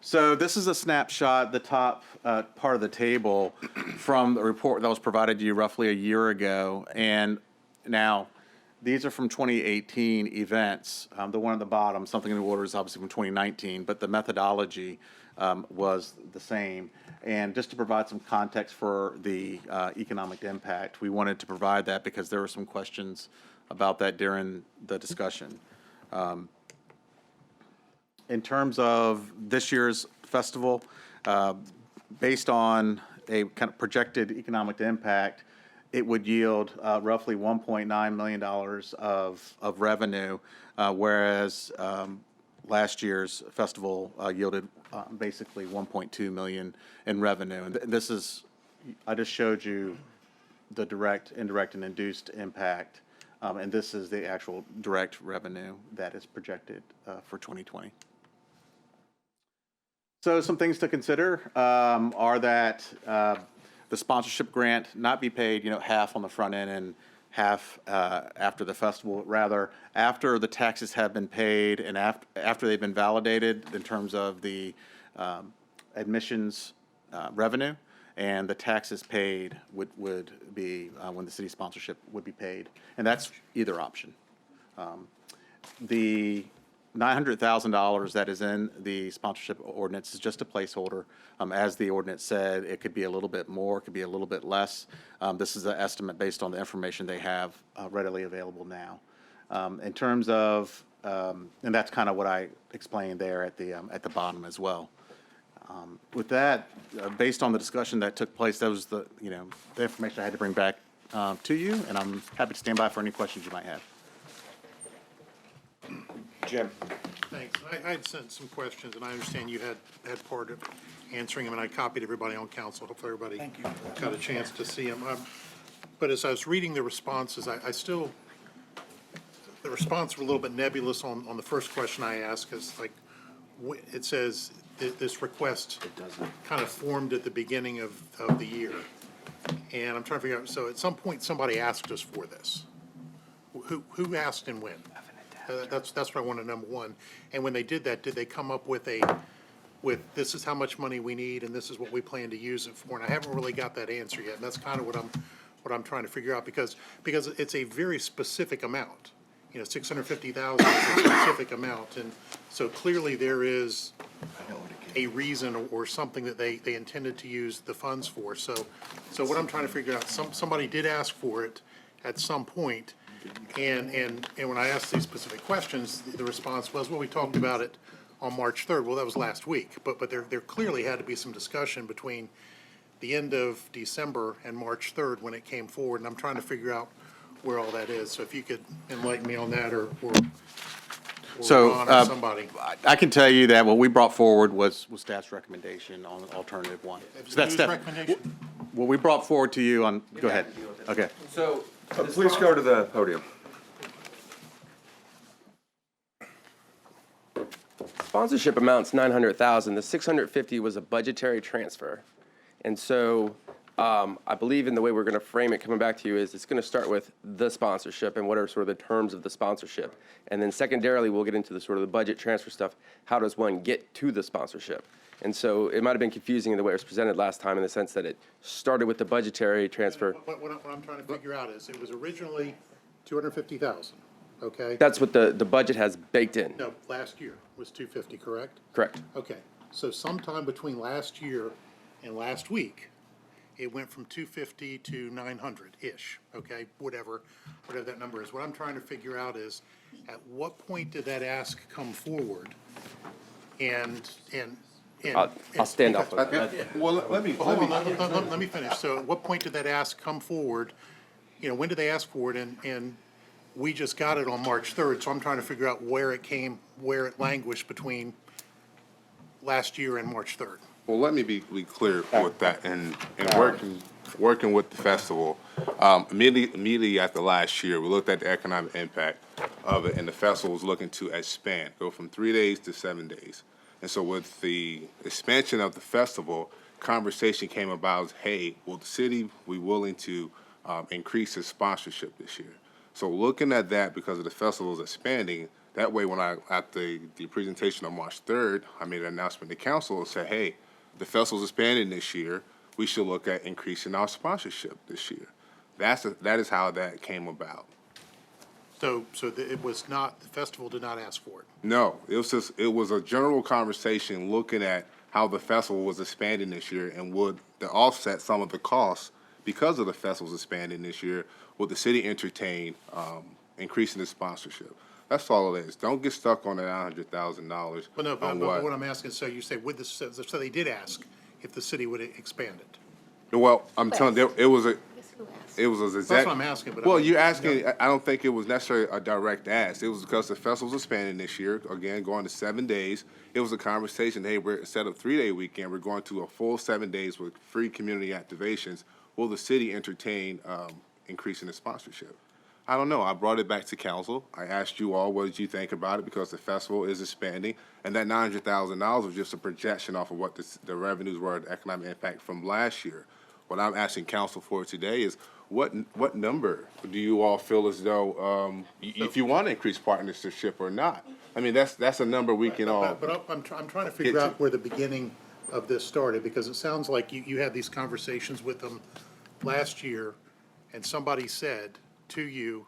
S3: So this is a snapshot, the top part of the table from the report that was provided to you roughly a year ago. And now these are from 2018 events. The one at the bottom, Something in the Water, is obviously from 2019, but the methodology was the same. And just to provide some context for the economic impact, we wanted to provide that because there were some questions about that during the discussion. In terms of this year's festival, based on a kind of projected economic impact, it would yield roughly $1.9 million of revenue, whereas last year's festival yielded basically $1.2 million in revenue. And this is, I just showed you the direct, indirect, and induced impact, and this is the actual direct revenue that is projected for 2020. So some things to consider are that the sponsorship grant not be paid, half on the front end and half after the festival. Rather, after the taxes have been paid and after they've been validated in terms of the admissions revenue, and the taxes paid would be when the city sponsorship would be paid. And that's either option. The $900,000 that is in the sponsorship ordinance is just a placeholder. As the ordinance said, it could be a little bit more, it could be a little bit less. This is an estimate based on the information they have readily available now. In terms of, and that's kind of what I explained there at the bottom as well. With that, based on the discussion that took place, that was the information I had to bring back to you, and I'm happy to stand by for any questions you might have.
S7: Jim. Thanks. I had sent some questions, and I understand you had part of answering them, and I copied everybody on council. Hopefully everybody got a chance to see them. But as I was reading the responses, I still, the response were a little bit nebulous on the first question I asked, because like, it says this request kind of formed at the beginning of the year. And I'm trying to figure out, so at some point, somebody asked us for this. Who asked and when? That's what I want to know, number one. And when they did that, did they come up with this is how much money we need and this is what we plan to use it for? And I haven't really got that answer yet. And that's kind of what I'm trying to figure out, because it's a very specific amount. You know, 650,000 is a specific amount, and so clearly there is a reason or something that they intended to use the funds for. So what I'm trying to figure out, somebody did ask for it at some point. And when I asked these specific questions, the response was, well, we talked about it on March 3rd. Well, that was last week, but there clearly had to be some discussion between the end of December and March 3rd when it came forward, and I'm trying to figure out where all that is. So if you could enlighten me on that, or Ron or somebody.
S3: I can tell you that what we brought forward was staff's recommendation on alternative one. So that's
S7: recommendation?
S3: What we brought forward to you on, go ahead. Okay.
S4: So, please go to the podium. Sponsorship amount's 900,000. The 650 was a budgetary transfer. And so, I believe in the way we're going to frame it, coming back to you, is it's going to start with the sponsorship and what are sort of the terms of the sponsorship. And then secondarily, we'll get into the sort of the budget transfer stuff. How does one get to the sponsorship? And so it might have been confusing in the way it was presented last time, in the sense that it started with the budgetary transfer.
S7: What I'm trying to figure out is, it was originally 250,000, okay?
S4: That's what the budget has baked in.
S7: No, last year was 250, correct?
S4: Correct.
S7: Okay, so sometime between last year and last week, it went from 250 to 900-ish, okay, whatever that number is. What I'm trying to figure out is, at what point did that ask come forward? And
S4: I'll stand up.
S1: Well, let
S7: me finish. So at what point did that ask come forward? You know, when did they ask for it? And we just got it on March 3rd, so I'm trying to figure out where it languished between last year and March 3rd.
S22: Well, let me be clear with that. And working with the festival, immediately after last year, we looked at the economic impact of it, and the festival was looking to expand, go from 3 days to 7 days. And so with the expansion of the festival, conversation came about, hey, will the city be willing to increase its sponsorship this year? So looking at that, because of the festival's expanding, that way when at the presentation on March 3rd, I made an announcement to council and said, hey, the festival's expanding this year, we should look at increasing our sponsorship this year. That is how that came about.
S7: So it was not, the festival did not ask for it?
S22: No, it was a general conversation looking at how the festival was expanding this year, and would to offset some of the costs because of the festival's expanding this year, would the city entertain increasing the sponsorship? That's all it is. Don't get stuck on the $900,000.
S7: Well, no, but what I'm asking, so you say so they did ask if the city would expand it?
S22: Well, I'm telling you, it was a exact.
S7: That's what I'm asking, but.
S22: Well, you're asking, I don't think it was necessarily a direct ask. It was because the festival's expanding this year, again, going to 7 days. It was a conversation, hey, instead of 3-day weekend, we're going to a full 7 days with free community activations. Will the city entertain increasing the sponsorship? I don't know. I brought it back to council. I asked you all, what did you think about it? Because the festival is expanding, and that $900,000 was just a projection off of what the revenues were, the economic impact from last year. what I'm asking council for today is what number do you all feel as though, if you want to increase partnership or not? I mean, that's a number we can all.
S7: But I'm trying to figure out where the beginning of this started, because it sounds like you had these conversations with them last year, and somebody said to you,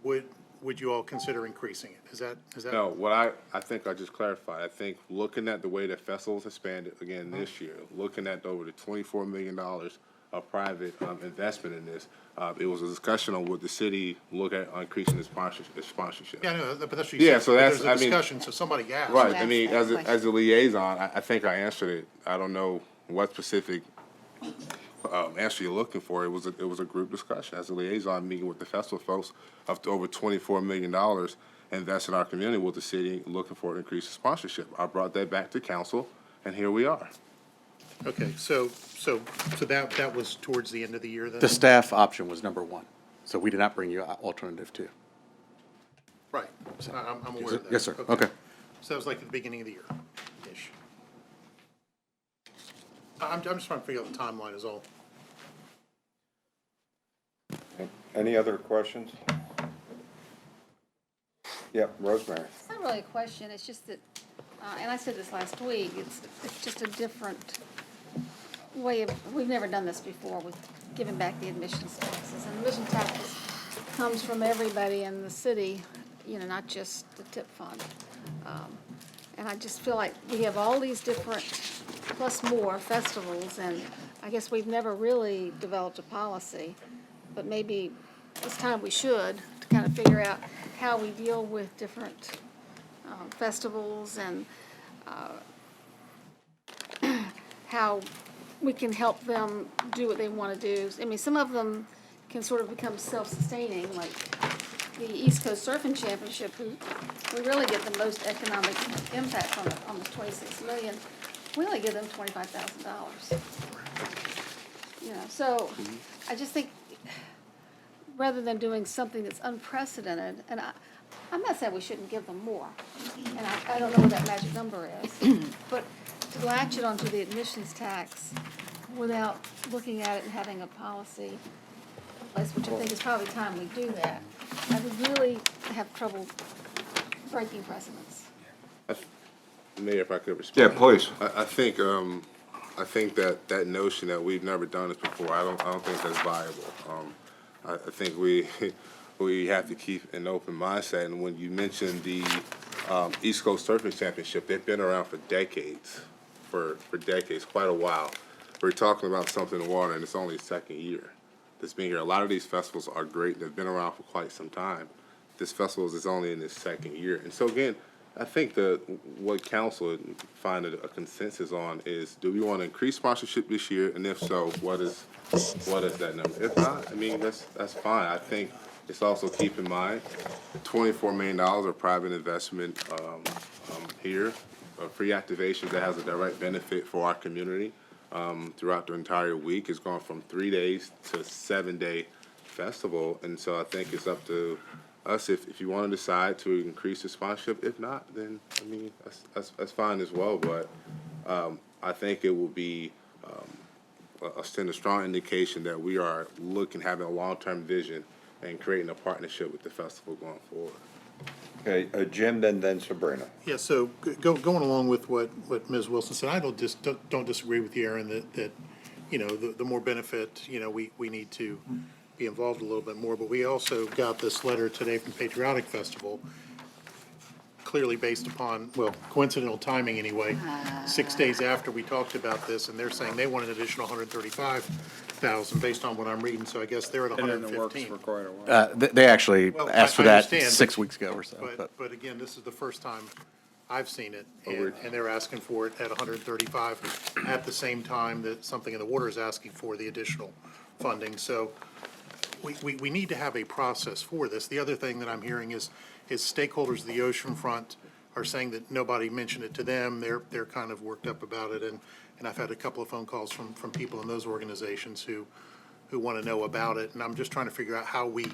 S7: would you all consider increasing it? Is that?
S22: No, what I think I just clarified, I think looking at the way that festivals expanded again this year, looking at over the $24 million of private investment in this, it was a discussion on would the city look at increasing its sponsorship.
S7: Yeah, no, but that's what you
S22: Yeah,
S7: said.
S22: so
S7: But
S22: that's,
S7: there's a
S22: I mean.
S7: discussion, so somebody asked.
S22: Right, I mean, as a liaison, I think I answered it. I don't know what specific answer you're looking for. It was a group discussion. As a liaison, meeting with the festival folks, up to over $24 million invested in our community with the city, looking for an increase in sponsorship. I brought that back to council, and here we are.
S7: Okay, so that was towards the end of the year then?
S3: The staff option was number one, so we did not bring you alternative two.
S7: Right, I'm aware of that.
S3: Yes, sir, okay.
S7: So that was like at the beginning of the year-ish. I'm just trying to figure out the timeline is all.
S1: Any other questions? Yeah, Rosemary.
S5: It's not really a question, it's just that, and I said this last week, it's just a different way of, we've never done this before with giving back the admissions taxes. And admission taxes comes from everybody in the city, you know, not just the tip fund. And I just feel like we have all these different, plus more festivals, and I guess we've never really developed a policy, but maybe this time we should, to kind of figure out how we deal with different festivals and how we can help them do what they want to do. I mean, some of them can sort of become self-sustaining, like the East Coast Surfing Championship, we really get the most economic impact from it, almost $26 million. We only give them $25,000. You know, so I just think rather than doing something that's unprecedented, and I'm not saying we shouldn't give them more, and I don't know what that magic number is, but to latch it onto the admissions tax without looking at it and having a policy, which I think is probably time we do that, I would really have trouble breaking precedents.
S22: Mayor, if I could respond.
S1: Yeah, please.
S22: I think that notion that we've never done this before, I don't think that's viable. I think we have to keep an open mindset. And when you mentioned the East Coast Surfing Championship, they've been around for decades, for decades, quite a while. We're talking about something in the water, and it's only its second year that's been here. A lot of these festivals are great. They've been around for quite some time. This festival is only in its second year. And so again, I think what council find a consensus on is, do we want to increase sponsorship this year? And if so, what is that number? If not, I mean, that's fine. I think it's also keep in mind $24 million of private investment here, free activations that has a direct benefit for our community throughout the entire week. It's gone from 3 days to 7-day festival. And so I think it's up to us if you want to decide to increase the sponsorship. If not, then I mean that's fine as well. But I think it will be send a strong indication that we are having a long-term vision and creating a partnership with the festival going forward.
S1: Okay, Jim, then Sabrina.
S7: Yeah, so going along with what Ms. Wilson said, I don't disagree with you, Aaron, that you know, the more benefit, you know, we need to be involved a little bit more. But we also got this letter today from Patriotic Festival, clearly based upon, well, coincidental timing anyway, 6 days after we talked about this, and they're saying they want an additional 135,000 based on what I'm reading, so I guess they're at 115.
S3: They actually
S7: Well,
S3: asked for
S7: I
S3: that
S7: understand,
S3: 6
S7: but-
S3: weeks ago or so.
S7: But again, this is the first time I've seen it, and they're asking for it at 135 at the same time that Something in the Water is asking for the additional funding. So we need to have a process for this. The other thing that I'm hearing is stakeholders of the oceanfront are saying that nobody mentioned it to them. They're kind of worked up about it, and I've had a couple of phone calls from people in those organizations who want to know about it. And I'm just trying to figure out how we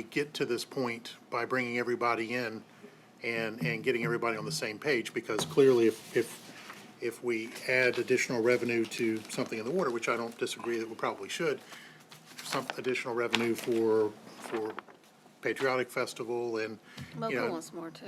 S7: get to this point by bringing everybody in and getting everybody on the same page, because clearly if if we add additional revenue to something in the water, which I don't disagree that we probably should, some additional revenue for Patriotic Festival and, you
S5: Local
S7: know,
S5: wants more too.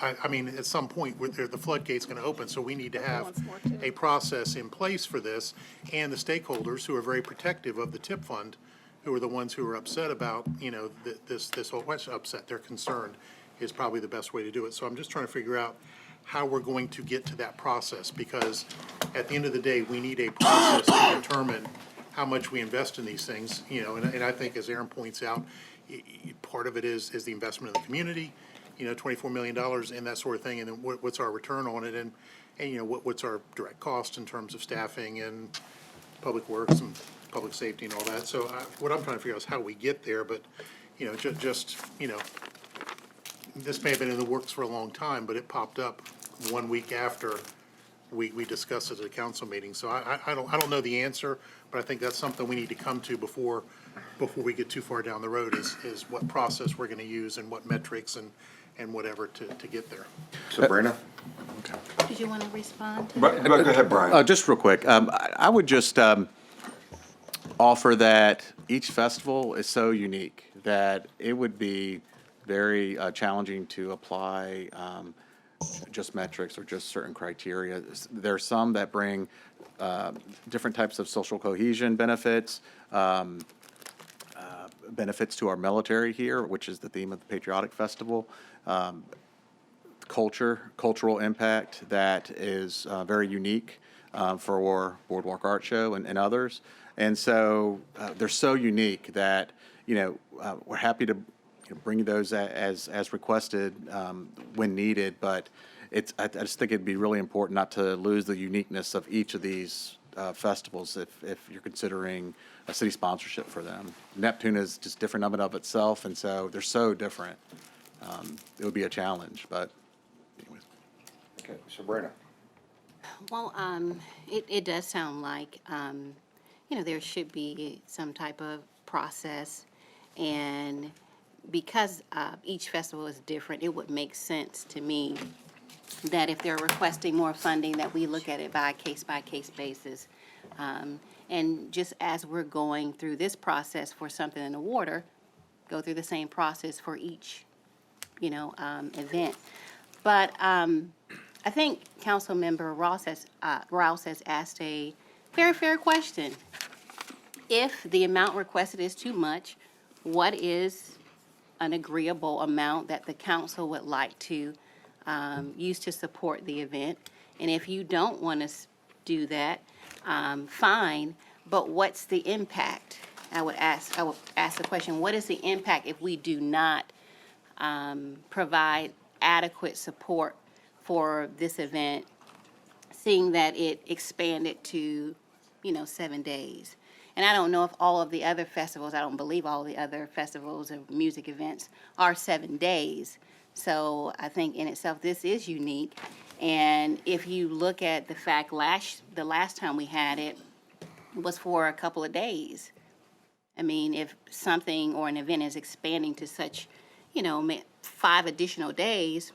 S7: I mean, at some point, the floodgate's gonna open, so we need to have
S5: wants more too.
S7: a process in place for this, and the stakeholders who are very protective of the tip fund, who are the ones who are upset about, you know, this whole, what's upset, they're concerned, is probably the best way to do it. So I'm just trying to figure out how we're going to get to that process, because at the end of the day, we need a process to determine how much we invest in these things, you know, and I think, as Aaron points out, part of it is the investment in the community, you know, $24 million and that sort of thing, and then what's our return on it, and you know, what's our direct cost in terms of staffing and public works and public safety and all that. So what I'm trying to figure out is how we get there, but, you know, just, you know, this may have been in the works for a long time, but it popped up 1 week after we discussed it at a council meeting. So I don't know the answer, but I think that's something we need to come to before we get too far down the road, is what process we're gonna use and what metrics and whatever to get there.
S1: Sabrina?
S19: Did you want to respond to
S1: But go ahead, Brian.
S3: Just real quick, I would just offer that each festival is so unique that it would be very challenging to apply just metrics or just certain criteria. There are some that bring different types of social cohesion benefits, benefits to our military here, which is the theme of the Patriotic Festival, cultural impact that is very unique for Boardwalk Art Show and others. And so they're so unique that, you know, we're happy to bring those as requested when needed, but I just think it'd be really important not to lose the uniqueness of each of these festivals if you're considering a city sponsorship for them. Neptune is just different of and of itself, and so they're so different. It would be a challenge, but anyways.
S1: Okay, Sabrina.
S19: Well, it does sound like, you know, there should be some type of process, and because each festival is different, it would make sense to me that if they're requesting more funding, that we look at it by case basis. And just as we're going through this process for something in the water, go through the same process for each, you know, event. But I think Councilmember Rouse has asked a very fair question. If the amount requested is too much, what is an agreeable amount that the council would like to use to support the event? And if you don't want to do that, fine, but what's the impact? I would ask the question, what is the impact if we do not provide adequate support for this event, seeing that it expanded to, you know, 7 days? And I don't know if all of the other festivals, I don't believe all the other festivals and music events are 7 days. So I think in itself, this is unique. And if you look at the fact the last time we had it was for a couple of days. I mean, if something or an event is expanding to such, you know, 5 additional days,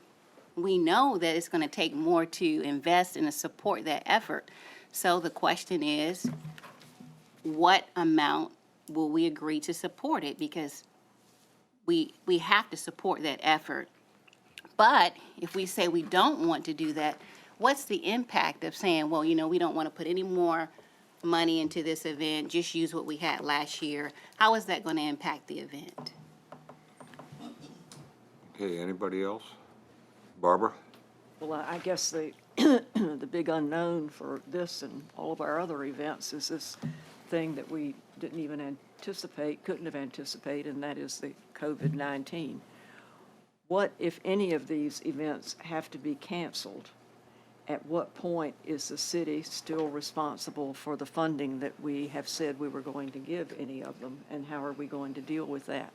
S19: we know that it's going to take more to invest and to support that effort. So the question is, what amount will we agree to support it? Because we have to support that effort. But if we say we don't want to do that, what's the impact of saying, well, you know, we don't want to put any more money into this event, just use what we had last year? How is that going to impact the event?
S1: Okay, anybody else? Barbara?
S14: Well, I guess the big unknown for this and all of our other events is this thing that we didn't even anticipate, couldn't have anticipated, and that is the COVID-19. What, if any of these events have to be canceled, at what point is the city still responsible for the funding that we have said we were going to give any of them, and how are we going to deal with that?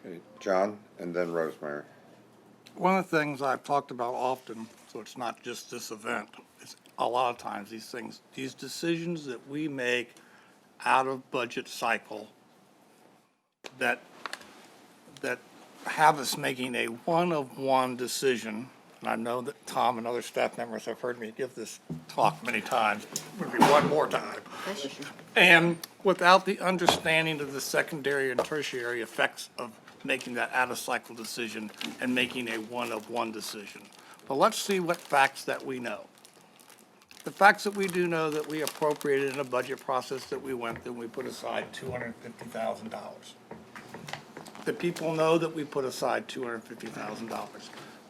S1: Okay, John, and then Rosemary.
S6: One of the things I've talked about often, so it's not just this event, it's a lot of times these decisions that we make out of budget cycle that have us making a one-of-one decision and I know that Tom and other staff members have heard me give this talk many times, maybe one more time. And without the understanding of the secondary and tertiary effects of making that out-of-cycle decision and making a one-of-one decision. But let's see what facts that we know. The facts that we do know that we appropriated in a budget process that we went through, we put aside $250,000. The people know that we put aside $250,000.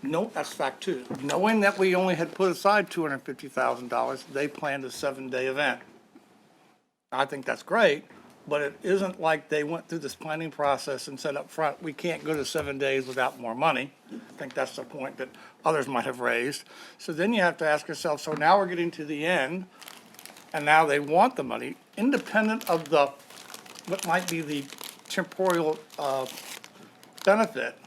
S6: No, that's fact two. Knowing that we only had put aside $250,000, they planned a 7-day event. I think that's great, but it isn't like they went through this planning process and said up front, we can't go to 7 days without more money. I think that's the point that others might have raised. So then you have to ask yourself, so now we're getting to the end, and now they want the money, independent of the, what might be the temporal benefit.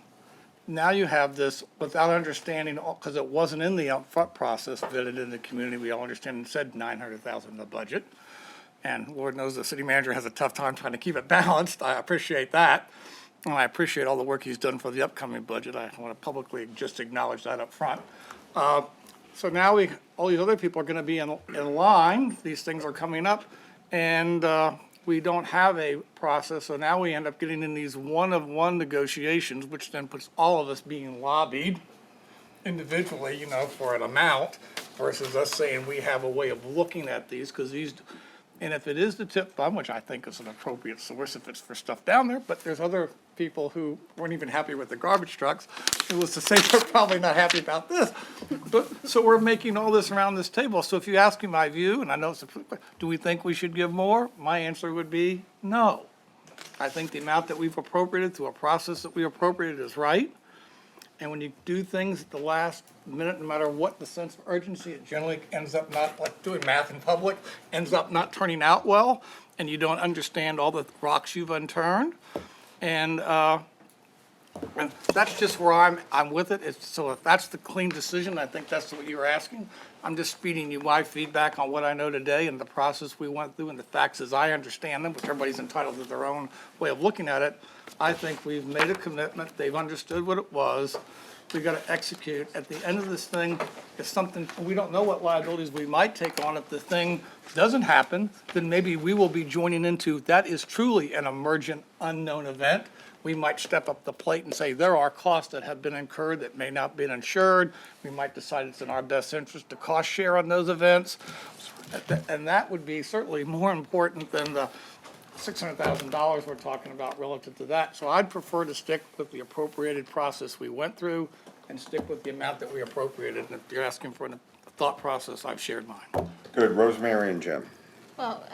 S6: Now you have this without understanding, because it wasn't in the upfront process, vetted in the community, we all understand and said $900,000 in the budget. And Lord knows the city manager has a tough time trying to keep it balanced. I appreciate that. And I appreciate all the work he's done for the upcoming budget. I want to publicly just acknowledge that up front. So now all these other people are going to be in line. These things are coming up, and we don't have a process. So now we end up getting in these one-of-one negotiations, which then puts all of us being lobbied individually, for an amount, versus us saying we have a way of looking at these, because these. And if it is the tip fund, which I think is an appropriate source if it's for stuff down there, but there's other people who weren't even happy with the garbage trucks, it was to say they're probably not happy about this. But, so we're making all this around this table. So if you ask me my view, and I know do we think we should give more? My answer would be no. I think the amount that we've appropriated through a process that we appropriated is right. And when you do things at the last minute, no matter what the sense of urgency, it generally ends up not, like doing math in public, ends up not turning out well, and you don't understand all the rocks you've unturned. And that's just where I'm with it. So if that's the clean decision, I think that's what you're asking. I'm just feeding you my feedback on what I know today and the process we went through and the facts as I understand them, which everybody's entitled to their own way of looking at it. I think we've made a commitment. They've understood what it was. We got to execute. At the end of this thing, if something, we don't know what liabilities we might take on. If the thing doesn't happen, then maybe we will be joining into, that is truly an emergent unknown event. We might step up the plate and say there are costs that have been incurred that may not be insured. We might decide it's in our best interest to cost share on those events. And that would be certainly more important than the $600,000 we're talking about relative to that. So I'd prefer to stick with the appropriated process we went through and stick with the amount that we appropriated. And if you're asking for a thought process, I've shared mine.
S1: Good. Rosemary and Jim.
S5: Well,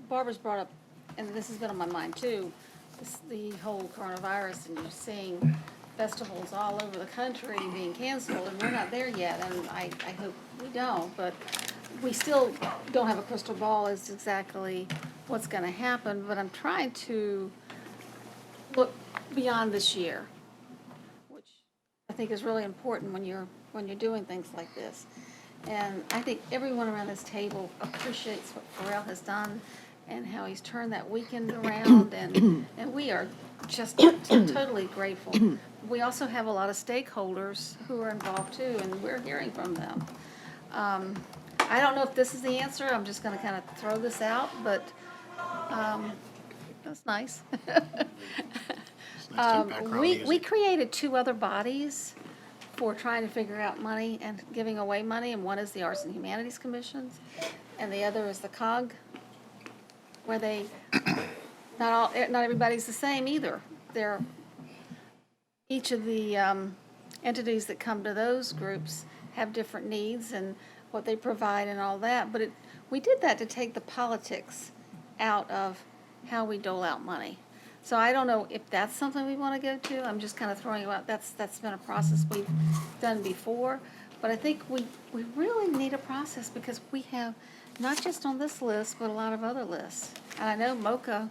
S5: Barbara's brought up, and this has been on my mind too, the whole coronavirus, and you're seeing festivals all over the country being canceled, and we're not there yet, and I hope we don't, but we still don't have a crystal ball as to exactly what's going to happen, but I'm trying to look beyond this year, which I think is really important when you're doing things like this. And I think everyone around this table appreciates what Pharrell has done and how he's turned that weekend around, and we are just totally grateful. We also have a lot of stakeholders who are involved too, and we're hearing from them. I don't know if this is the answer. I'm just going to kind of throw this out, but that's nice. We created 2 other bodies for trying to figure out money and giving away money, and one is the Arts and Humanities Commissions, and the other is the COG, where they, not everybody's the same either. Each of the entities that come to those groups have different needs and what they provide and all that, but we did that to take the politics out of how we dole out money. So I don't know if that's something we want to go to. I'm just kind of throwing it out. That's been a process we've done before, but I think we really need a process because we have not just on this list, but a lot of other lists. And I know MoCA,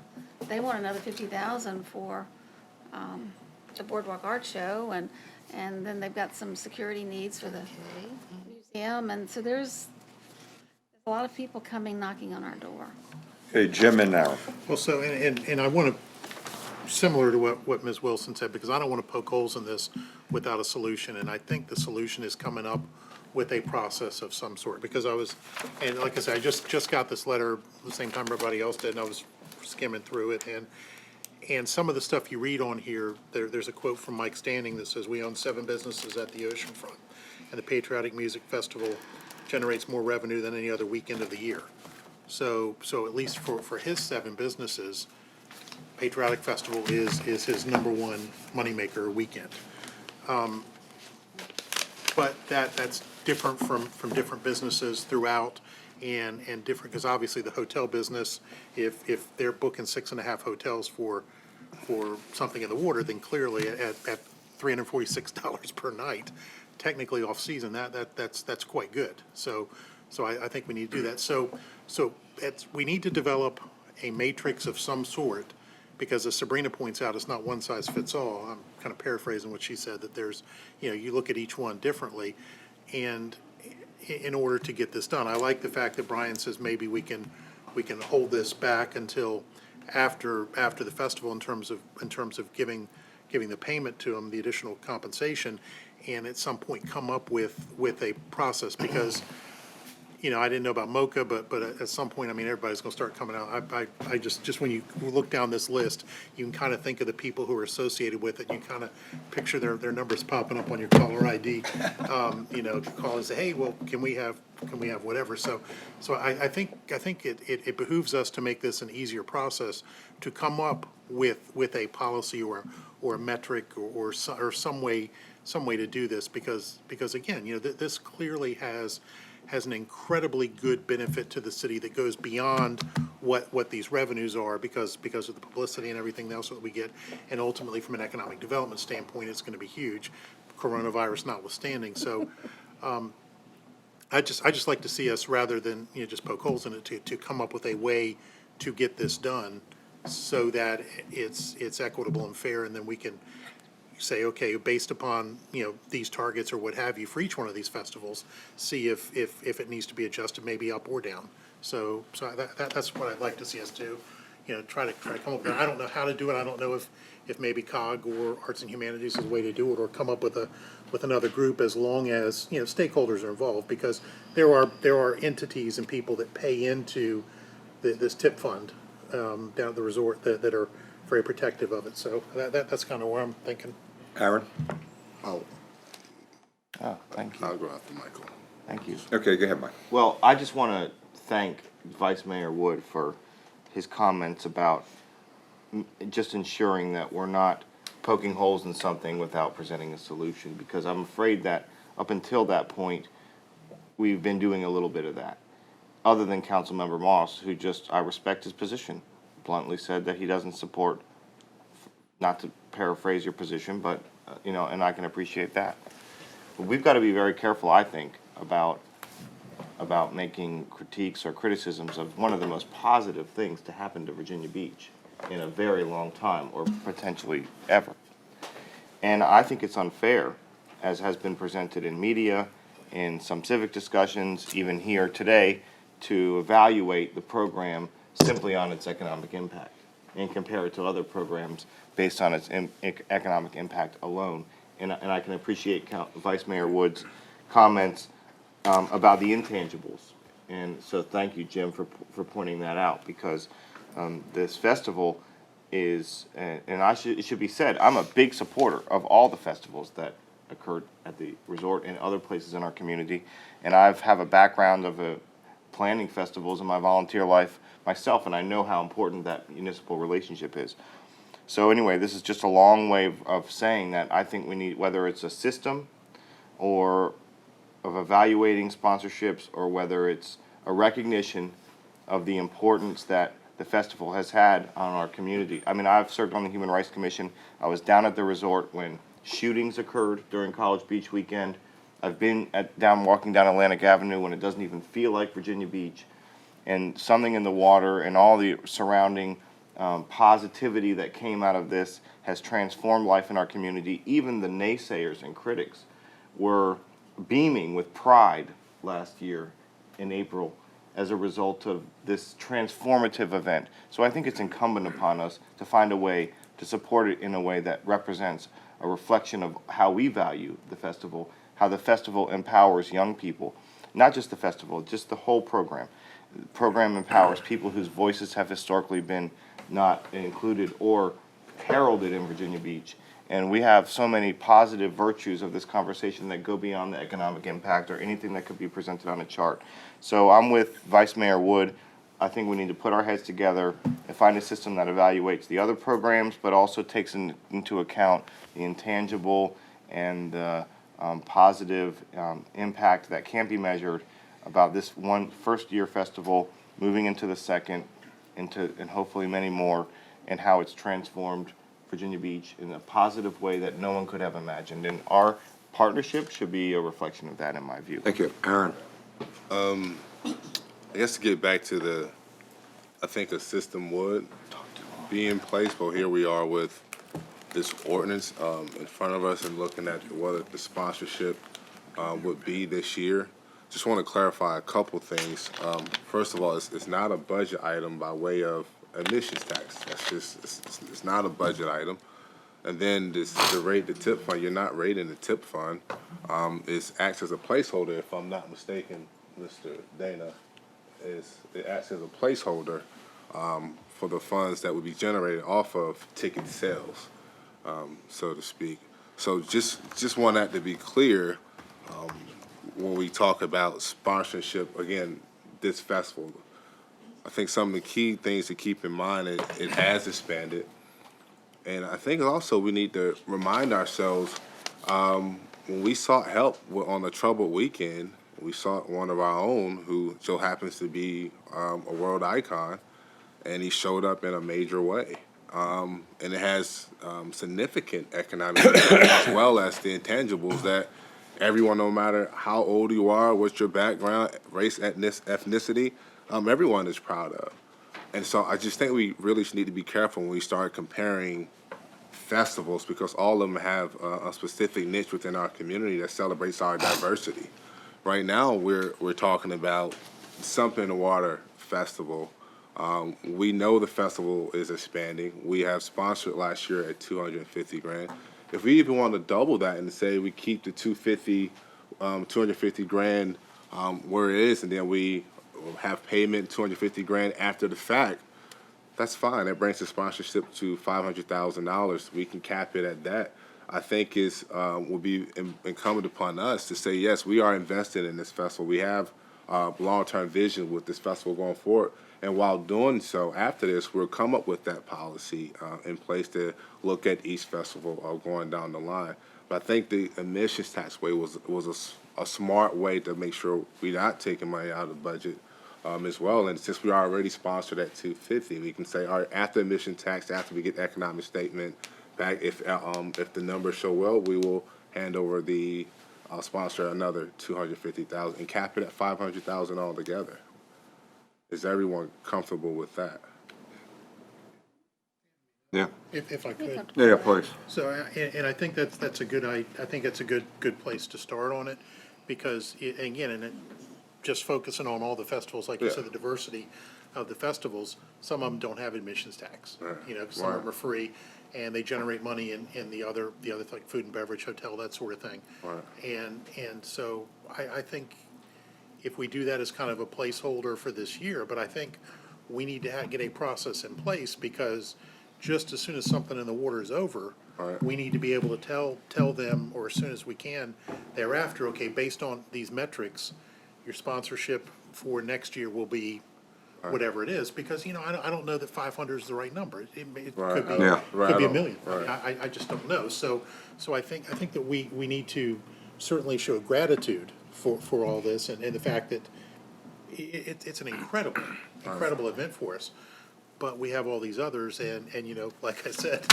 S5: they want another $50,000 for the Boardwalk Art Show, and then they've got some security needs for the museum, and so there's a lot of people coming knocking on our door.
S1: Okay, Jim and now.
S7: Well, so, and I want to similar to what Ms. Wilson said, because I don't want to poke holes in this without a solution, and I think the solution is coming up with a process of some sort, because and like I said, I just got this letter the same time everybody else did, and I was skimming through it, and some of the stuff you read on here, there's a quote from Mike Standing that says, "We own 7 businesses at the oceanfront, and the Patriotic Music Festival generates more revenue than any other weekend of the year." So at least for his 7 businesses, Patriotic Festival is his #1 moneymaker weekend. But that's different from different businesses throughout, and different, because obviously the hotel business, if they're booking 6.5 hotels for something in the water, then clearly at $346 per night, technically off-season, that's quite good. So I think we need to do that. So we need to develop a matrix of some sort, because as Sabrina points out, it's not one size fits all. I'm kind of paraphrasing what she said, that there's, you look at each one differently, and in order to get this done. I like the fact that Brian says maybe we can hold this back until after the festival in terms of giving the payment to them, the additional compensation, and at some point come up with a process, because I didn't know about Mocha, but at some point, I mean, everybody's going to start coming out. I just when you look down this list, you can kind of think of the people who are associated with it. You kind of picture their numbers popping up on your caller ID. Call and say, hey, well, can we have whatever? So I think it behooves us to make this an easier process to come up with a policy or a metric or some way to do this, because again, this clearly has an incredibly good benefit to the city that goes beyond what these revenues are, because of the publicity and everything else that we get, and ultimately from an economic development standpoint, it's going to be huge, coronavirus notwithstanding. So I just like to see us, rather than just poke holes in it, to come up with a way to get this done so that it's equitable and fair, and then we can say, okay, based upon these targets or what have you for each one of these festivals, see if it needs to be adjusted, maybe up or down. So that's what I'd like to see us do. Try to come up with. I don't know how to do it. I don't know if maybe COG or Arts and Humanities is a way to do it, or come up with another group, as long as stakeholders are involved, because there are entities and people that pay into this tip fund down at the resort that are very protective of it. So that's kind of where I'm thinking.
S1: Aaron?
S8: Oh, thank you.
S22: I'll go after Michael.
S8: Thank you.
S1: Okay, go ahead, Mike.
S8: Well, I just want to thank Vice Mayor Wood for his comments about just ensuring that we're not poking holes in something without presenting a solution, because I'm afraid that up until that point, we've been doing a little bit of that. Other than Councilmember Moss, who I respect his position, bluntly said that he doesn't support, not to paraphrase your position, but, and I can appreciate that. But we've got to be very careful, I think, about making critiques or criticisms of one of the most positive things to happen to Virginia Beach in a very long time, or potentially ever. And I think it's unfair, as has been presented in media, in some civic discussions, even here today, to evaluate the program simply on its economic impact and compare it to other programs based on its economic impact alone. And I can appreciate Vice Mayor Wood's comments about the intangibles. And so thank you, Jim, for pointing that out, because this festival is, and it should be said, I'm a big supporter of all the festivals that occurred at the resort and other places in our community. And I have a background of planning festivals in my volunteer life myself, and I know how important that municipal relationship is. So anyway, this is just a long way of saying that I think we need, whether it's a system or of evaluating sponsorships, or whether it's a recognition of the importance that the festival has had on our community. I mean, I've served on the Human Rights Commission. I was down at the resort when shootings occurred during College Beach weekend. I've been walking down Atlantic Avenue when it doesn't even feel like Virginia Beach. And something in the water and all the surrounding positivity that came out of this has transformed life in our community. Even the naysayers and critics were beaming with pride last year in April as a result of this transformative event. So I think it's incumbent upon us to find a way to support it in a way that represents a reflection of how we value the festival, how the festival empowers young people, not just the festival, just the whole program. The program empowers people whose voices have historically been not included or heralded in Virginia Beach. And we have so many positive virtues of this conversation that go beyond the economic impact or anything that could be presented on a chart. So I'm with Vice Mayor Wood. I think we need to put our heads together and find a system that evaluates the other programs, but also takes into account the intangible and positive impact that can be measured about this one first-year festival moving into the second, and hopefully many more, and how it's transformed Virginia Beach in a positive way that no one could have imagined. And our partnership should be a reflection of that, in my view.
S1: Thank you. Aaron?
S22: I guess to get back to I think a system would be in place, but here we are with this ordinance in front of us and looking at what the sponsorship would be this year. Just want to clarify a couple things. First of all, it's not a budget item by way of emissions tax. That's just, it's not a budget item. And then the tip fund, you're not rating the tip fund. It acts as a placeholder, if I'm not mistaken, Mr. Dana. It acts as a placeholder for the funds that would be generated off of ticket sales, so to speak. So just want that to be clear when we talk about sponsorship, again, this festival. I think some of the key things to keep in mind, it has expanded. And I think also we need to remind ourselves, when we sought help on a troubled weekend, we sought one of our own who so happens to be a world icon, and he showed up in a major way. And it has significant economic impact as well as the intangibles that everyone, no matter how old you are, what's your background, race, ethnicity, everyone is proud of. And so I just think we really need to be careful when we start comparing festivals, because all of them have a specific niche within our community that celebrates our diversity. Right now, we're talking about Something in the Water Festival. We know the festival is expanding. We have sponsored last year at $250,000. If we even want to double that and say we keep the $250,000 where it is, and then we have payment $250,000 after the fact, that's fine. That brings the sponsorship to $500,000. We can cap it at that. I think will be incumbent upon us to say, yes, we are invested in this festival. We have long-term vision with this festival going forward. And while doing so, after this, we'll come up with that policy in place to look at each festival going down the line. But I think the emissions tax way was a smart way to make sure we're not taking money out of the budget as well. And since we already sponsored at $250,000, we can say, all right, after emission tax, after we get the economic statement back, if the numbers show well, we will hand over the sponsor another $250,000 and cap it at $500,000 altogether. Is everyone comfortable with that?
S1: Yeah.
S7: If I could.
S1: Yeah, please.
S7: So, and I think that's a good, I think it's a good place to start on it, because, just focusing on all the festivals, like you said, the diversity of the festivals, some of them don't have admissions tax.
S1: Right.
S7: Some of them are free, and they generate money in the other like food and beverage, hotel, that sort of thing.
S1: Right.
S7: And so I think if we do that as kind of a placeholder for this year, but I think we need to get a process in place, because just as soon as Something in the Water is over,
S1: Right.
S7: we need to be able to tell them, or as soon as we can thereafter, okay, based on these metrics, your sponsorship for next year will be whatever it is, because, I don't know that 500 is the right number. It
S22: Right.
S7: could be,
S22: Yeah.
S7: could be a
S22: Right.
S7: million.
S22: Right.
S7: I just don't know. So I think that we need to certainly show gratitude for all this, and the fact that it's an incredible event for us. But we have all these others, and like I said,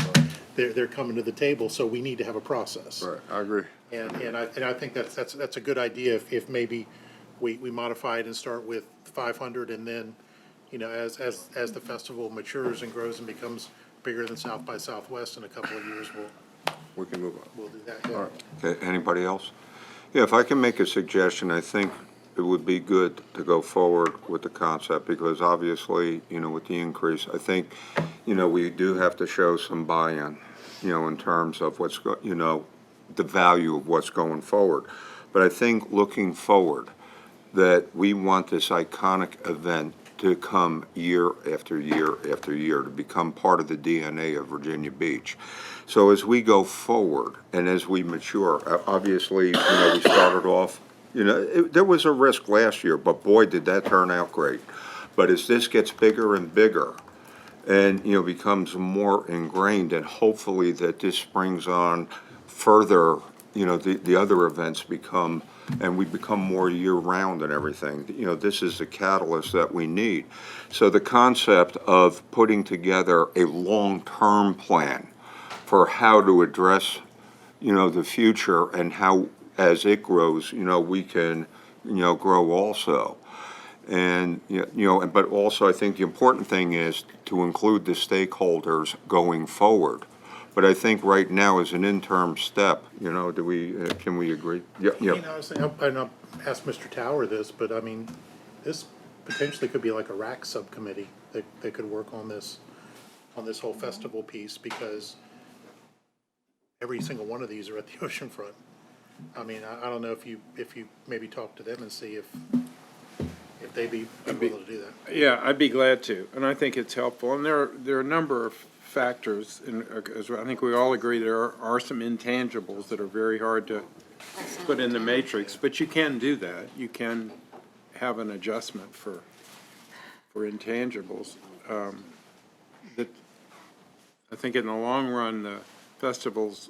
S7: they're coming to the table, so we need to have a process.
S22: Right, I agree.
S7: And I think that's a good idea if maybe we modify it and start with 500, and then, as the festival matures and grows and becomes bigger than South by Southwest in a couple of years,
S22: We can move on.
S7: we'll do that. Yeah.
S22: All right.
S1: Okay, anybody else? Yeah, if I can make a suggestion, I think it would be good to go forward with the concept, because obviously, with the increase, I think we do have to show some buy-in, in terms of what's, the value of what's going forward. But I think looking forward, that we want this iconic event to come year after year after year, to become part of the DNA of Virginia Beach. So as we go forward and as we mature, obviously, we started off, there was a risk last year, but boy, did that turn out great. But as this gets bigger and bigger and, becomes more ingrained, and hopefully that this brings on further, the other events become, and we become more year-round and everything. This is the catalyst that we need. So the concept of putting together a long-term plan for how to address, the future, and how, as it grows, we can, grow also. And, but also I think the important thing is to include the stakeholders going forward. But I think right now as an interim step, can we agree? Yeah.
S7: Honestly, and I'll ask Mr. Tower this, but I mean, this potentially could be like a RAC subcommittee that could work on this whole festival piece, because every single one of these are at the oceanfront. I mean, I don't know if you maybe talk to them and see if they'd be willing to do that.
S10: Yeah, I'd be glad to, and I think it's helpful. And there are a number of factors, and as I think we all agree, there are some intangibles that are very hard to put in the matrix, but you can do that. You can have an adjustment for intangibles. That I think in the long run, the festivals,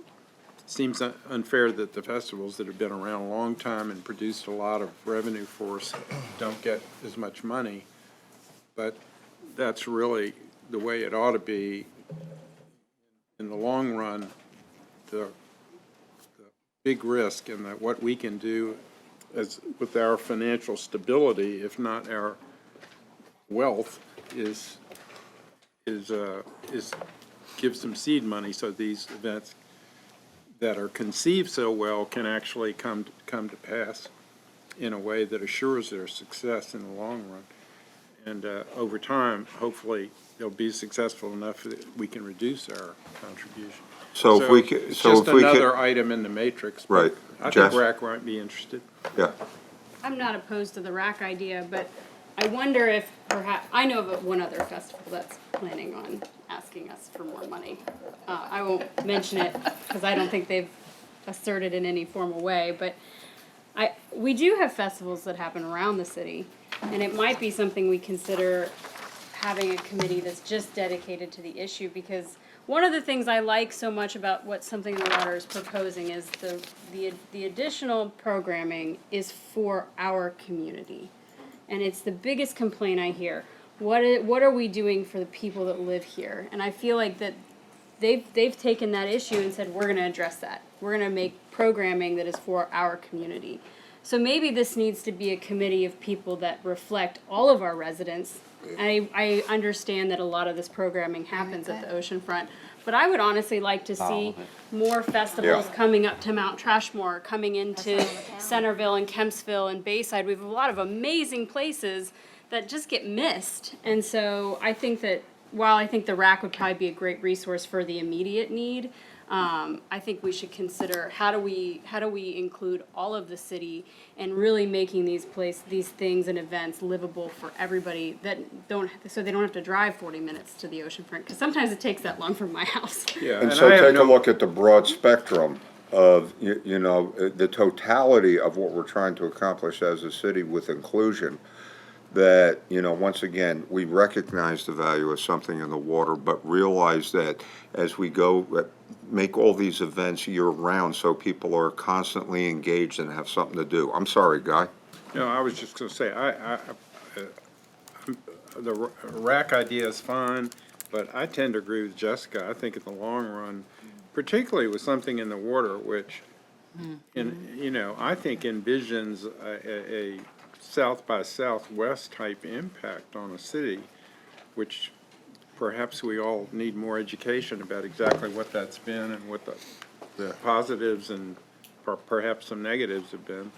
S10: seems unfair that the festivals that have been around a long time and produced a lot of revenue for us don't get as much money, but that's really the way it ought to be. In the long run, the big risk and what we can do as with our financial stability, if not our wealth, is give some seed money so these events that are conceived so well can actually come to pass in a way that assures their success in the long run. And over time, hopefully, they'll be successful enough that we can reduce our contribution.
S1: So if we could,
S10: it's just another item in the matrix. But
S1: Right.
S10: I
S1: Jess?
S10: think RAC might be interested.
S1: Yeah.
S11: I'm not opposed to the rack idea, but I wonder if perhaps, I know of one other festival that's planning on asking us for more money. I won't mention it because I don't think they've asserted in any formal way, but we do have festivals that happen around the city, and it might be something we consider having a committee that's just dedicated to the issue, because one of the things I like so much about what Something in the Water is proposing is the additional programming is for our community. And it's the biggest complaint I hear. What are we doing for the people that live here? And I feel like that they've taken that issue and said, we're going to address that. We're going to make programming that is for our community. So maybe this needs to be a committee of people that reflect all of our residents. I understand that a lot of this programming happens at the oceanfront, but I would honestly like to see more festivals coming up to Mount Trashmore, coming into Centerville and Kempsville and Bayside. We have a lot of amazing places that just get missed. And so I think that while I think the RAC would probably be a great resource for the immediate need, I think we should consider how do we include all of the city and really making these things and events livable for everybody so they don't have to drive 40 minutes to the oceanfront, because sometimes it takes that long from my house.
S10: Yeah,
S1: And so take a look at the broad spectrum of, the totality of what we're trying to accomplish as a city with inclusion. That, once again, we recognize the value of Something in the Water, but realize that as we go, make all these events year-round so people are constantly engaged and have something to do. I'm sorry, Guy.
S10: No, I was just going to say, the RAC idea is fine, but I tend to agree with Jessica. I think in the long run, particularly with Something in the Water, which, I think envisions a South by Southwest type impact on a city, which perhaps we all need more education about exactly what that's been and what the positives and perhaps some negatives have been,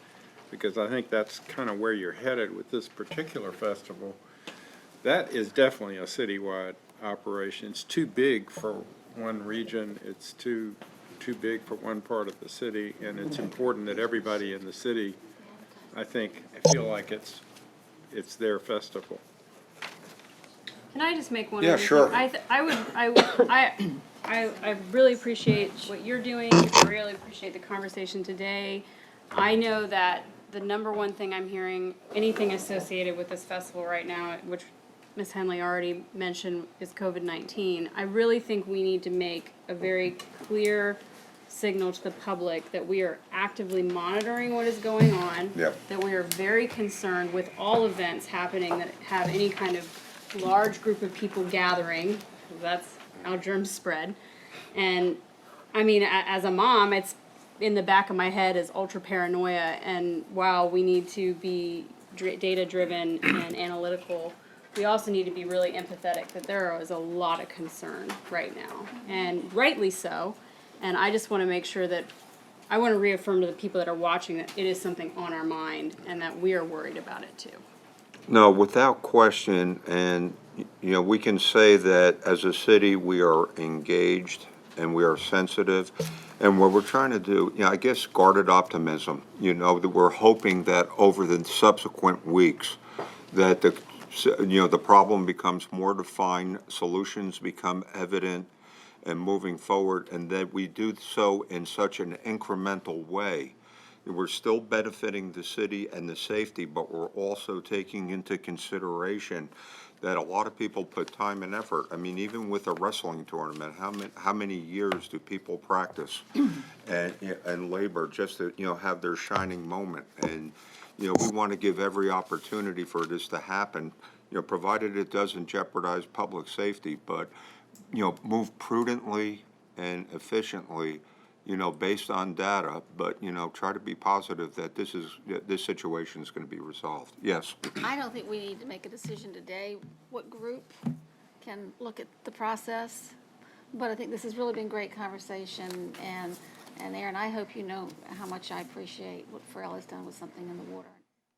S10: because I think that's kind of where you're headed with this particular festival. That is definitely a citywide operation. It's too big for one region. It's too big for one part of the city, and it's important that everybody in the city, I feel like it's their festival.
S11: Can I just make one?
S1: Yeah,
S11: other thing?
S1: sure.
S11: I really appreciate what you're doing. I really appreciate the conversation today. I know that the number one thing I'm hearing, anything associated with this festival right now, which Ms. Henley already mentioned, is COVID-19. I really think we need to make a very clear signal to the public that we are actively monitoring what is going on.
S1: Yep.
S11: That we are very concerned with all events happening that have any kind of large group of people gathering. That's how germs spread. And I mean, as a mom, it's in the back of my head is ultra paranoia. And while we need to be data driven and analytical, we also need to be really empathetic that there is a lot of concern right now, and rightly so. And I just want to make sure that I want to reaffirm to the people that are watching that it is something on our mind and that we are worried about it too.
S1: No, without question, and, you know, we can say that as a city, we are engaged and we are sensitive, and what we're trying to do, you know, I guess guarded optimism, you know, that we're hoping that over the subsequent weeks, that the problem becomes more defined, solutions become evident and moving forward, and that we do so in such an incremental way. We're still benefiting the city and the safety, but we're also taking into consideration that a lot of people put time and effort. I mean, even with a wrestling tournament, how many years do people practice and labor just to, you know, have their shining moment? And you know, we want to give every opportunity for this to happen, you know, provided it doesn't jeopardize public safety, but, you know, move prudently and efficiently, you know, based on data, but, you know, try to be positive that this situation is going to be resolved. Yes?
S5: I don't think we need to make a decision today what group can look at the process, but I think this has really been great conversation, and Aaron, I hope you know how much I appreciate what Pharrell has done with Something in the Water,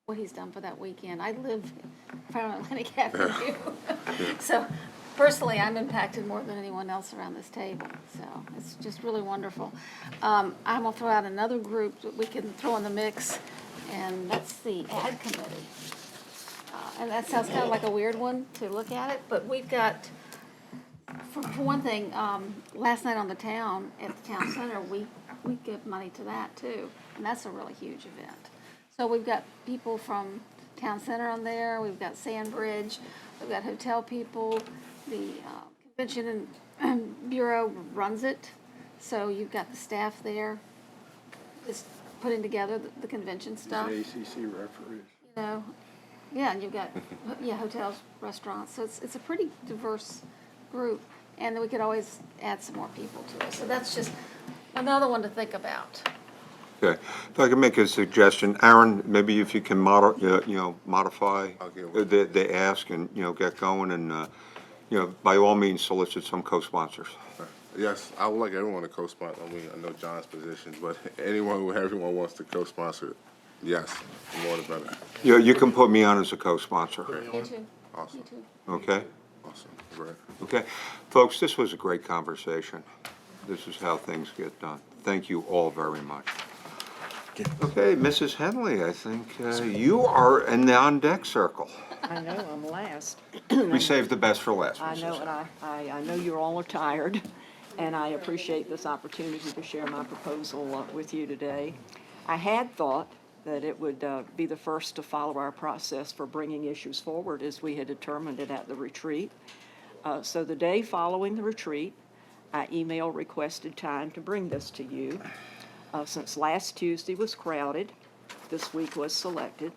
S5: what he's done for that weekend. I live from Atlantic Avenue, so personally, I'm impacted more than anyone else around this table, so it's just really wonderful. I'm gonna throw out another group that we can throw in the mix, and that's the ad committee. And that sounds kind of like a weird one to look at it, but we've got, for one thing, last night on the town, at the town center, we give money to that too, and that's a really huge event. So we've got people from town center on there, we've got Sandbridge, we've got hotel people, the convention and bureau runs it, so you've got the staff there just putting together the convention stuff.
S10: The ACC referees.
S5: You know, yeah, and you've got, hotels, restaurants, so it's a pretty diverse group, and then we could always add some more people to it, so that's just another one to think about.
S1: Okay. If I can make a suggestion, Aaron, maybe if you can modify the ask and, you know, get going and, you know, by all means solicit some co-sponsors.
S22: Yes, I would like everyone to co-sponsor. I mean, I know John's position, but everyone wants to co-sponsor it. Yes, the more the better.
S1: You can put me on as a co-sponsor.
S5: Me too.
S22: Awesome.
S5: Me too.
S1: Okay?
S22: Awesome. Great.
S1: Okay. Folks, this was a great conversation. This is how things get done. Thank you all very much. Okay, Mrs. Henley, I think you are in the on-deck circle.
S14: I know, I'm last.
S1: We saved the best for last,
S14: I
S1: Mrs.
S14: know, and I know you all are tired, and I appreciate this opportunity to share my proposal with you today. I had thought that it would be the first to follow our process for bringing issues forward as we had determined it at the retreat. So the day following the retreat, I email requested time to bring this to you. Since last Tuesday was crowded, this week was selected.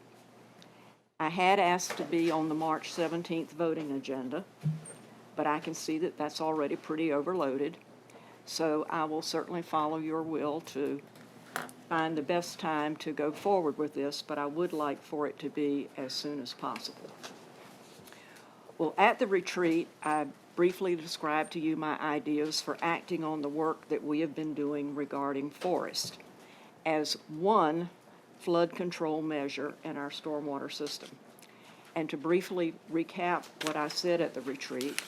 S14: I had asked to be on the March 17th voting agenda, but I can see that that's already pretty overloaded. So I will certainly follow your will to find the best time to go forward with this, but I would like for it to be as soon as possible. Well, at the retreat, I briefly described to you my ideas for acting on the work that we have been doing regarding forest as one flood control measure in our stormwater system. And to briefly recap what I said at the retreat,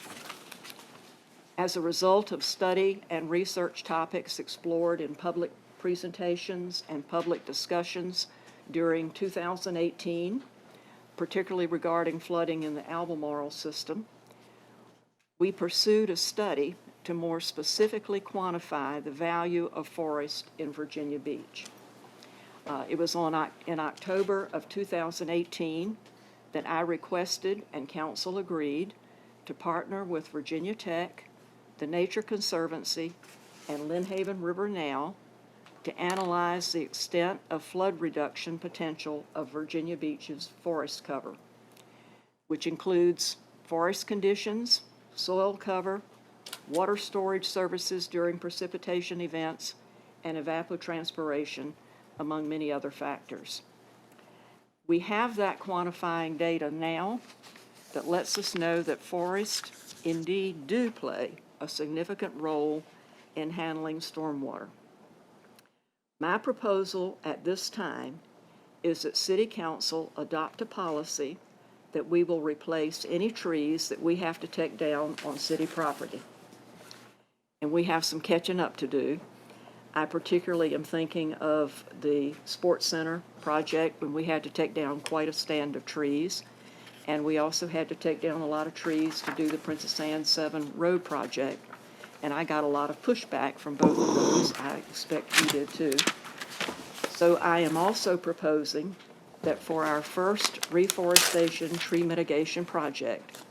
S14: As a result of study and research topics explored in public presentations and public discussions during 2018, particularly regarding flooding in the Albemarle system, we pursued a study to more specifically quantify the value of forest in Virginia Beach. It was in October of 2018 that I requested and council agreed to partner with Virginia Tech, the Nature Conservancy, and Lynnhaven River Now to analyze the extent of flood reduction potential of Virginia Beach's forest cover, which includes forest conditions, soil cover, water storage services during precipitation events, and evapotranspiration, among many other factors. We have that quantifying data now that lets us know that forests indeed do play a significant role in handling stormwater. My proposal at this time is that City Council adopt a policy that we will replace any trees that we have to take down on city property. And we have some catching up to do. I particularly am thinking of the Sports Center project when we had to take down quite a stand of trees. And we also had to take down a lot of trees to do the Princess Anne 7 road project. And I got a lot of pushback from both of those. I expect you did too. So I am also proposing that for our first reforestation tree mitigation project,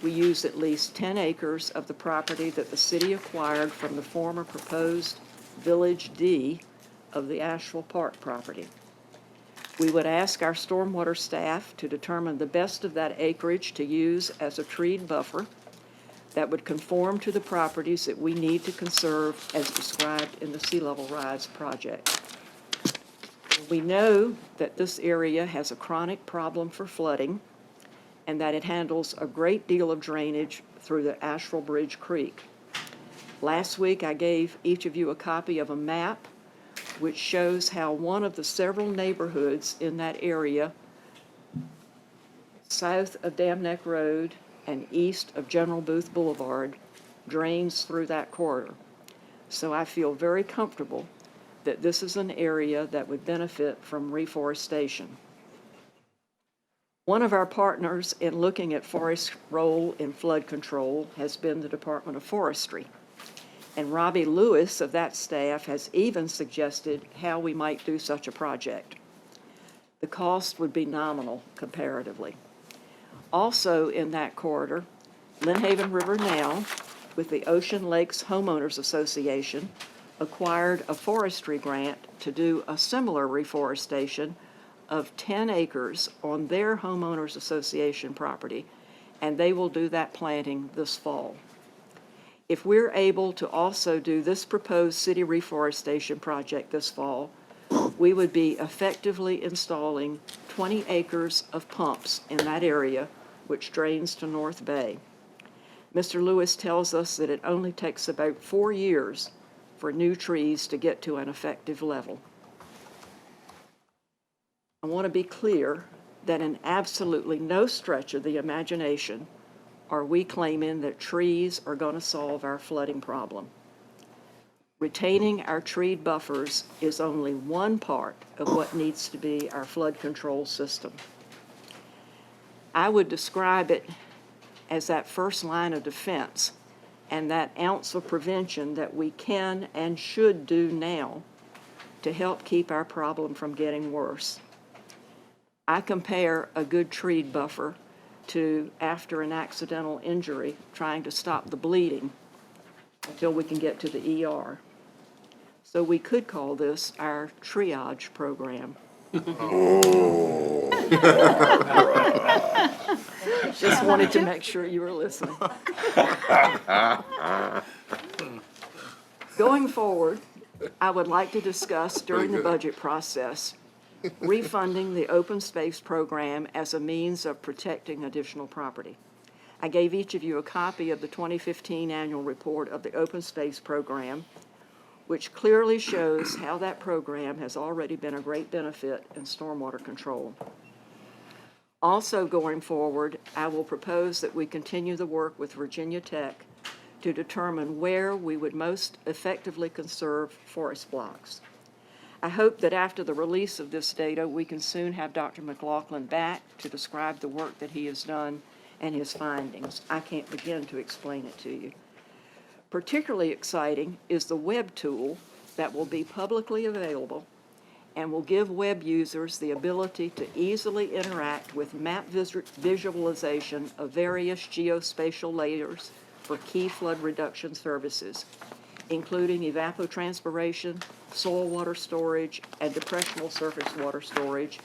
S14: we use at least 10 acres of the property that the city acquired from the former proposed Village D of the Asheville Park property. We would ask our stormwater staff to determine the best of that acreage to use as a treed buffer that would conform to the properties that we need to conserve as described in the Sea Level Rise project. We know that this area has a chronic problem for flooding and that it handles a great deal of drainage through the Asheville Bridge Creek. Last week, I gave each of you a copy of a map which shows how one of the several neighborhoods in that area, south of Dam Neck Road and east of General Booth Boulevard, drains through that corridor. So I feel very comfortable that this is an area that would benefit from reforestation. One of our partners in looking at forest's role in flood control has been the Department of Forestry. And Robbie Lewis of that staff has even suggested how we might do such a project. The cost would be nominal comparatively. Also in that corridor, Lynnhaven River Now, with the Ocean Lakes Homeowners Association, acquired a forestry grant to do a similar reforestation of 10 acres on their homeowners association property, and they will do that planting this fall. If we're able to also do this proposed city reforestation project this fall, we would be effectively installing 20 acres of pumps in that area, which drains to North Bay. Mr. Lewis tells us that it only takes about 4 years for new trees to get to an effective level. I want to be clear that in absolutely no stretch of the imagination are we claiming that trees are going to solve our flooding problem. Retaining our treed buffers is only one part of what needs to be our flood control system. I would describe it as that first line of defense and that ounce of prevention that we can and should do now to help keep our problem from getting worse. I compare a good treed buffer to after an accidental injury, trying to stop the bleeding until we can get to the ER. So we could call this our triage program. Just wanted to make sure you were listening. Going forward, I would like to discuss during the budget process refunding the open space program as a means of protecting additional property. I gave each of you a copy of the 2015 annual report of the open space program, which clearly shows how that program has already been a great benefit in stormwater control. Also going forward, I will propose that we continue the work with Virginia Tech to determine where we would most effectively conserve forest blocks. I hope that after the release of this data, we can soon have Dr. McLaughlin back to describe the work that he has done and his findings. I can't begin to explain it to you. Particularly exciting is the web tool that will be publicly available and will give web users the ability to easily interact with map visualization of various geospatial layers for key flood reduction services, including evapotranspiration, soil water storage, and depressional surface water storage,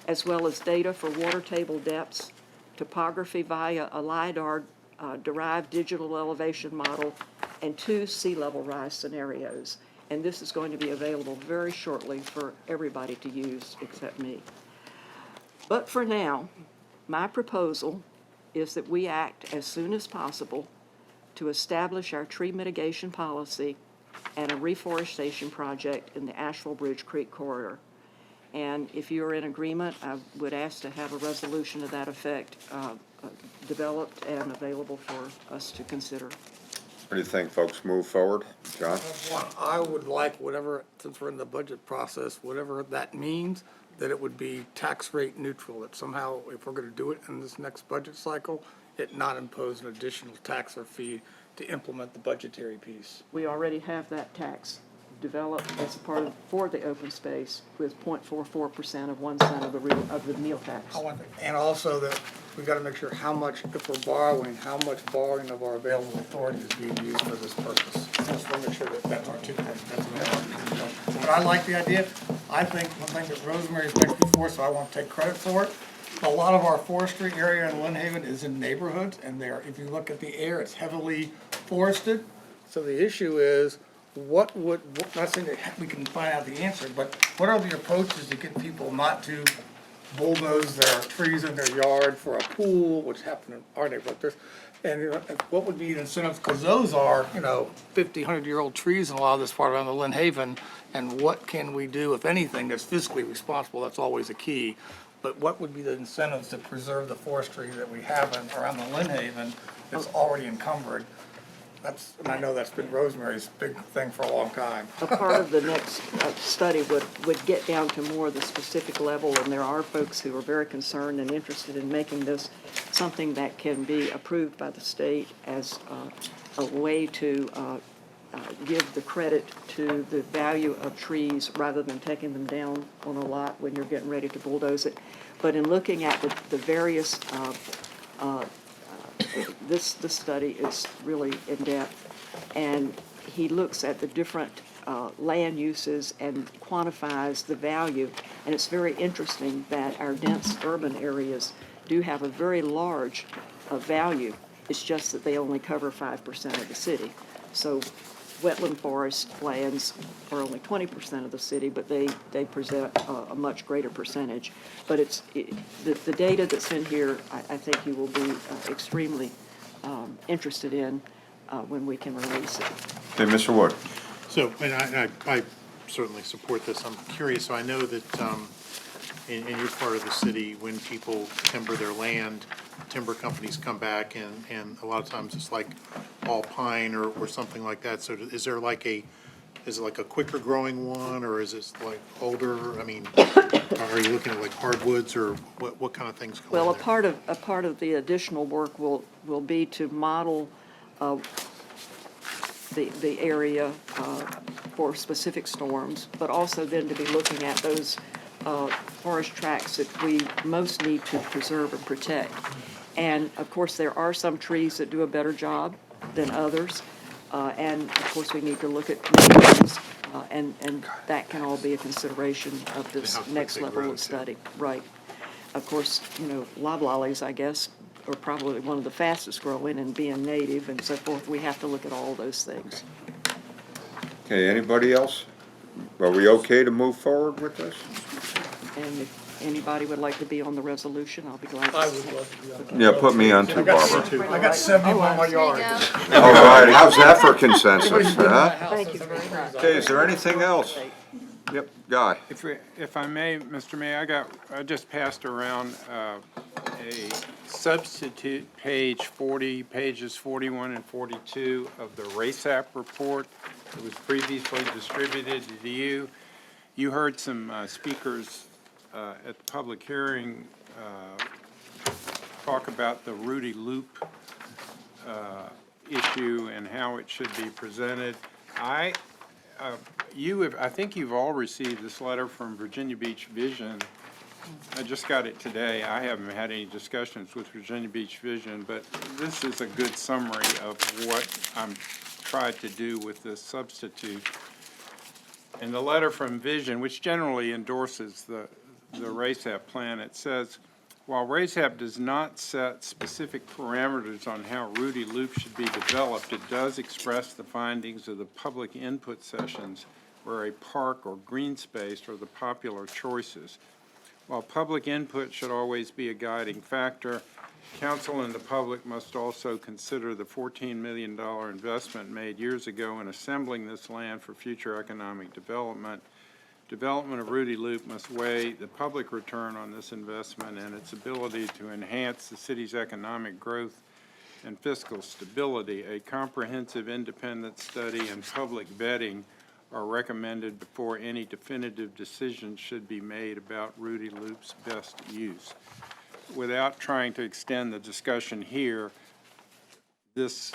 S14: as well as data for water table depths, topography via a LiDAR-derived digital elevation model, and 2 sea level rise scenarios. And this is going to be available very shortly for everybody to use except me. But for now, my proposal is that we act as soon as possible to establish our tree mitigation policy and a reforestation project in the Asheville Bridge Creek corridor. And if you're in agreement, I would ask to have a resolution to that effect developed and available for us to consider.
S1: What do you think, folks? Move forward? John?
S6: I would like whatever, since we're in the budget process, whatever that means, that it would be tax rate neutral, that somehow, if we're gonna do it in this next budget cycle, it not impose an additional tax or fee to implement the budgetary piece.
S14: We already have that tax developed as a part of, for the open space with 0.44% of 1 cent of the meal tax.
S6: And also that we've got to make sure how much, if we're borrowing, how much borrowing of our available authority is being used for this purpose. Just want to make sure that that's articulated. That's what but I like the idea. I think one thing that Rosemary's mentioned before, so I won't take credit for it. A lot of our forestry area in Lynn Haven is in neighborhoods, and there, if you look at the air, it's heavily forested. So the issue is, not saying that we can find out the answer, but what are the approaches to get people not to bulldoze their trees in their yard for a pool, which happened in our neighborhood? And what would be the incentives, because those are, 50, 100-year-old trees in a lot of this part around the Lynn Haven, and what can we do, if anything, that's fiscally responsible? That's always a key. But what would be the incentives to preserve the forestry that we have around the Lynn Haven that's already encumbered? And I know that's been Rosemary's big thing for a long time.
S14: A part of the next study would get down to more of the specific level, and there are folks who are very concerned and interested in making this something that can be approved by the state as a way to give the credit to the value of trees rather than taking them down on a lot when you're getting ready to bulldoze it. But in looking at the various this study is really in-depth, and he looks at the different land uses and quantifies the value. And it's very interesting that our dense urban areas do have a very large value. It's just that they only cover 5% of the city. So wetland forest lands are only 20% of the city, but they present a much greater percentage. But the data that's in here, I think you will be extremely interested in when we can release it.
S1: Okay, Mr. Wood.
S7: So, and I certainly support this. I'm curious, so I know that in your part of the city, when people timber their land, timber companies come back and a lot of times it's like all pine or something like that. So is it like a quicker growing one, or is it like older? I mean, are you looking at like hardwoods, or what kind of things go
S14: Well,
S7: in there?
S14: a part of the additional work will be to model the area for specific storms, but also then to be looking at those forest tracts that we most need to preserve and protect. And of course, there are some trees that do a better job than others. And of course, we need to look at neighborhoods, and that can all be a consideration of this next level of study. Right. Of course, loblollies, I guess, are probably one of the fastest growing and being native and so forth. We have to look at all those things.
S1: Okay, anybody else? Are we okay to move forward with this?
S14: And if anybody would like to be on the resolution, I'll be glad to.
S6: I would love to be on that.
S1: Yeah, put me on too, Barbara.
S6: I got 70 in my yard.
S1: All right, how's that for consensus, huh?
S14: Thank you very much.
S1: Okay, is there anything else? Yep, Guy.
S10: If I may, Mr. Mayor, I just passed around a substitute pages 41 and 42 of the RACAP report that was previously distributed to you. You heard some speakers at the public hearing talk about the Rudy Loop issue and how it should be presented. I think you've all received this letter from Virginia Beach Vision. I just got it today. I haven't had any discussions with Virginia Beach Vision, but this is a good summary of what I'm trying to do with this substitute. In the letter from Vision, which generally endorses the RACAP plan, it says, while RACAP does not set specific parameters on how Rudy Loop should be developed, it does express the findings of the public input sessions where a park or green space are the popular choices. While public input should always be a guiding factor, council and the public must also consider the $14 million investment made years ago in assembling this land for future economic development. Development of Rudy Loop must weigh the public return on this investment and its ability to enhance the city's economic growth and fiscal stability. A comprehensive independent study and public vetting are recommended before any definitive decision should be made about Rudy Loop's best use. Without trying to extend the discussion here, this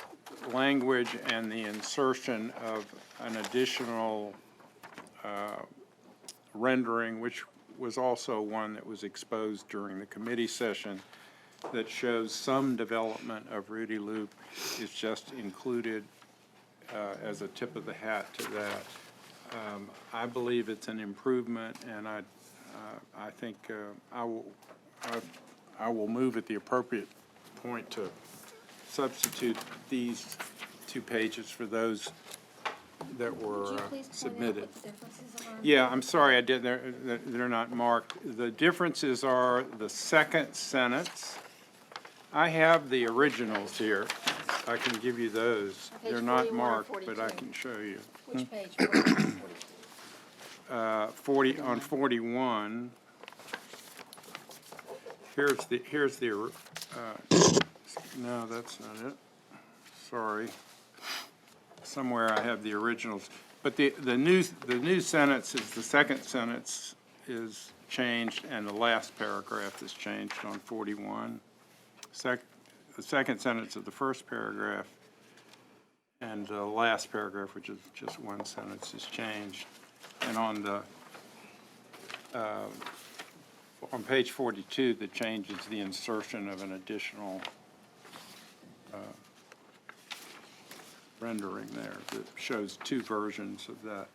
S10: language and the insertion of an additional rendering, which was also one that was exposed during the committee session, that shows some development of Rudy Loop, is just included as a tip of the hat to that. I believe it's an improvement, and I think I will move at the appropriate point to substitute these 2 pages for those that were submitted. Yeah, I'm sorry, I did. They're not marked. The differences are the second sentence. I have the originals here. I can give you those. They're not marked, but I can show you.
S5: Which page?
S10: 40 on 41. Here's the no, that's not it. Sorry. Somewhere I have the originals. But the new sentence is, the second sentence is changed and the last paragraph is changed on 41. The second sentence of the first paragraph and the last paragraph, which is just one sentence, is changed. And on the on page 42, the change is the insertion of an additional rendering there that shows 2 versions of that.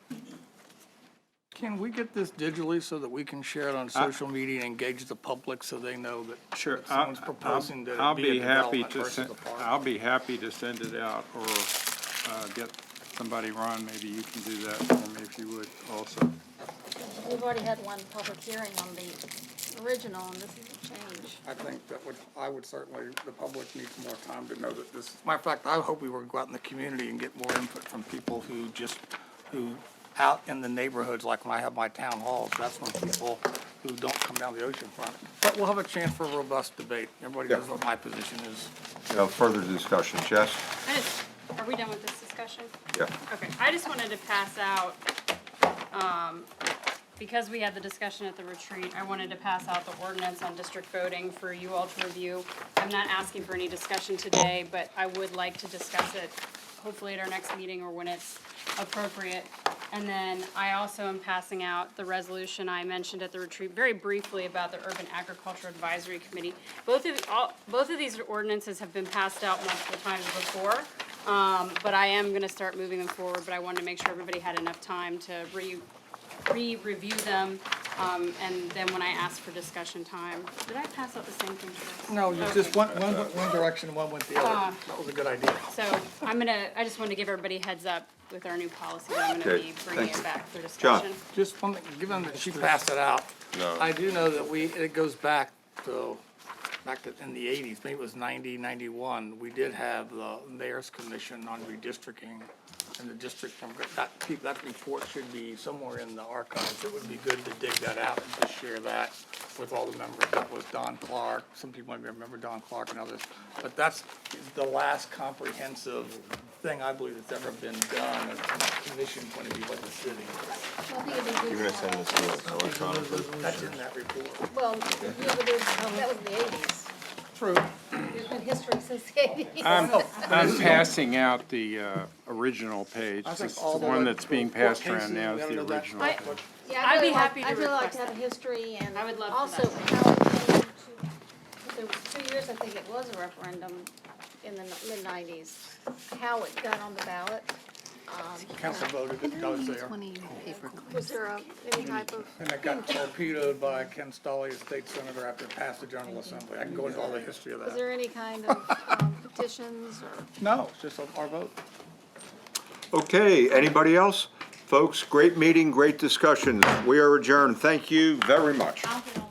S6: Can we get this digitally so that we can share it on social media and engage the public so they know that
S10: Sure,
S6: someone's proposing that
S10: I'll
S6: it be a
S10: be happy
S6: development
S10: to
S6: versus a park?
S10: I'll be happy to send it out, or get somebody, Ron, maybe you can do that for me if you would also.
S5: We've already had one public hearing on the original, and this is a change.
S6: I think I would certainly, the public needs more time to know that this, matter of fact, I hope we were to go out in the community and get more input from people who out in the neighborhoods, like when I have my town halls, that's when people who don't come down the ocean front. But we'll have a chance for a robust debate. Everybody knows what my position is.
S1: Further discussion, Jess?
S11: Are we done with this discussion?
S1: Yeah.
S11: Okay, I just wanted to pass out, because we had the discussion at the retreat, I wanted to pass out the ordinance on district voting for you all to review. I'm not asking for any discussion today, but I would like to discuss it hopefully at our next meeting or when it's appropriate. And then I also am passing out the resolution I mentioned at the retreat very briefly about the Urban Agriculture Advisory Committee. Both of these ordinances have been passed out multiple times before, but I am going to start moving them forward, but I wanted to make sure everybody had enough time to re-review them, and then when I asked for discussion time, did I pass out the same thing twice?
S6: No, you just one direction and one went the other. That was a good idea.
S11: So I just wanted to give everybody a heads up with our new policy that I'm going to be bringing it back for discussion.
S6: Just one thing, given that she passed it out, I do know that it goes back to in the 80s, maybe it was 90, 91, we did have the Mayor's Commission on Redistricting and the district number. That report should be somewhere in the archives. It would be good to dig that out and just share that with all the members. That was Don Clark. Some people might remember Don Clark and others. But that's the last comprehensive thing I believe that's ever been done from a commission point of view by the city.
S5: Well, I think it'd be good.
S8: You're gonna send this to us electronically?
S6: That's in that report.
S5: Well, yeah, but that was in the eighties.
S6: True.
S5: There's been history since the eighties.
S10: I'm passing out the original page.
S6: I think
S10: This-
S6: all
S10: The
S6: the
S10: one that's being passed
S6: cases,
S10: around now
S6: we
S10: is
S6: oughta
S10: the
S6: know that.
S10: original.
S5: Yeah,
S11: I'd be happy to
S5: I'd really like
S11: request
S5: to have a history and
S11: I would love
S5: also
S11: for
S5: how it came to, there was 2 years, I think it was a referendum in the mid-nineties, how it got on the ballot.
S6: Council voted it, I was there.
S5: Was there any type of?
S6: And it got torpedoed by Ken Stolley, a state senator, after it passed the General Assembly. I can go into all the history of
S5: Was
S6: that.
S5: there any kind of petitions or?
S6: No, it's just our vote.
S1: Okay, anybody else? Folks, great meeting, great discussion. We are adjourned. Thank you very much.
S11: I'll get on